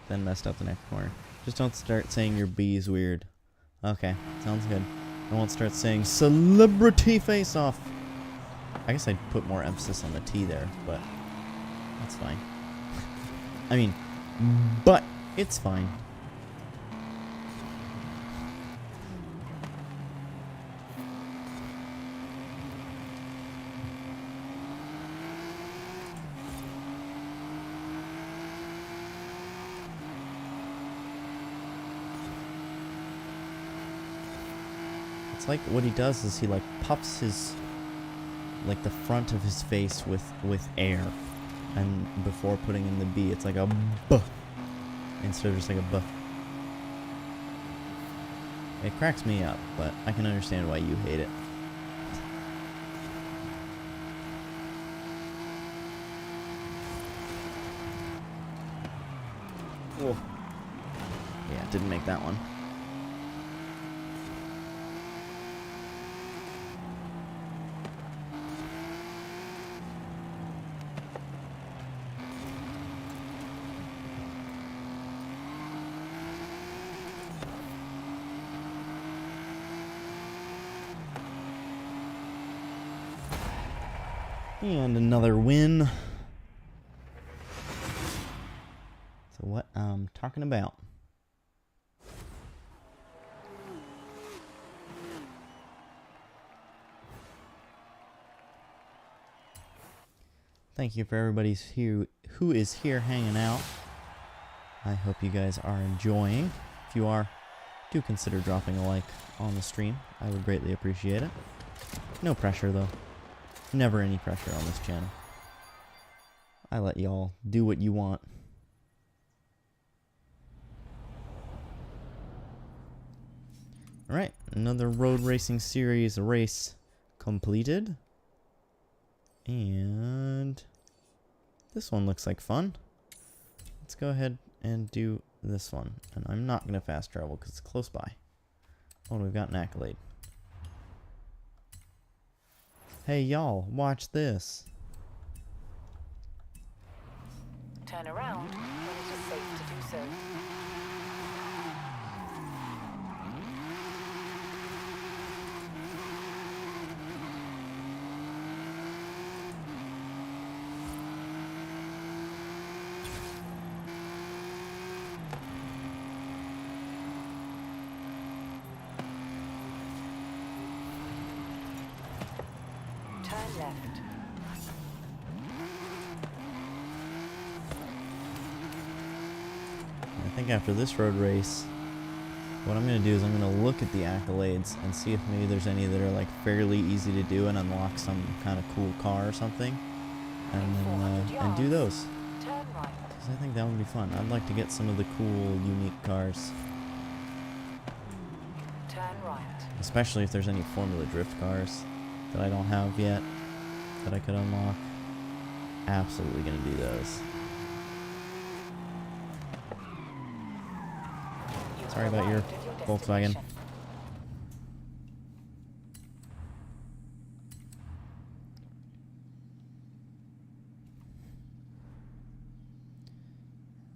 then messed up the next corner. Just don't start saying your B is weird. Okay, sounds good. I won't start saying celebrity face off. I guess I'd put more emphasis on the T there, but that's fine. I mean, but it's fine. Like what he does is he like puffs his like the front of his face with air, and before putting in the B it's like a B instead of just like a B. It cracks me up, but I can understand why you hate it. Whoa. Yeah, didn't make that one. And another win. So what I'm talking about. Thank you for everybody who is here hanging out. I hope you guys are enjoying. If you are, do consider dropping a like on the stream. I would greatly appreciate it. No pressure though. Never any pressure on this channel. I let y'all do what you want. Alright, another road racing series race completed. And This one looks like fun. Let's go ahead and do this one. And I'm not going to fast travel because it's close by. Oh, we've got an Accolade. Hey, y'all, watch this. Turn around when it is safe to do so. Turn left. I think after this road race, what I'm going to do is I'm going to look at the Accolades and see if maybe there's any that are like fairly easy to do and unlock some kind of cool car or something. And then and do those. Turn right. Because I think that would be fun. I'd like to get some of the cool, unique cars. Turn right. Especially if there's any Formula Drift cars that I don't have yet that I could unlock. Absolutely going to do those. You Sorry have about your arrived at your Volkswagen. destination.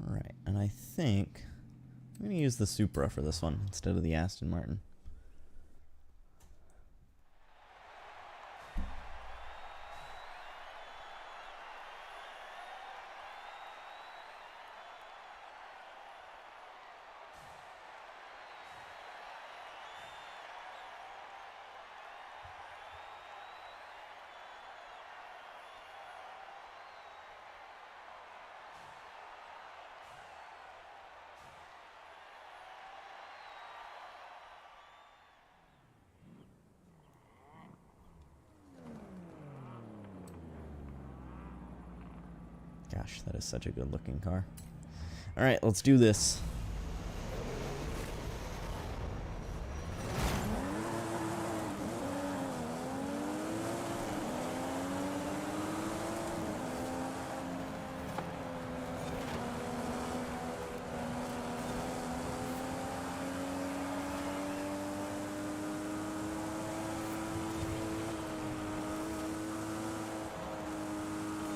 Alright, and I think I'm going to use the Supra for this one instead of the Aston Martin. Gosh, that is such a good looking car. Alright, let's do this.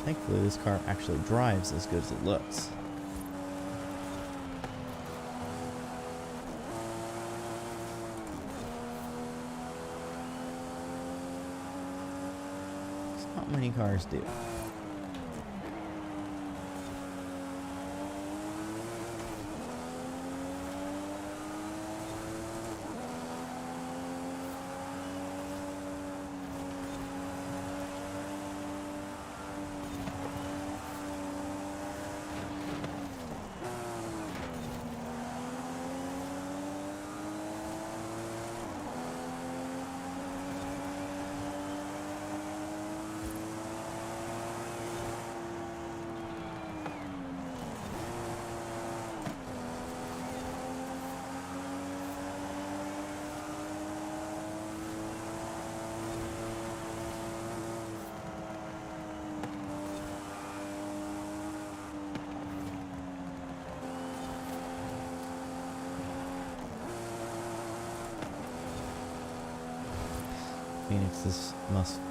Thankfully, this car actually drives as good as it looks. Not many cars do.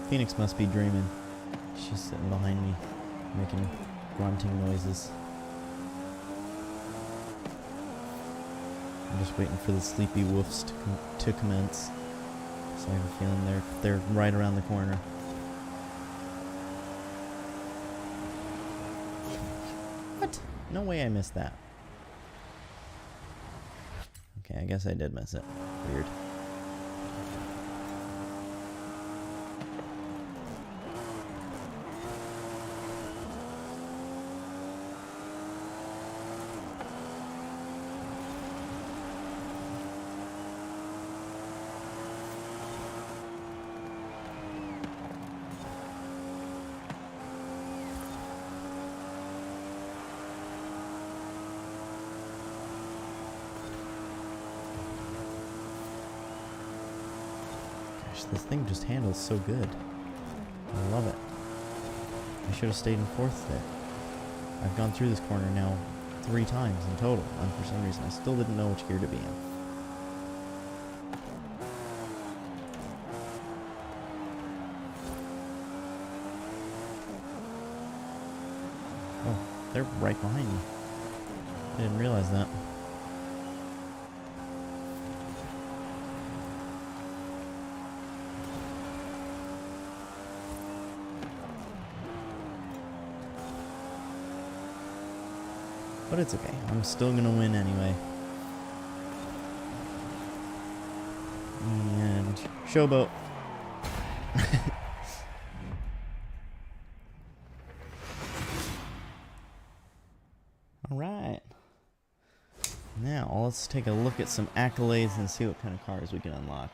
Phoenix must be dreaming. She's sitting behind me, making grunting noises. I'm just waiting for the sleepy woofs to commence. So I have a feeling they're right around the corner. What? No way I missed that. Okay, I guess I did miss it. Weird. This thing just handles so good. I love it. I should have stayed in fourth there. I've gone through this corner now 3 times in total, and for some reason I still didn't know which gear to be in. Oh, they're right behind me. I didn't realize that. But it's okay. I'm still gonna win anyway. And showboat. Alright. Now, let's take a look at some accolades and see what kind of cars we can unlock.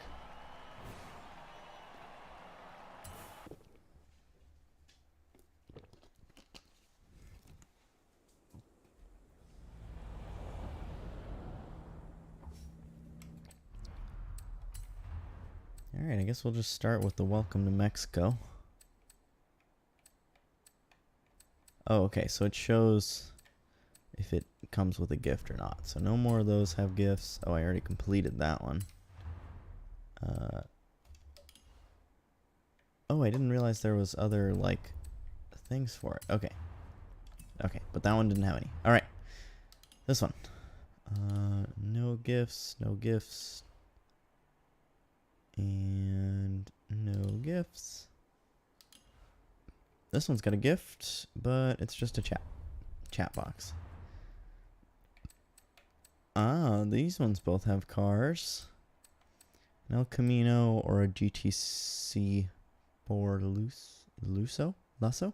Alright, I guess we'll just start with the Welcome to Mexico. Oh, okay, so it shows if it comes with a gift or not. So no more of those have gifts. Oh, I already completed that one. Oh, I didn't realize there was other, like, things for it. Okay. Okay, but that one didn't have any. Alright. This one. No gifts, no gifts. And no gifts. This one's got a gift, but it's just a chat box. Ah, these ones both have cars. An El Camino or a GTC for Lasso?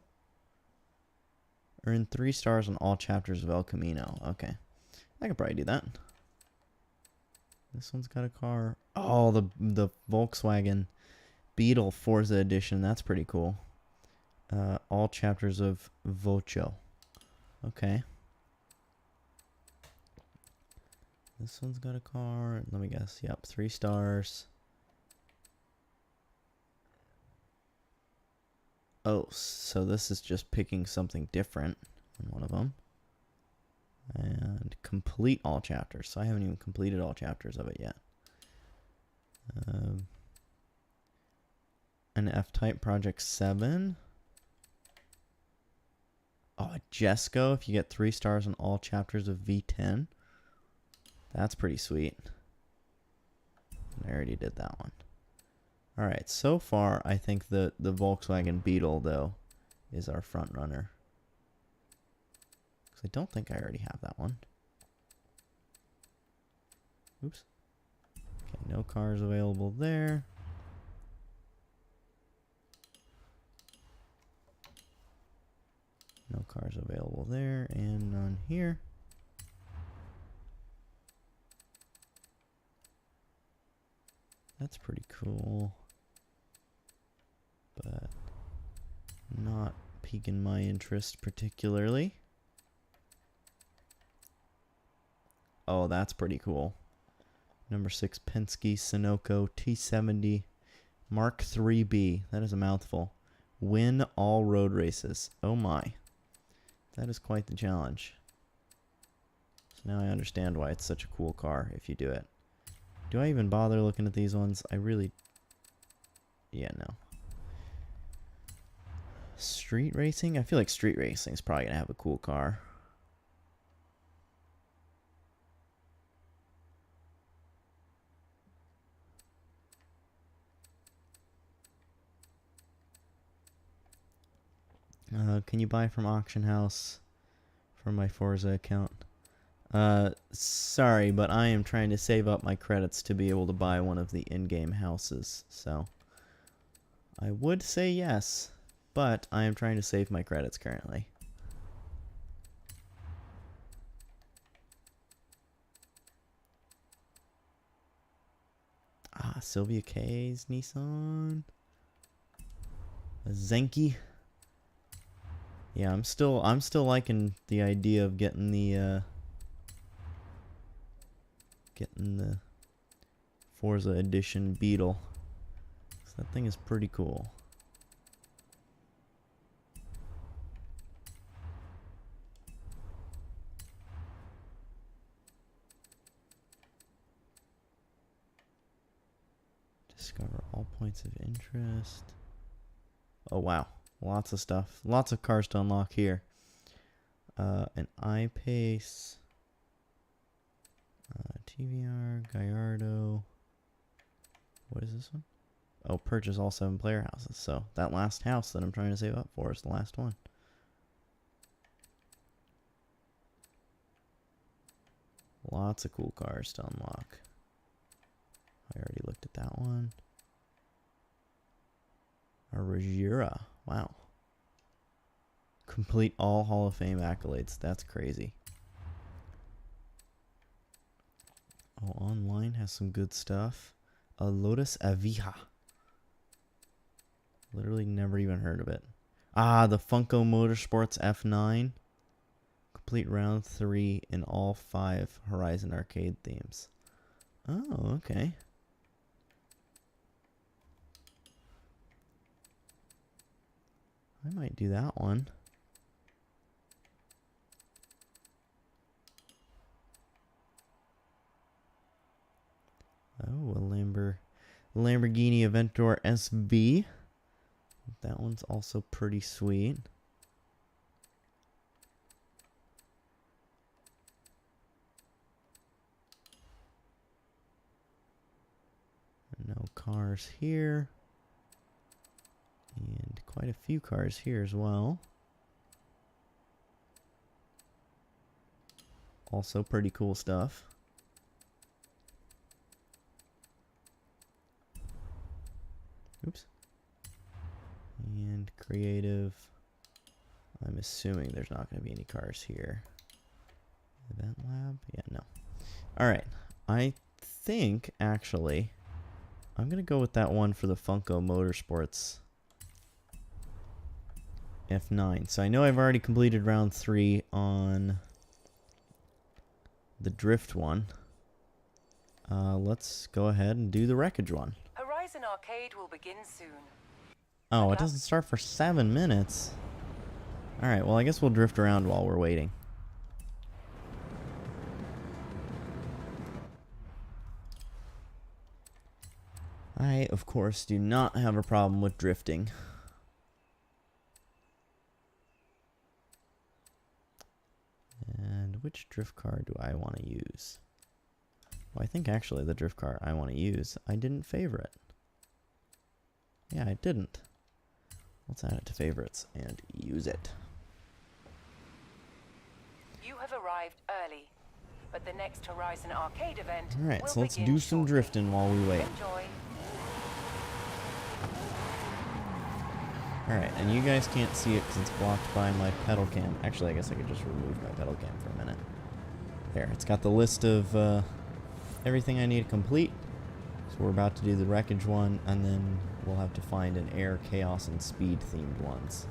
Earn 3 stars on all chapters of El Camino. Okay. I could probably do that. This one's got a car. Oh, the Volkswagen Beetle Forza edition. That's pretty cool. All chapters of Vocho. Okay. This one's got a car. Let me guess. Yep, 3 stars. Oh, so this is just picking something different in one of them. And complete all chapters. So I haven't even completed all chapters of it yet. An F-Type Project 7. Oh, a Jesco if you get 3 stars on all chapters of V10. That's pretty sweet. I already did that one. Alright, so far I think the Volkswagen Beetle, though, is our front runner. Because I don't think I already have that one. Oops. Okay, no cars available there. No cars available there, and none here. That's pretty cool. But not piquing my interest particularly. Oh, that's pretty cool. Number 6 Penske Sunoco T70 Mark 3B. That is a mouthful. Win all road races. Oh my. That is quite the challenge. So now I understand why it's such a cool car if you do it. Do I even bother looking at these ones? I really... Yeah, no. Street racing? I feel like street racing is probably going to have a cool car. Can you buy from Auction House from my Forza account? Sorry, but I am trying to save up my credits to be able to buy one of the in-game houses, so I would say yes, but I am trying to save my credits currently. Ah, Sylvia K's Nissan. A Zenki. Yeah, I'm still liking the idea of getting the Forza Edition Beetle. So that thing is pretty cool. Discover all points of interest. Oh wow, lots of stuff. Lots of cars to unlock here. An I-Pace. TVR, Gallardo. What is this one? Oh, purchase all 7 player houses. So that last house that I'm trying to save up for is the last one. Lots of cool cars to unlock. I already looked at that one. A Regura. Wow. Complete all Hall of Fame accolades. That's crazy. Oh, online has some good stuff. A Lotus Aviha. Literally never even heard of it. Ah, the Funko Motorsports F9. Complete round 3 in all 5 Horizon Arcade themes. Oh, okay. I might do that one. Oh, a Lamborghini Aventador SV. That one's also pretty sweet. No cars here. And quite a few cars here as well. Also pretty cool stuff. Oops. And creative. I'm assuming there's not going to be any cars here. Event lab? Yeah, no. Alright. I think, actually, I'm going to go with that one for the Funko Motorsports F9. So I know I've already completed round 3 on the drift one. Let's go ahead and do the wreckage one. Horizon Arcade will begin soon. Oh, it doesn't start for 7 minutes. Alright, well I guess we'll drift around while we're waiting. I, of course, do not have a problem with drifting. And which drift car do I want to use? Well, I think actually the drift car I want to use, I didn't favorite. Yeah, I didn't. Let's add it to favorites and use it. You have arrived early, but the next Horizon Arcade event Alright, will so let's begin do some shortly. drifting while we wait. Enjoy. Alright, and you guys can't see it because it's blocked by my pedal cam. Actually, I guess I could just remove my pedal cam for a minute. There, it's got the list of everything I need to complete. So we're about to do the wreckage one, and then we'll have to find an air, chaos, and speed themed ones.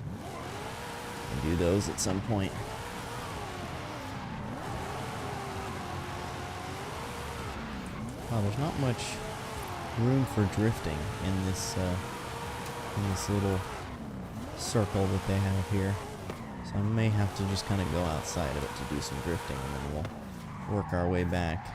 And do those at some point. Wow, there's not much room for drifting in this little circle that they have here. So I may have to just kind of go outside of it to do some drifting, and then we'll work our way back.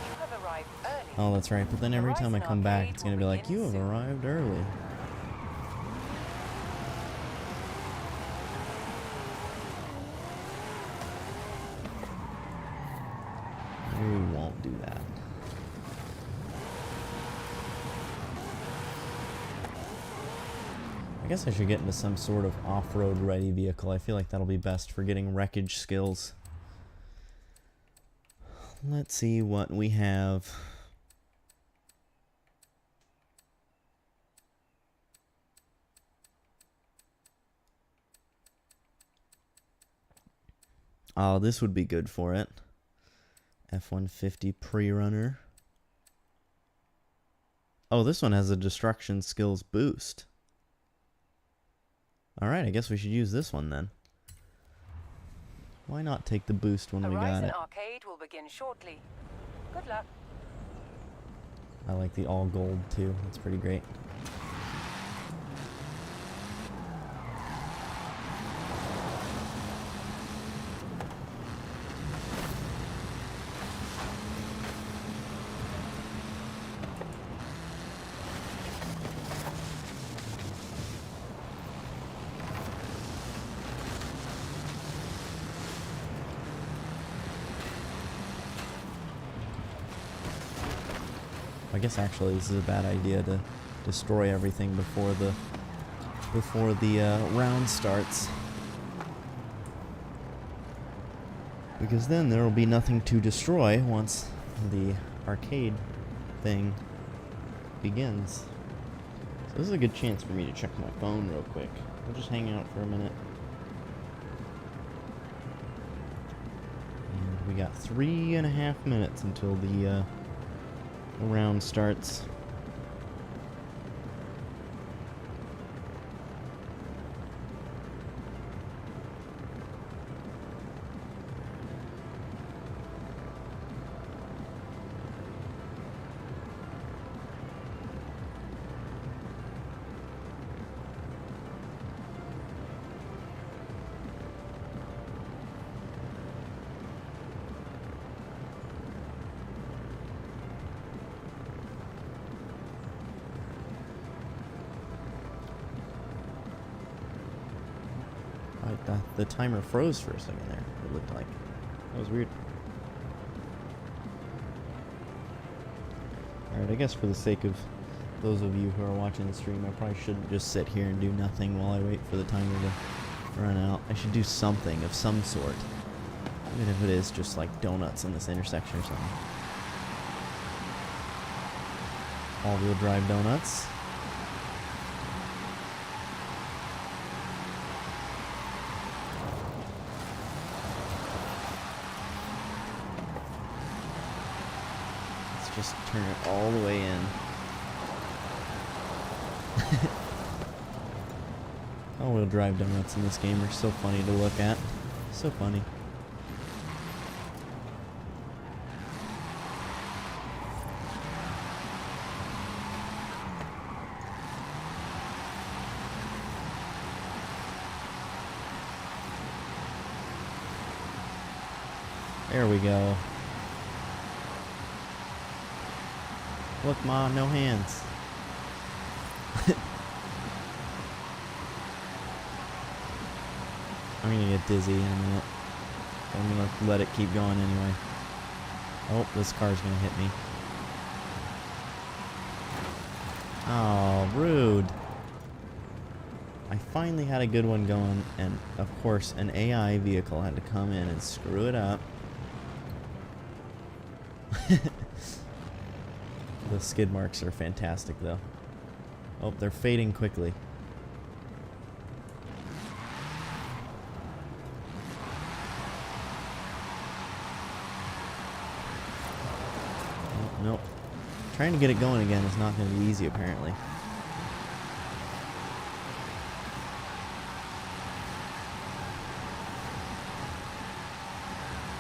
You have arrived early. Oh, that's right, but then every time I Horizon come back, Arcade it's going to be will like, begin you have soon." arrived early. We won't do that. I guess I should get into some sort of off-road ready vehicle. I feel like that'll be best for getting wreckage skills. Let's see what we have. Oh, this would be good for it. F-150 pre-runner. Oh, this one has a destruction skills boost. Alright, I guess we should use this one then. Why not take the boost when we got Horizon it? Arcade will begin shortly. Good luck. I like the all gold too. That's pretty great. I guess actually this is a bad idea to destroy everything before the round starts. Because then there will be nothing to destroy once the arcade thing begins. So this is a good chance for me to check my phone real quick. We'll just hang out for a minute. And we got 3.5 minutes until the round starts. The timer froze for a second there, it looked like. That was weird. Alright, I guess for the sake of those of you who are watching the stream, I probably shouldn't just sit here and do nothing while I wait for the timer to run out. I should do something of some sort. Even if it is just like donuts in this intersection or something. All-wheel drive donuts. Just turn it all the way in. All-wheel drive donuts in this game are so funny to look at. So funny. There we go. Look, Ma, no hands. I'm gonna get dizzy in a minute. I'm gonna let it keep going anyway. Oh, this car's gonna hit me. Oh, rude. I finally had a good one going, and of course, an AI vehicle had to come in and screw it up. The skid marks are fantastic, though. Oh, they're fading quickly. Oh, nope. Trying to get it going again is not going to be easy, apparently.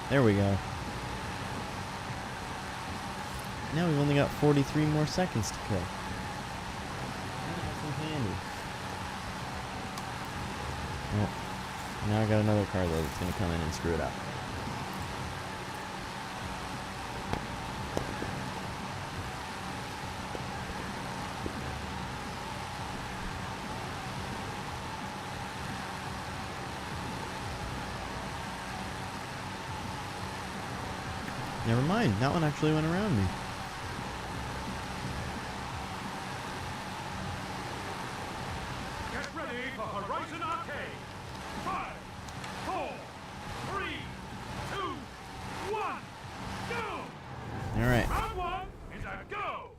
There we go. Now we've only got 43 more seconds to kill. That's handy. Oh, now I got another car though that's gonna come in and screw it up. Never mind, that one actually went around me. Horizon Arcade. 5, 4, 3, 2, 1, go! Alright. Round 1 is a go!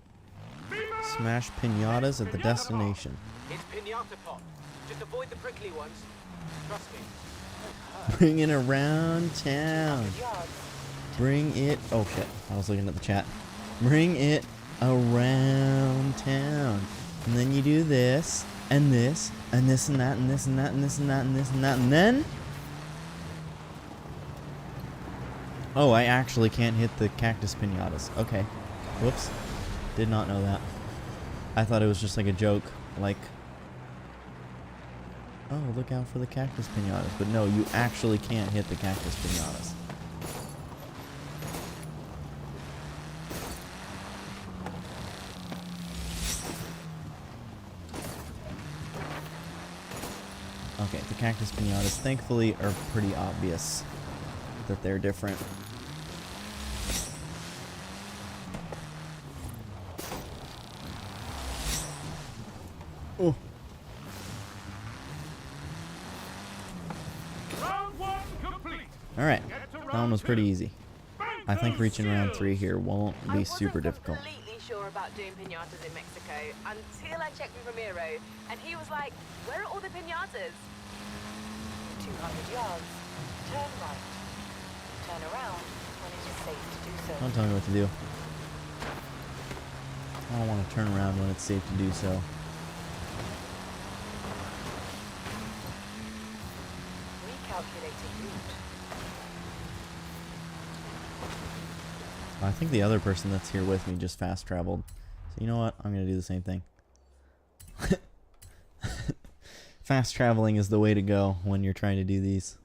Viva! Smash pinatas at the destination. It's pinata pop. Just avoid the prickly ones. Trust me. Bring it around town. 200 yards. Bring it. Oh shit. I was looking at the chat. Bring it around town. And then you do this, and this, and this, and that, and this, and that, and this, and that, and this, and that, and then. Oh, I actually can't hit the cactus pinatas. Okay. Whoops. Did not know that. I thought it was just like a joke. Like, oh, look out for the cactus pinatas. But no, you actually can't hit the cactus pinatas. Okay, the cactus pinatas, thankfully, are pretty obvious that they're different. Oh. Round 1 complete. Alright. Get to That round one was pretty 2. easy. I think reaching round 3 here won't be super difficult. I wasn't completely sure about doing pinatas in Mexico until I checked with Ramiro, and he was like, "Where are all the pinatas?" 200 yards. Turn right. Turn around when it is safe to do so. Don't tell me what to do. I don't want to turn around when it's safe to do so. Recalculating route. I think the other person that's here with me just fast traveled. So you know what? I'm going to do the same thing. Fast traveling is the way to go when you're trying to do these.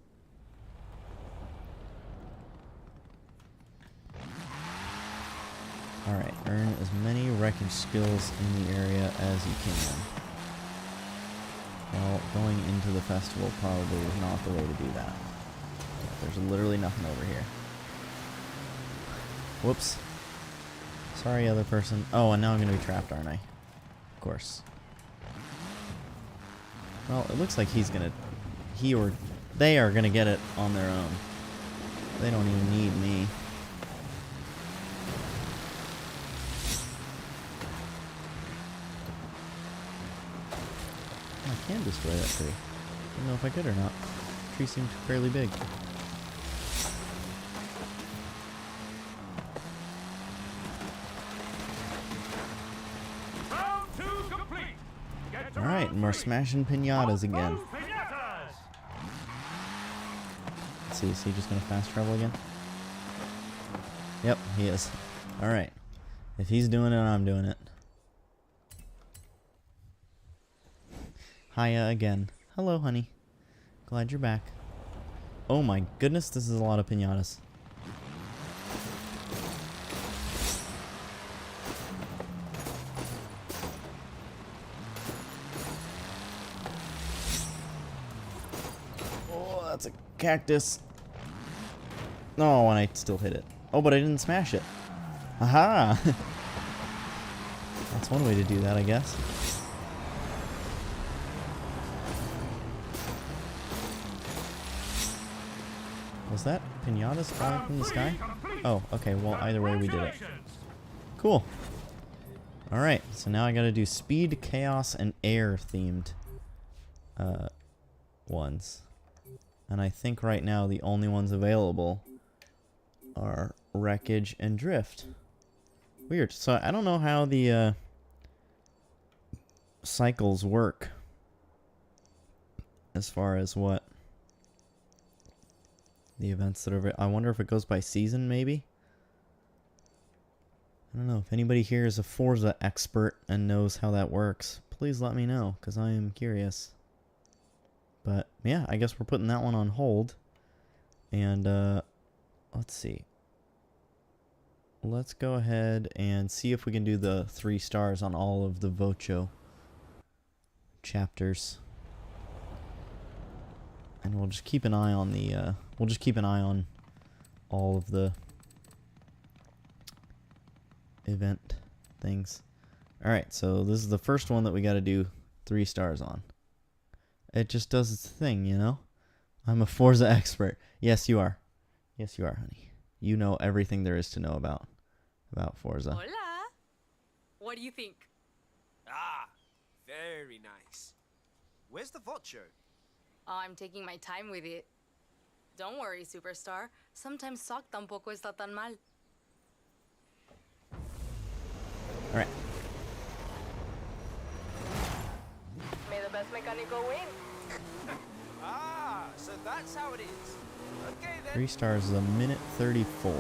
Alright, earn as many wreckage skills in the area as you can. Well, going into the festival probably is not the way to do that. There's literally nothing over here. Whoops. Sorry, other person. Oh, and now I'm going to be trapped, aren't I? Of course. Well, it looks like he's going to... He or... They are going to get it on their own. They don't even need me. I can destroy that tree. I don't know if I could or not. The tree seemed fairly big. Round 2 complete. Get to Alright, round and we're 3. smashing pinatas again. Those pinatas. Let's see, is he just gonna fast travel again? Yep, he is. Alright. If he's doing it, I'm doing it. Hiya again. Hello, honey. Glad you're back. Oh my goodness, this is a lot of pinatas. Oh, that's a cactus. Oh, and I still hit it. Oh, but I didn't smash it. Aha! That's one way to do that, I guess. Was that pinatas falling from the sky? Oh, okay, well, either way we did it. Cool. Alright, so now I gotta do speed, chaos, and air themed ones. And I think right now the only ones available are wreckage and drift. Weird. So I don't know how the cycles work as far as what the events that are... I wonder if it goes by season, maybe? I don't know. If anybody here is a Forza expert and knows how that works, please let me know, because I am curious. But, yeah, I guess we're putting that one on hold. And, let's see. Let's go ahead and see if we can do the 3 stars on all of the Vocho chapters. And we'll just keep an eye on the, we'll just keep an eye on all of the event things. Alright, so this is the first one that we gotta do 3 stars on. It just does its thing, you know? I'm a Forza expert. Yes, you are. Yes, you are, honey. You know everything there is to know about Forza. Hola. What do you think? Ah, very nice. Where's the vocho? Oh, I'm taking my time with it. Don't worry, superstar. Sometimes sock tampoco está tan mal. Alright. May the best mecánico win. Ah, so that's how it is. Okay then. 3 stars is a minute 34.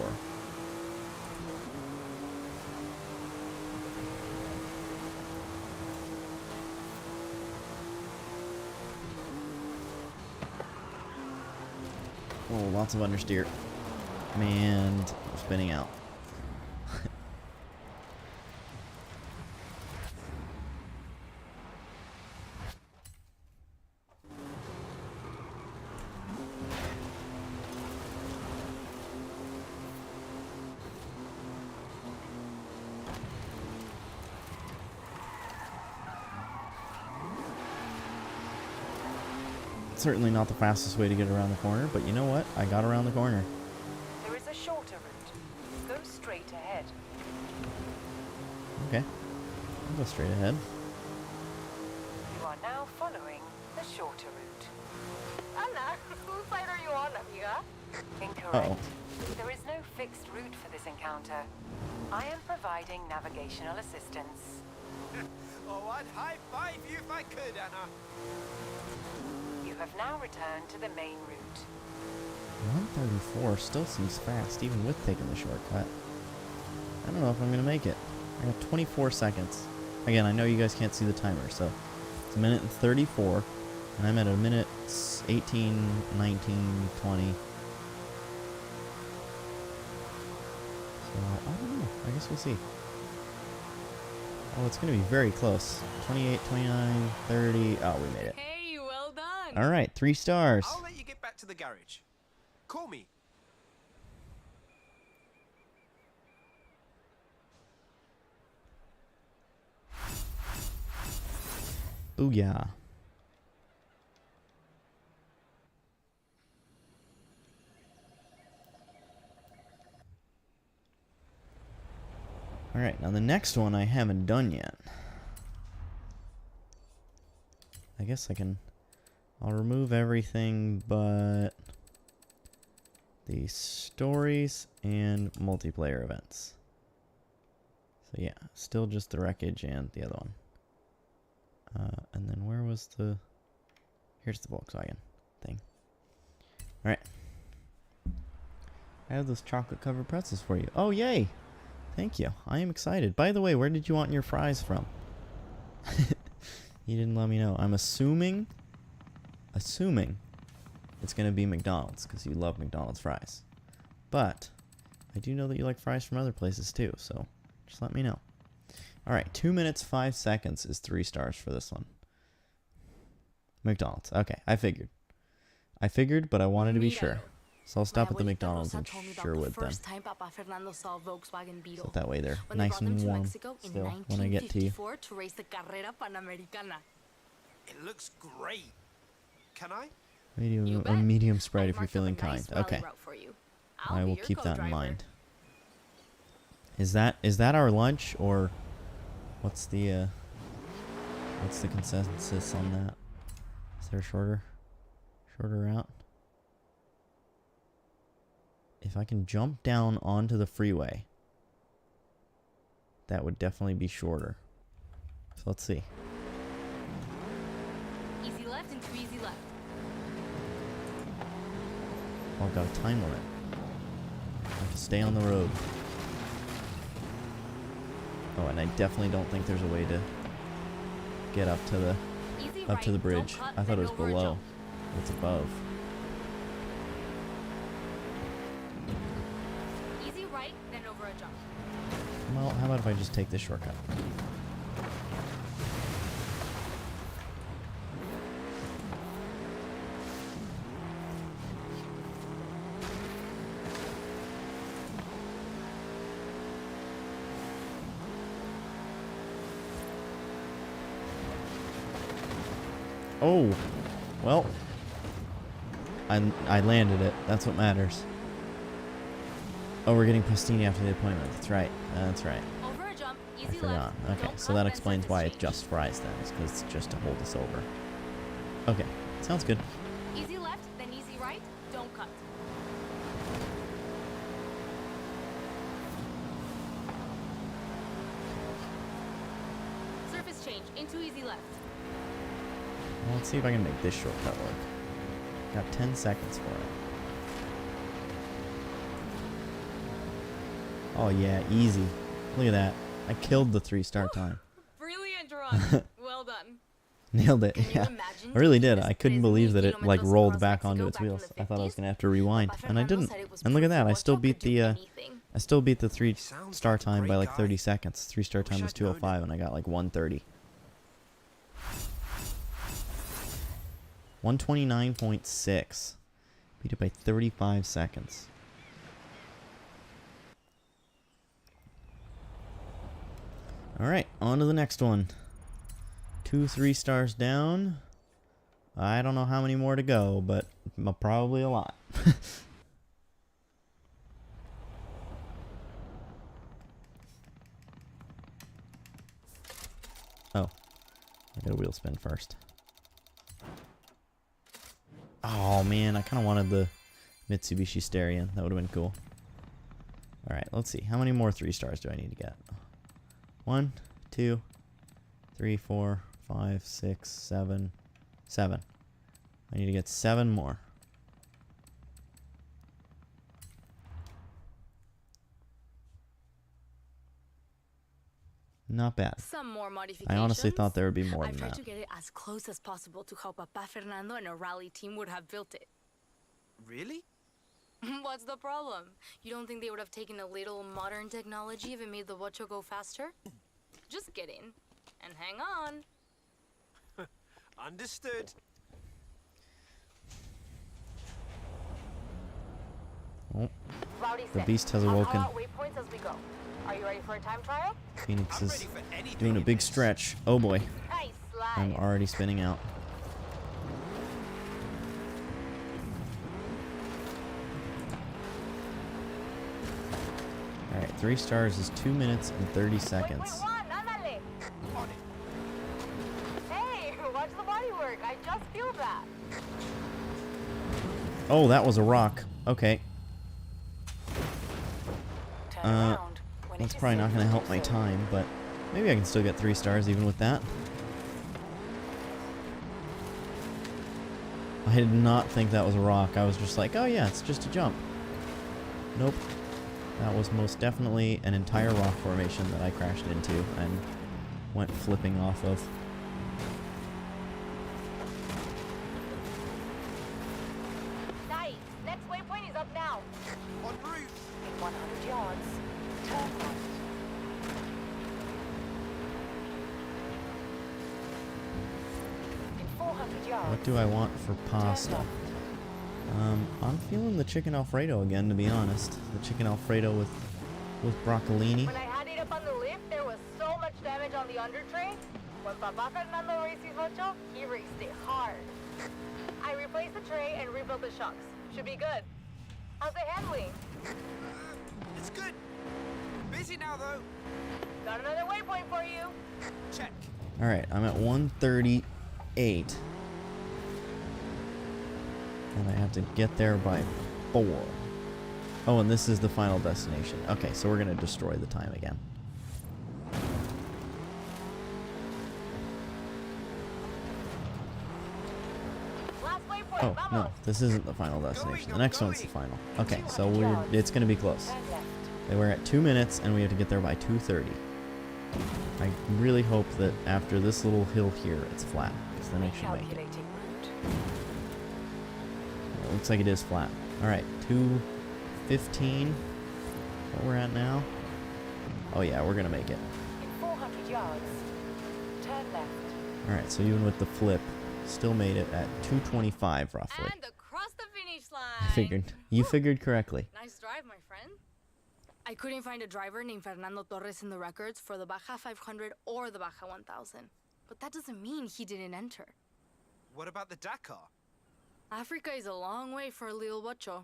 Oh, lots of understeer. And spinning out. certainly not the fastest way to get around the corner, but you know what? I got around the corner. There is a shorter route. Go straight ahead. Okay. I'll go straight ahead. You are now following the shorter route. Anna, whose side are you on, amiga? Incorrect. Uh-oh. There is no fixed route for this encounter. I am providing navigational assistance. Oh, I'd high-five you if I could, Anna. You have now returned to the main route. 134 still seems fast, even with taking the shortcut. I don't know if I'm going to make it. I got 24 seconds. Again, I know you guys can't see the timer, so it's a minute and 34, and I'm at a minute 18, 19, 20. So, I don't know. I guess we'll see. Oh, it's going to be very close. 28, 29, 30. Oh, we made it. Hey, well done. All right, 3 stars. I'll let you get back to the garage. Call me. Booyah. Alright, now the next one I haven't done yet. I guess I'll remove everything but the stories and multiplayer events. So yeah, still just the wreckage and the other one. And then where was the... Here's the Volkswagen thing. Alright. I have those chocolate covered pretzels for you. Oh, yay! Thank you. I am excited. By the way, where did you want your fries from? You didn't let me know. I'm assuming it's going to be McDonald's because you love McDonald's fries. But I do know that you like fries from other places too, so just let me know. Alright, 2 minutes, 5 seconds is 3 stars for this one. McDonald's. Okay, I figured, but I wanted to be sure. So I'll stop at the McDonald's in Sherwood then. So that way they're nice and warm still when I get to you. It looks great. Can I? Medium Sprite if you're feeling kind. Okay. I will keep that in mind. Is that our lunch, or what's the consensus on that? Is there a shorter route? If I can jump down onto the freeway, that would definitely be shorter. So let's see. Easy left and 2 easy left. Oh, I've got a time limit. I have to stay on the road. Oh, and I definitely don't think there's a way to get up to the bridge. I thought it was below. It's above. Easy right, then over a jump. Well, how about if I just take this shortcut? Oh, well, I landed it. That's what matters. Oh, we're getting Pastini after the appointment. That's right. That's right. Over a jump, I easy forgot. left. Okay, so that explains why it's just fries then. It's because it's just to hold us over. Okay, sounds good. Easy left, then easy right. Don't cut. Surface change into easy left. Well, let's see if I can make this shortcut work. Got 10 seconds for it. Oh yeah, easy. Look at that. I killed the 3-star time. Brilliant run. Well done. Nailed it. Can you Yeah, imagine I really did. taking I this couldn't Disney believe that it like kilometers rolled across back onto Mexico its back in wheels. the I thought I was 50s? gonna have to rewind, Papa and I Fernando didn't. said it was And look at that. I proof still Ocho beat could do the anything. I still beat the Sounds 3-star like a time by great like guy. 30 seconds. 3-star time Wish was I'd known 2:05, and I got like 1:30. 129.6. Beat it by 35 seconds. Alright, on to the next one. 2 3 stars down. I don't know how many more to go, but probably a lot. Oh, I got a wheel spin first. Oh man, I kind of wanted the Mitsubishi Stereo. That would have been cool. Alright, let's see. How many more 3 stars do I need to get? 1, 2, 3, 4, 5, 6, 7. 7. I need to get 7 more. Not bad. Some more modifications. I honestly thought there would be more I than tried that. to get it as close as possible to how Papa Fernando and a rally team would have built it. Really? What's the problem? You don't think they would have taken a little modern technology if it made the Bocho go faster? Just kidding. And hang on. Understood. Oh, Rowdy the 6. beast has I'll call awoken. out waypoints as we go. Are you ready for a time trial? Phoenix I'm is ready for anything doing a in big this. stretch. Oh boy, Nice I'm slide. already spinning out. Alright, 3 stars is 2 minutes and 30 seconds. Waypoint 1, ándale. On it. Hey, watch the body work. I just feel that. Oh, that was a rock. Okay, Turn Uh, around. When that's it is probably not safe going to do help my so. time, but maybe I can still get 3 stars even with that. I did not think that was a rock. I was just like, oh yeah, it's just a jump. Nope. That was most definitely an entire rock formation that I crashed into and went flipping off of. Nice. Next waypoint is up now. En route. In 100 yards, turn right. In 400 yards, What do I want for turn pasta? left. I'm feeling the chicken Alfredo again, to be honest. The chicken Alfredo with broccolini. When I had it up on the lift, there was so much damage on the under tray. When Papa Fernando raced his Ocho, he raced it hard. I replaced the tray and rebuilt the shocks. Should be good. How's it handling? It's good. Busy now, though. Got another waypoint for you. Check. Alright, I'm at 138. And I have to get there by 4. Oh, and this is the final destination. Okay, so we're going to destroy the time again. Last waypoint, Oh, no, vamos. this isn't the final destination. The I'm next one's the going. final. Okay, so it's going to be close. Turn left. We're at 2 minutes, and we have to get there by 2:30. I really hope that after this little hill here, it's flat, because then I should make it. Calculating route. It looks like it is flat. Alright, 2:15. What we're at now? Oh yeah, we're gonna make it. In 400 yards, turn left. Alright, so even with the flip, still made it at 2:25 roughly. And across the finish line. I figured. You figured correctly. Nice drive, my friend. I couldn't find a driver named Fernando Torres in the records for the Baja 500 or the Baja 1000. But that doesn't mean he didn't enter. What about the Dakar? Africa is a long way for a little bocho.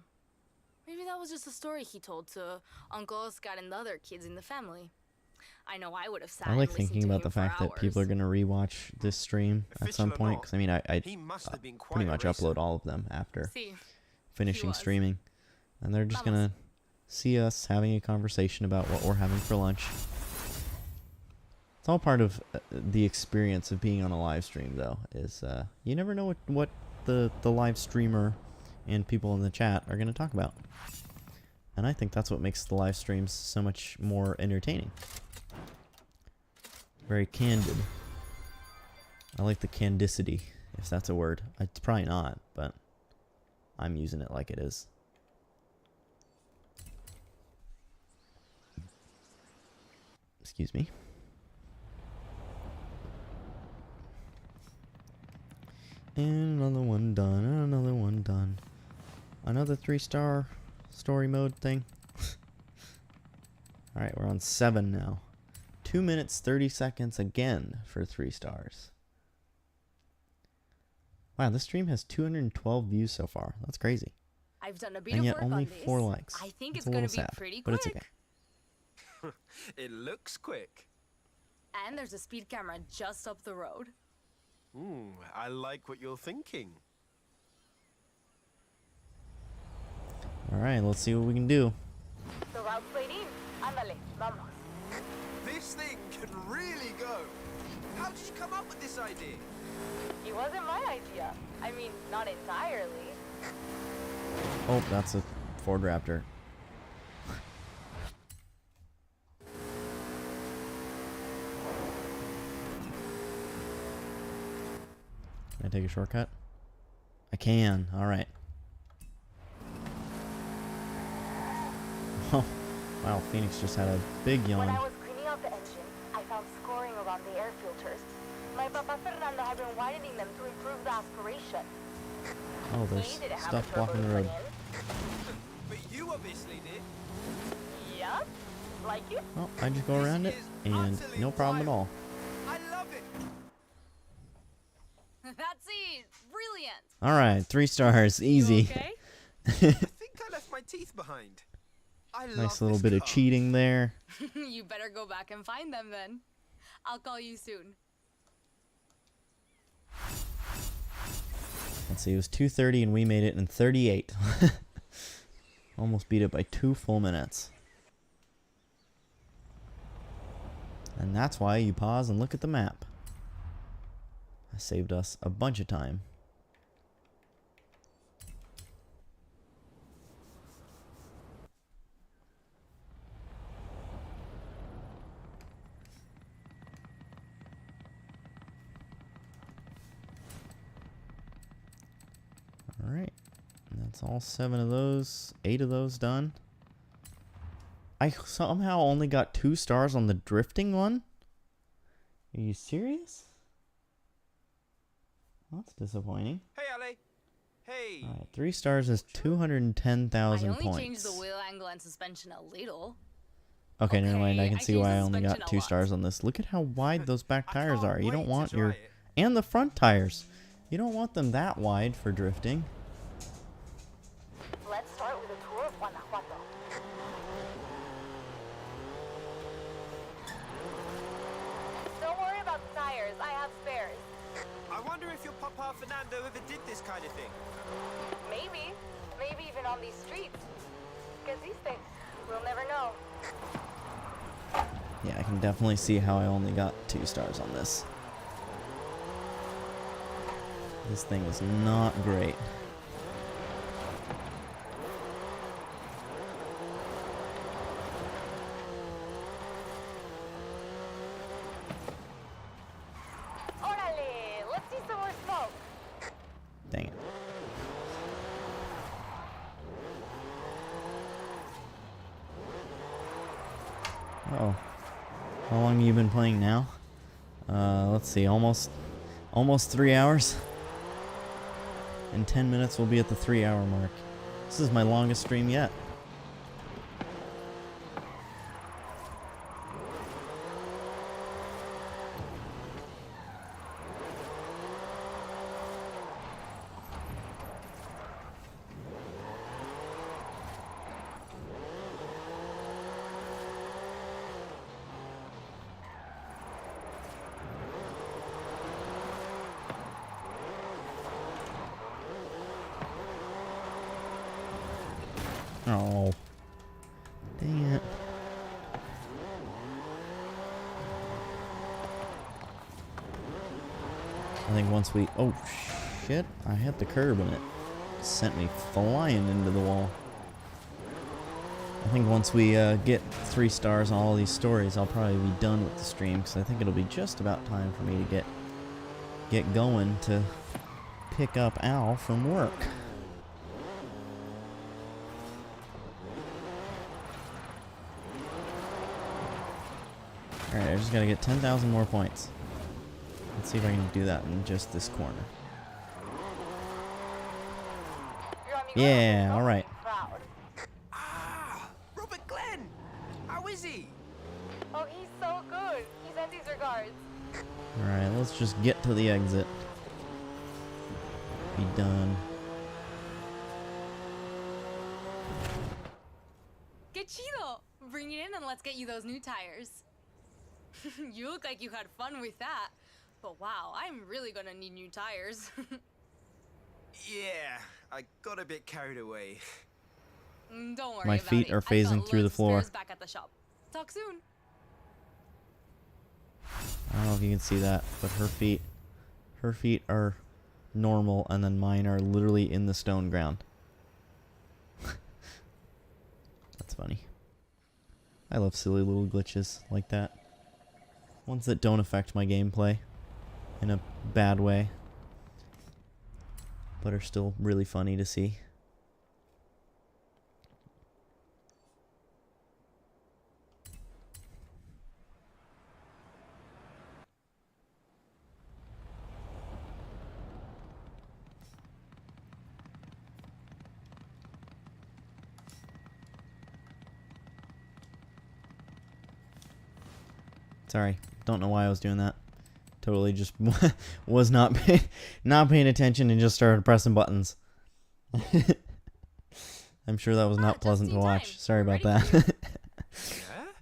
Maybe that was just a story he told to Uncle Oscar and the other kids in the family. I know I would have sat I like and listened thinking to about the him for fact that people are hours. gonna rewatch this stream at some Official or point. not, Because I mean, I He must have been quite pretty a much racer. upload all of them after See, finishing was. streaming, and they're just Vamos. gonna see us having a conversation about what we're having for lunch. It's all part of the experience of being on a live stream, though. Is you never know what the live streamer and people in the chat are gonna talk about, and I think that's what makes the live streams so much more entertaining. Very candid. I like the candidity, if that's a word. It's probably not, but I'm using it like it is. Excuse me. And another one done, and another one done. Another 3-star story mode thing. Alright, we're on 7 now. 2 minutes, 30 seconds again for 3 stars. Wow, this stream has 212 views so far. That's crazy. I've done a bit And of yet work only on this. 4 likes. I think That's it's a gonna little be sad, pretty but quick. it's okay. It looks quick. And there's a speed camera just up the road. I like what you're thinking. Alright, let's see what we can do. The route's laid in. Ándale, vamos. This thing can really go. How did you come up with this idea? It wasn't my idea. I mean, not entirely. Oh, that's a Ford Raptor. Can I take a shortcut? I can. Alright. Oh, wow, Phoenix just had a big When yawn. I was cleaning out the engine, I found scoring around the air filters. My Papa Fernando had been widening them to improve the aspiration. Oh, He there's didn't have stuff a turbo blocking the to road. put in. But you obviously did. Yup. Like it? Well, I just go around it, and no problem at all. I love it. That's it. Brilliant. Alright, 3 stars. You Easy. okay? I think I left my teeth behind. I love Nice little this bit of car. cheating there. You better go back and find them then. I'll call you soon. Let's see, it was 2:30 and we made it in 38. Almost beat it by 2 full minutes. And that's why you pause and look at the map. That saved us a bunch of time. Alright, that's all 7 of those, 8 of those done. I somehow only got 2 stars on the drifting one? Are you serious? That's disappointing. Hey, Ale. Hey. Alright, 3 stars is I 210,000 only points. changed the wheel angle and suspension a little. Okay, never mind. I Okay, can I see changed why the I only got suspension a 2 lot. stars on this. Look at how wide those back I tires can't are. You don't wait to want try your... it. And the front tires. You don't want them that wide for drifting. Let's start with a tour of Guanajuato. Don't worry about the tires. I have spares. I wonder if your Papa Fernando ever did this kind of thing. Maybe. Maybe even on these streets. Because these things, we'll never know. Yeah, I can definitely see how I only got 2 stars on this. This thing is not great. Orale! Let's see some more smoke. Dang it. Oh. How long have you been playing now? Let's see, almost 3 hours. In 10 minutes we'll be at the 3-hour mark. This is my longest stream yet. Oh. Dang it. I think once we... Oh, shit. I hit the curb and it sent me flying into the wall. I think once we get 3 stars on all these stories, I'll probably be done with the stream, because I think it'll be just about time for me to get going to pick up Al from work. Alright, I just gotta get 10,000 more points. Let's see if I can do that in just this corner. Your amigo Yeah, is so alright. proud. Ah, Robert Glenn. How is he? Oh, he's so good. He sent his regards. Alright, let's just get to the exit. be done. Que chido! Bring it in and let's get you those new tires. You look like you had fun with that. But wow, I'm really gonna need new tires. Yeah, I got a bit carried away. Don't worry My about feet it. are I've got phasing through the loads of floor. spares back at the shop. Talk soon. I don't know if you can see that, but her feet are normal, and then mine are literally in the stone ground. That's funny. I love silly little glitches like that. Ones that don't affect my gameplay in a bad way, but are still really funny to see. Sorry, don't know why I was doing that. Totally just was not paying attention and just started pressing buttons. I'm sure that was not pleasant to watch. Sorry about that.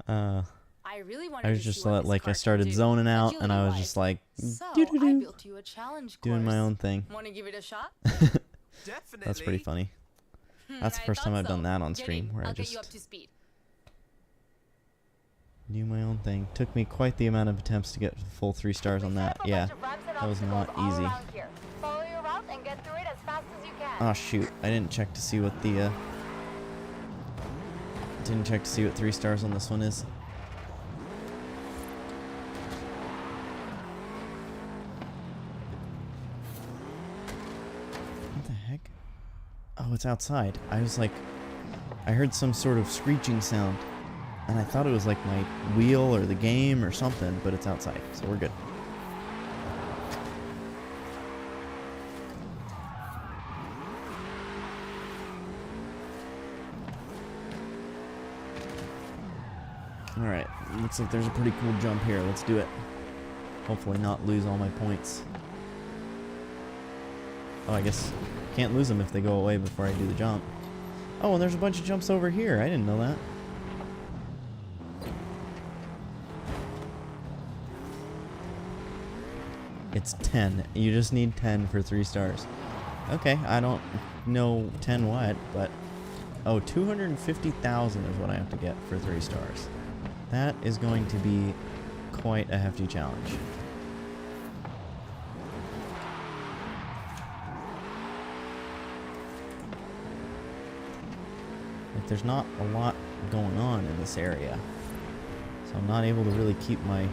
I really wanted I was to just see what this like I car started can do, zoning out, and I was agility-wise. just like So I doo-doo-doo, built you a challenge course. doing my own thing. Want to give it a shot? Definitely. That's pretty funny. That's the I first time thought I've done so. that on Get stream, in. where I I'll get you just up to speed. do my own thing. Took me quite the amount of attempts to get full 3 stars on that. Yeah, that was not easy. Follow your route and get through it as fast as you can. Oh shoot! I didn't check to see what the 3 stars on this one is. What the heck? Oh, it's outside. I was like, I heard some sort of screeching sound, and I thought it was like my wheel or the game or something, but it's outside, so we're good. Alright, looks like there's a pretty cool jump here. Let's do it. Hopefully not lose all my points. Oh, I guess can't lose them if they go away before I do the jump. Oh, and there's a bunch of jumps over here. I didn't know that. It's 10. You just need 10 for 3 stars. Okay, I don't know 10 what, but... Oh, 250,000 is what I have to get for 3 stars. That is going to be quite a hefty challenge. Like, there's not a lot going on in this area, so I'm not able to really keep my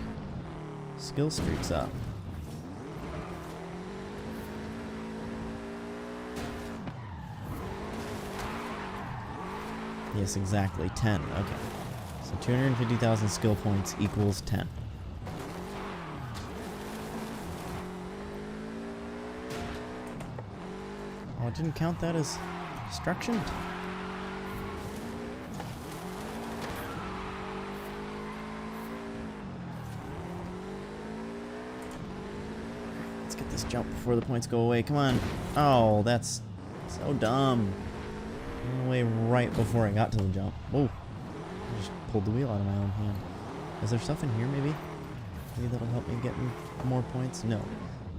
skill streaks up. Yes, exactly. 10. Okay. So 250,000 skill points equals 10. Oh, it didn't count that as destruction? Let's get this jump before the points go away. Come on. Oh, that's so dumb. Went away right before I got to the jump. Oh, I just pulled the wheel out of my own hand. Is there stuff in here maybe? Maybe that'll help me get more points? No,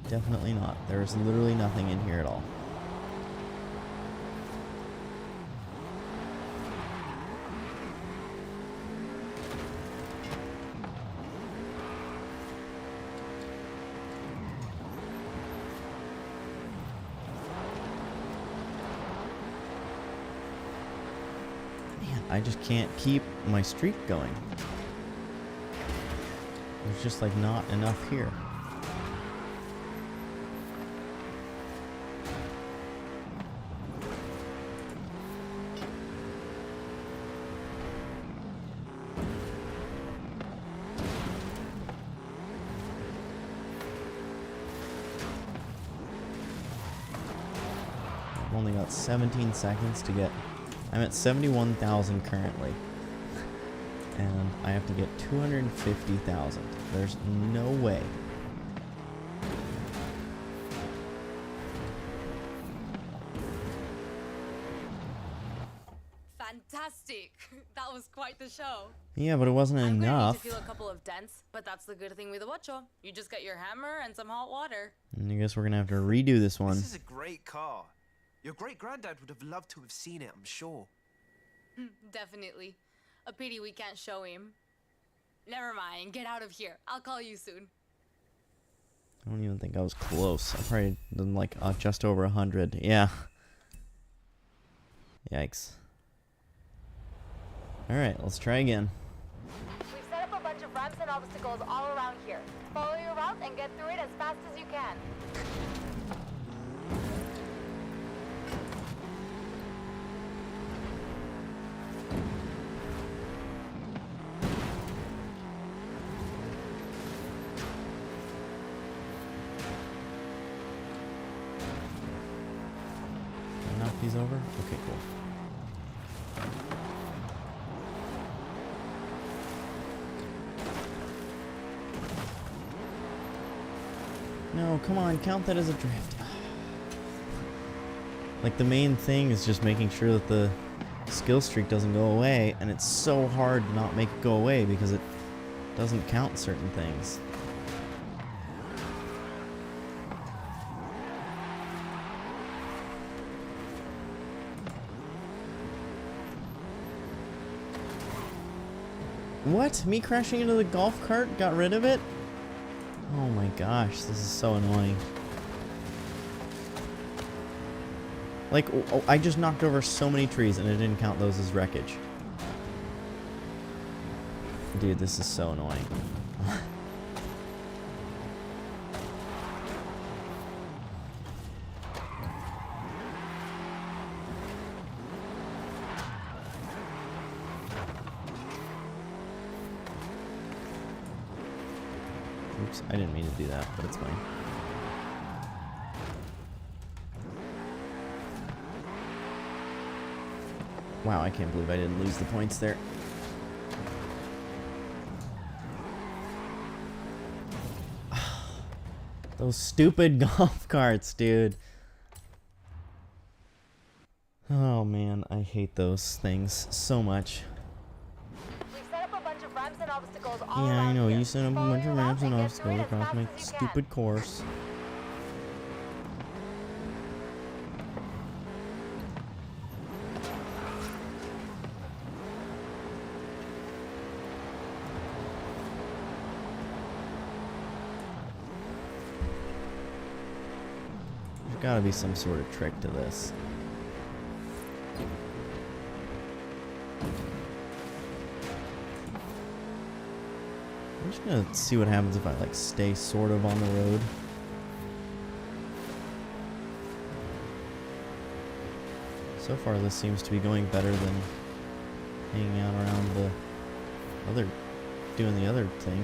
definitely not. There's literally nothing in here at all. I just can't keep my streak going. There's just like not enough here. I've only got 17 seconds to get... I'm at 71,000 currently, and I have to get 250,000. There's no way. fantastic. That was quite the show. Yeah, but it wasn't I'm gonna enough. need to feel a couple of dents, but that's the good thing with the Ocho. You just get your hammer and some hot water. And I guess we're gonna have to redo this one. This is a great car. Your great-granddad would have loved to have seen it, I'm sure. Definitely. A pity we can't show him. Never mind, get out of here. I'll call you soon. I don't even think I was close. I probably done like just over 100. Yeah. Yikes. Alright, let's try again. We've set up a bunch of ramps and obstacles all around here. Follow your route and get through it as fast as you can. Can I knock these over? Okay, cool. No, come on, count that as a drift. Like, the main thing is just making sure that the skill streak doesn't go away, and it's so hard to not make it go away because it doesn't count certain things. What? Me crashing into the golf cart got rid of it? Oh my gosh, this is so annoying. Like, I just knocked over so many trees and it didn't count those as wreckage. Dude, this is so annoying. Oops, I didn't mean to do that, but it's fine. Wow, I can't believe I didn't lose the points there. Those stupid golf carts, dude. Oh man, I hate those things so much. We've set up a bunch of ramps and obstacles all Yeah, I around know. here. You set up a Follow bunch your of route ramps and get obstacles through it as across fast my as you can. stupid course. There's gotta be some sort of trick to this. I'm just gonna see what happens if I like stay sort of on the road. So far this seems to be going better than hanging out around the other, doing the other thing.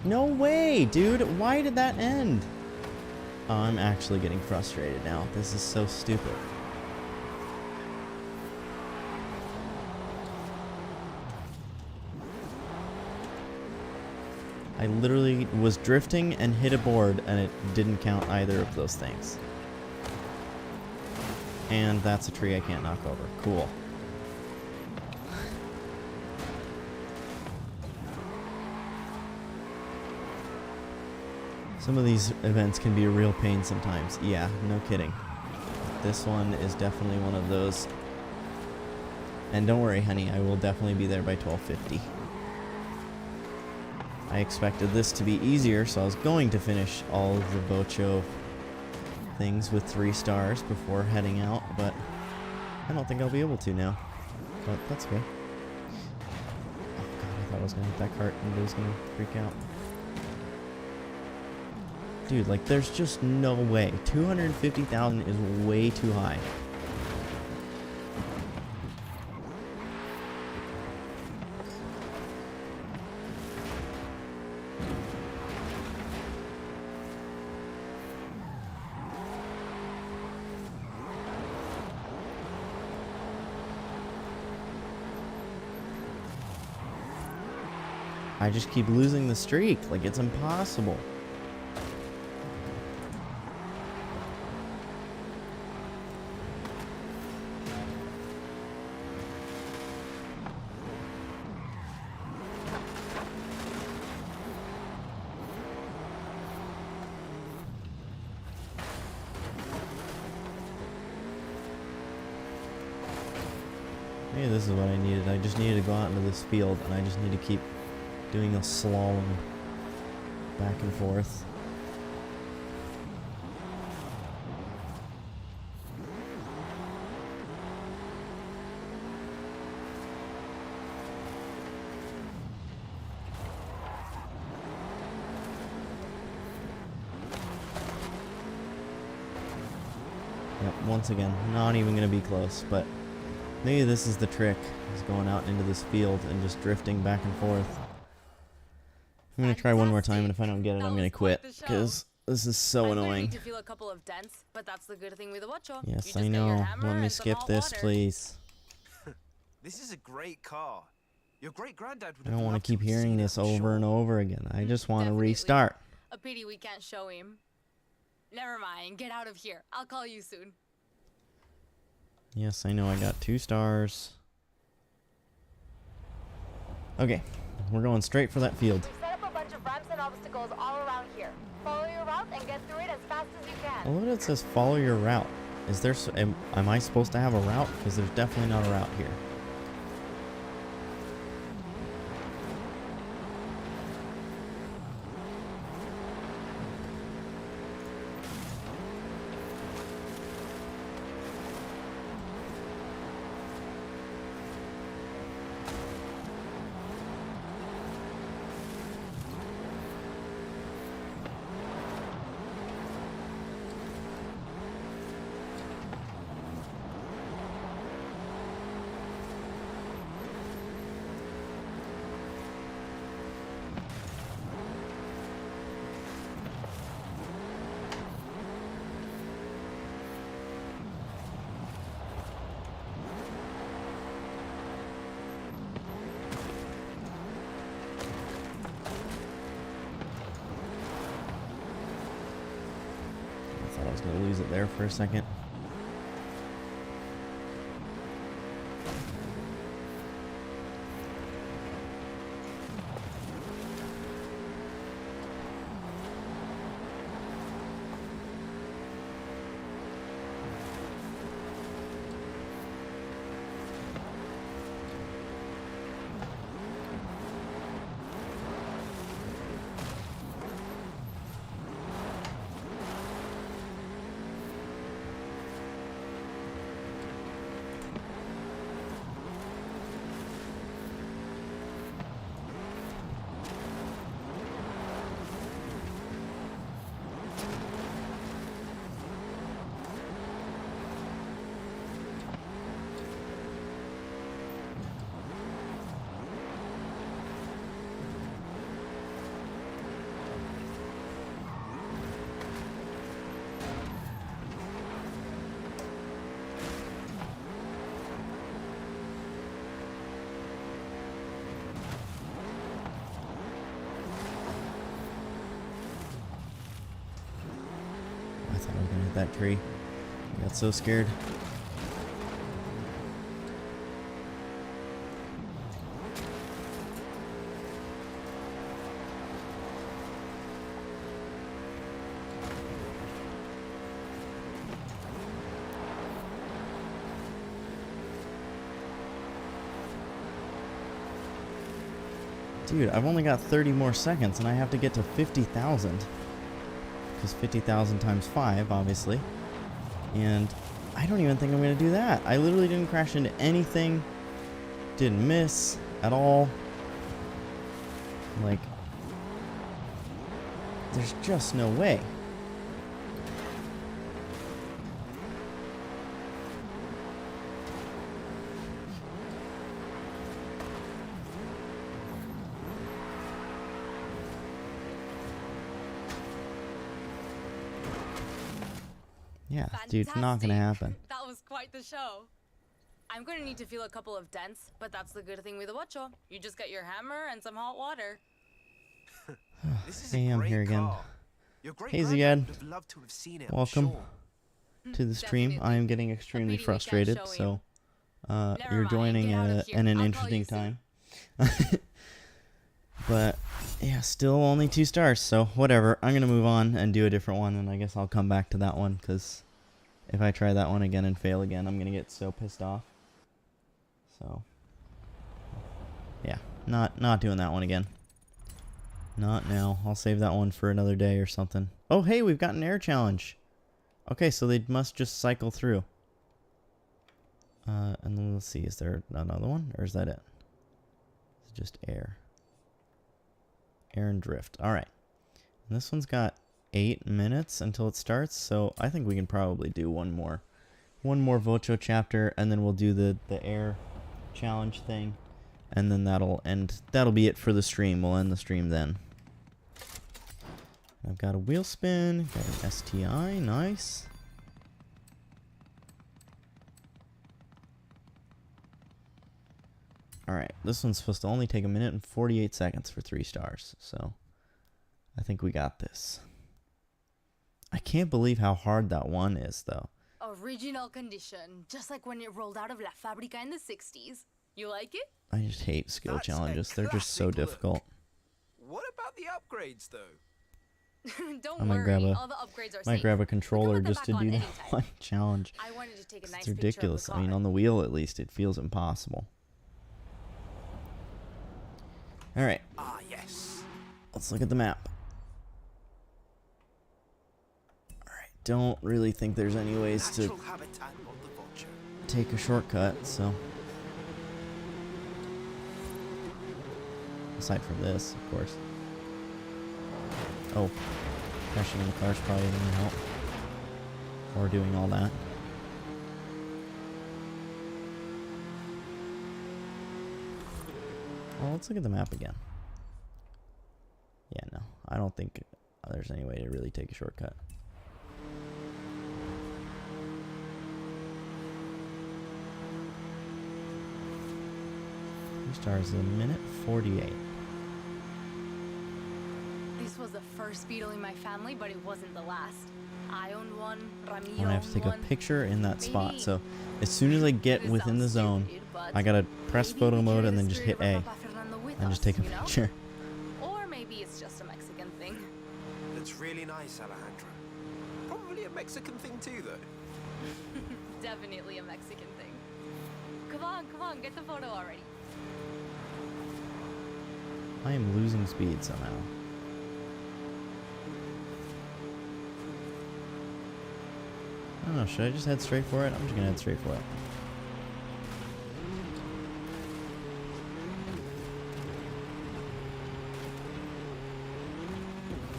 No way, dude! Why did that end? Oh, I'm actually getting frustrated now. This is so stupid. I literally was drifting and hit a board and it didn't count either of those things. And that's a tree I can't knock over. Cool. Some of these events can be a real pain sometimes. Yeah, no kidding. This one is definitely one of those. And don't worry, honey, I will definitely be there by 12:50. I expected this to be easier, so I was going to finish all of the Bocho things with 3 stars before heading out, but I don't think I'll be able to now. But that's okay. Oh god, I thought I was gonna hit that cart and it was gonna freak out. Dude, like, there's just no way. 250,000 is way too high. I just keep losing the streak. Like, it's impossible. Maybe this is what I needed. I just needed to go out into this field, and I just need to keep doing a slalom back and forth. Yep, once again, not even going to be close, but maybe this is the trick, is going out into this field and just drifting back and forth. I'm going to try one more time, and if I don't get it, I'm going to quit, because this is so annoying. Need to feel a couple of dents, but that's the good thing with the Ocho. Yes, I know. Let me skip this, please. This is a great car. Your great granddad would I have don't want loved to keep have seen hearing it, this I'm over sure. and over again. I just want to Definitely. restart. A pity we can't show him. Never mind, get out of here. I'll call you soon. Yes, I know. I got 2 stars. Okay, we're going straight for that field. We've set up a bunch of ramps and obstacles all around here. Follow your route and get through it as fast as you I can. love that it says follow your route. Is there? Am I supposed to have a route? Because there's definitely not a route here. I thought I was going to lose it there for a second. I thought I was going to hit that tree. I got so scared. Dude, I've only got 30 more seconds and I have to get to 50,000. Because 50,000 times 5, obviously. And I don't even think I'm going to do that. I literally didn't crash into anything. Didn't miss at all. Like, there's just no way. Yeah, dude, it's not gonna happen. That was quite the show. I'm going to need to feel a couple of dents, but that's the good thing with the Ocho. You just get your hammer and some hot water. This is Hey, a I'm great here again. car. Your great Hey, granddad Ziad. would have loved to have seen it, I'm Welcome sure. to the stream. Definitely. I am getting A extremely pity we can't frustrated, show so Never you're mind, joining get out of at here. an I'll call interesting you soon. time. But yeah, still only 2 stars, so whatever. I'm gonna move on and do a different one, and I guess I'll come back to that one, because if I try that one again and fail again, I'm gonna get so pissed off. So, yeah, not doing that one again. Not now. I'll save that one for another day or something. Oh, hey, we've got an air challenge. Okay, so they must just cycle through. And then let's see, is there another one, or is that it? It's just air. Air and drift. All right. And this one's got 8 minutes until it starts, so I think we can probably do one more Vocho chapter, and then we'll do the air challenge thing, and then that'll be it for the stream. We'll end the stream then. I've got a wheel spin, got an STI, nice. Alright, this one's supposed to only take 1 minute and 48 seconds for 3 stars, so I think we got this. I can't believe how hard that one is, though. Original condition, just like when it rolled out of La Fabrica in the 60s. You like it? I just hate skill That's a challenges. They're just so classic look. difficult. What about the upgrades, though? Don't I might worry, grab all the upgrades are might safe. grab a We can controller put them just to back do on that anytime. one challenge. I wanted to take a nice It's picture ridiculous. of the I mean, car. on the wheel at least, it feels impossible. Alright, Ah, yes. let's look at the map. Alright, don't really think there's any ways to Natural habitat of the vulture. take a shortcut, so. Aside from this, of course. Oh, crashing in the car's probably going to help. Or doing all that. Well, let's look at the map again. Yeah, no, I don't think there's any way to really take a shortcut. Stars 1:48. This was the first Beetle in my family, but it wasn't the last. I owned one, Ramiro And I have to owned take a one. picture in that spot. Maybe- So as soon as I get This within the sounds zone, stupid, but I gotta press maybe photo we mode carry and the then just spirit hit of A Papa Fernando with and just us, take a you know? picture. Or maybe it's just a Mexican thing. That's really nice, Alejandra. Probably a Mexican thing too, though. Definitely a Mexican thing. Come on, get the photo already. I am losing speed somehow. I don't know, should I just head straight for it? I'm just gonna head straight for it.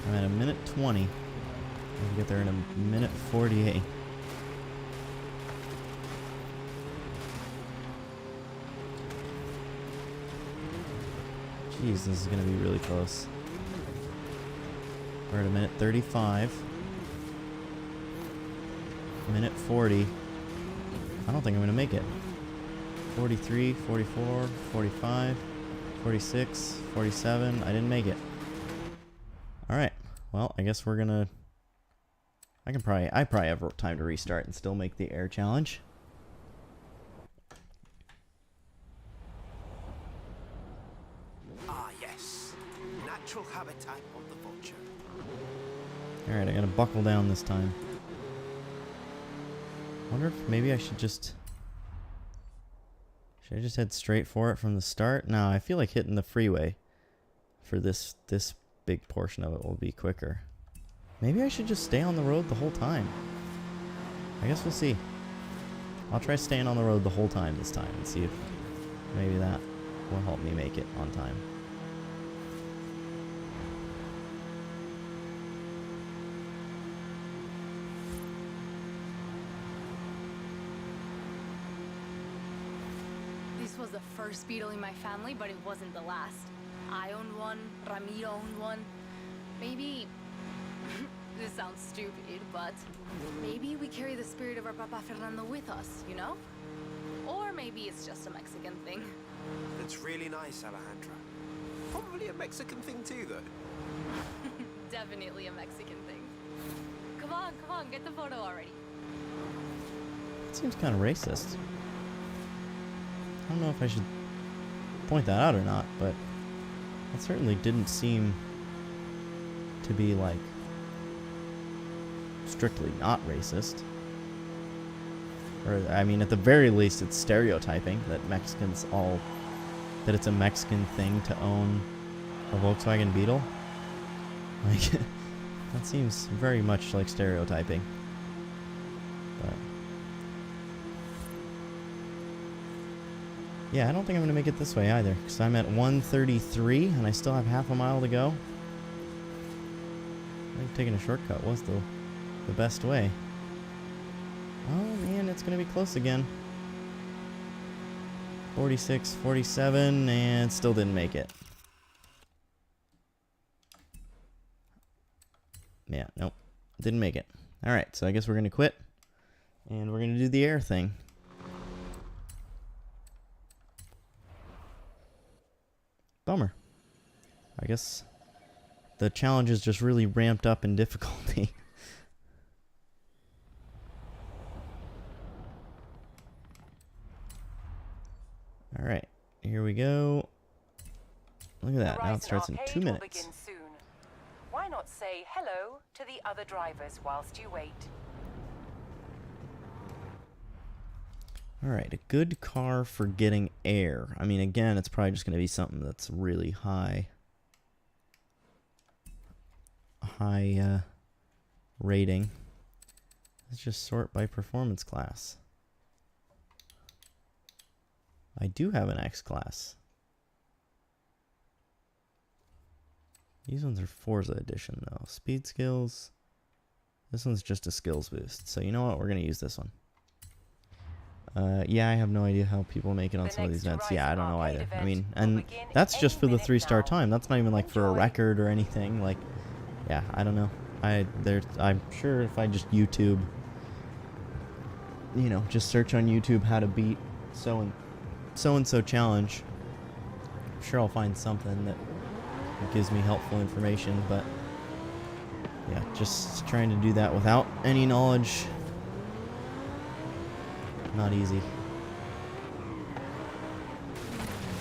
I'm at 1:20. I'll get there in 1:48. Jeez, this is gonna be really close. We're at 1:35. 1:40. I don't think I'm gonna make it. 43, 44, 45, 46, 47. I didn't make it. Alright. Well, I guess we're gonna... I probably have time to restart and still make the air challenge. Ah, yes. Natural habitat of the vulture. Alright, I gotta buckle down this time. Wonder if maybe I should just... Should I just head straight for it from the start? No, I feel like hitting the freeway for this big portion of it will be quicker. Maybe I should just stay on the road the whole time. I guess we'll see. I'll try staying on the road the whole time this time and see if maybe that will help me make it on time. This was the first Beetle in my family, but it wasn't the last. I owned one, Ramiro owned one. Maybe... this sounds stupid, but maybe we carry the spirit of our Papa Fernando with us, you know? Or maybe it's just a Mexican thing. That's really nice, Alejandra. Probably a Mexican thing too, though. Definitely a Mexican thing. Come on, get the photo already. It seems kind of racist. I don't know if I should point that out or not, but it certainly didn't seem to be, like, strictly not racist. Or, I mean, at the very least, it's stereotyping that Mexicans all... that it's a Mexican thing to own a Volkswagen Beetle. Like, that seems very much like stereotyping. But... yeah, I don't think I'm going to make it this way either, because I'm at 133, and I still have half a mile to go. I think taking a shortcut was the best way. Oh man, it's going to be close again. 46, 47, and still didn't make it. Yeah, nope. Didn't make it. Alright, so I guess we're going to quit. And we're going to do the air thing. Bummer. I guess the challenge is just really ramped up in difficulty. Alright, here we go. Look at that, now it starts in 2 minutes. Why not say hello to the other drivers whilst you wait? Alright, a good car for getting air. I mean, again, it's probably just going to be something that's really high rating. Let's just sort by performance class. I do have an X class. These ones are Forza edition though. Speed skills. This one's just a skills boost. So you know what? We're going to use this one. Yeah, I have no idea how people make it on some of these events. Yeah, I don't know either. I mean, and that's just for the 3-star time. That's not even like for a record or anything. Like, yeah, I don't know. I'm sure if I just YouTube, you know, just search on YouTube how to beat so-and-so challenge, I'm sure I'll find something that gives me helpful information, but yeah, just trying to do that without any knowledge. Not easy.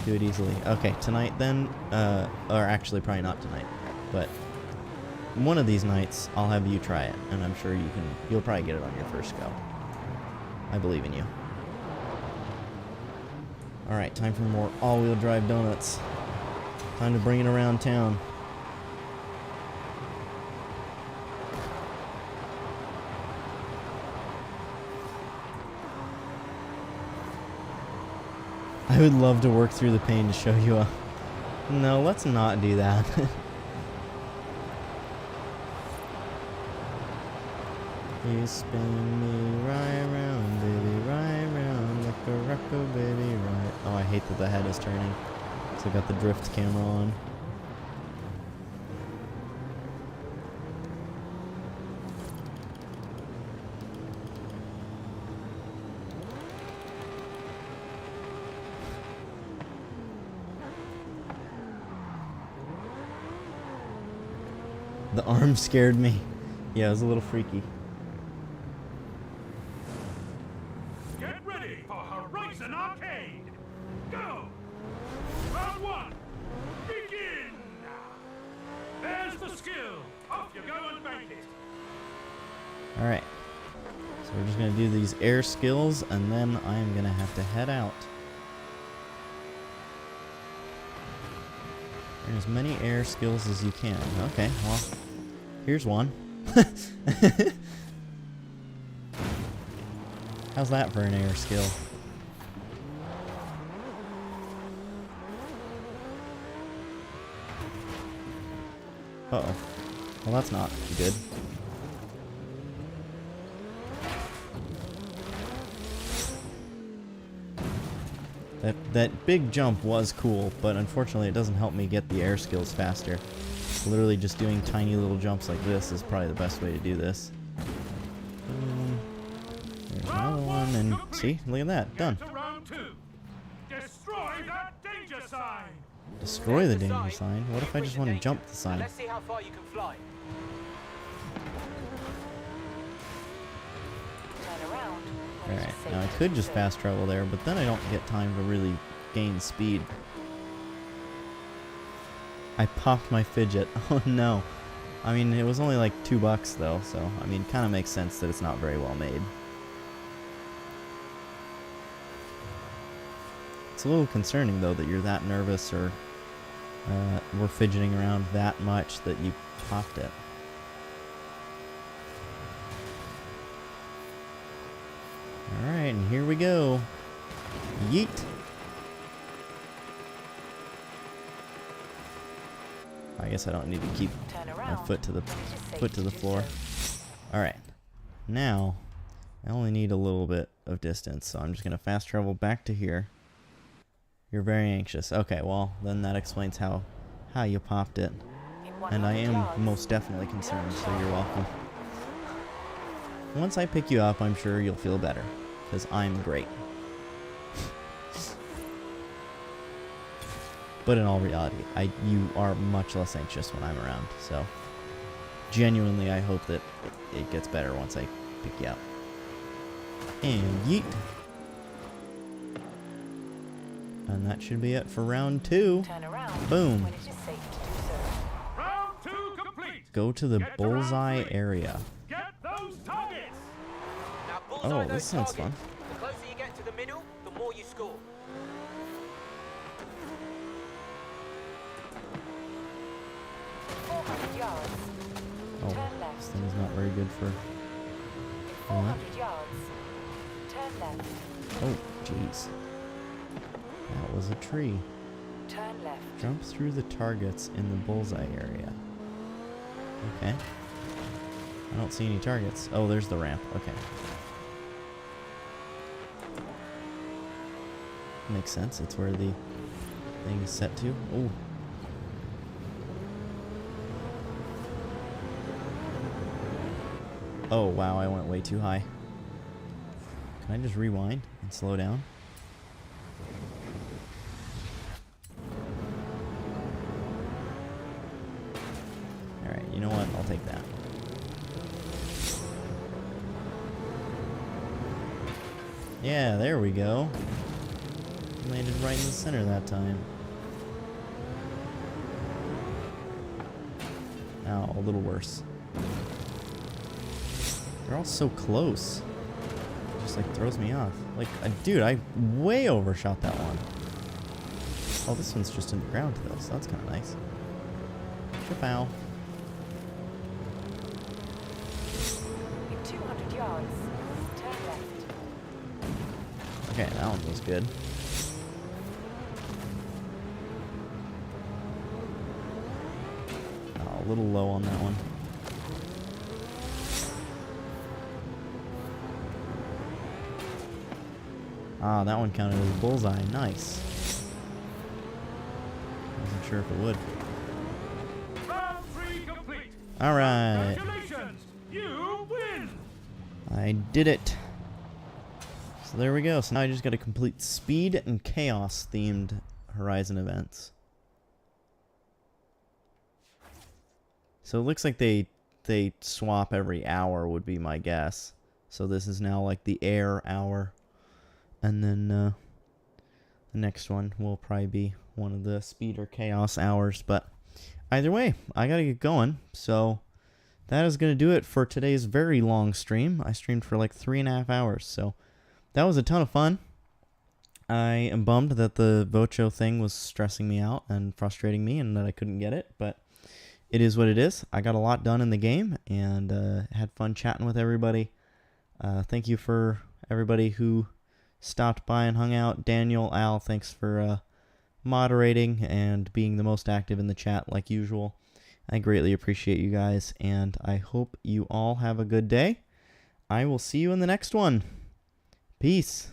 Do it easily. Okay, tonight then, or actually probably not tonight, but one of these nights I'll have you try it, and I'm sure you'll probably get it on your first go. I believe in you. Alright, time for more all-wheel drive donuts. Time to bring it around town. I would love to work through the pain to show you a... No, let's not do that. You spin me right round, baby, right round, like a rocko, baby, right. Oh, I hate that the head is turning. So I got the drift camera on. The arm scared me. Yeah, it was a little freaky. Get ready for Horizon Arcade. Go! Round 1. Begin! There's the skill. Off you go and bank it. Alright. So we're just going to do these air skills, and then I am going to have to head out. Earn as many air skills as you can. Okay, well, here's one. How's that for an air skill? Uh-oh. Well, that's not good. That big jump was cool, but unfortunately it doesn't help me get the air skills faster. Literally just doing tiny little jumps like this is probably the best way to do this. There's another one, and see? Look at that. Done. Destroy that danger sign. Destroy the danger sign? What if I just want to jump the sign? Let's see how far you can fly. Alright, now I could just fast travel there, but then I don't get time to really gain speed. I popped my fidget. Oh no. I mean, it was only like $2 though, so I mean, kind of makes sense that it's not very well made. It's a little concerning, though, that you're that nervous or were fidgeting around that much that you popped it. Alright, and here we go. Yeet! I guess I don't need to keep my foot to the floor. Alright. Now, I only need a little bit of distance, so I'm just going to fast travel back to here. You're very anxious. Okay, well, then that explains how you popped it. And I am most definitely concerned, so you're welcome. Once I pick you up, I'm sure you'll feel better, because I'm great. But in all reality, you are much less anxious when I'm around, so genuinely I hope that it gets better once I pick you up. And yeet. And that should be it for round 2. Boom. Round 2 complete. Go to the bullseye area. Get those targets. Now, bullseye Oh, those this sounds targets. fun. The closer you get to the middle, the more you score. Oh, this thing is not very good for that. Turn left. Oh, jeez. That was a tree. Turn left. Jump through the targets in the bullseye area. Okay. I don't see any targets. Oh, there's the ramp. Okay. Makes sense. It's where the thing is set to. Oh. Oh, wow. I went way too high. Can I just rewind and slow down? Alright, you know what? I'll take that. Yeah, there we go. Landed right in the center that time. Ow, a little worse. They're all so close. It just like throws me off. Like, dude, I way overshot that one. Oh, this one's just in the ground though, so that's kind of nice. Chapow. In 200 yards, turn left. Okay, that one was good. Oh, a little low on that one. Ah, that one counted as a bullseye. Nice. Wasn't sure if it would. Round 3 complete. Alright. Congratulations. You win. I did it. So there we go. So now I just got to complete speed and chaos themed Horizon events. So it looks like they swap every hour would be my guess. So this is now like the air hour. And then the next one will probably be one of the speed or chaos hours. But either way, I got to get going. So that is going to do it for today's very long stream. I streamed for like 3.5 hours. So that was a ton of fun. I am bummed that the Vocho thing was stressing me out and frustrating me and that I couldn't get it. But it is what it is. I got a lot done in the game and had fun chatting with everybody. Thank you for everybody who stopped by and hung out. Daniel, Al, thanks for moderating and being the most active in the chat like usual. I greatly appreciate you guys, and I hope you all have a good day. I will see you in the next one. Peace.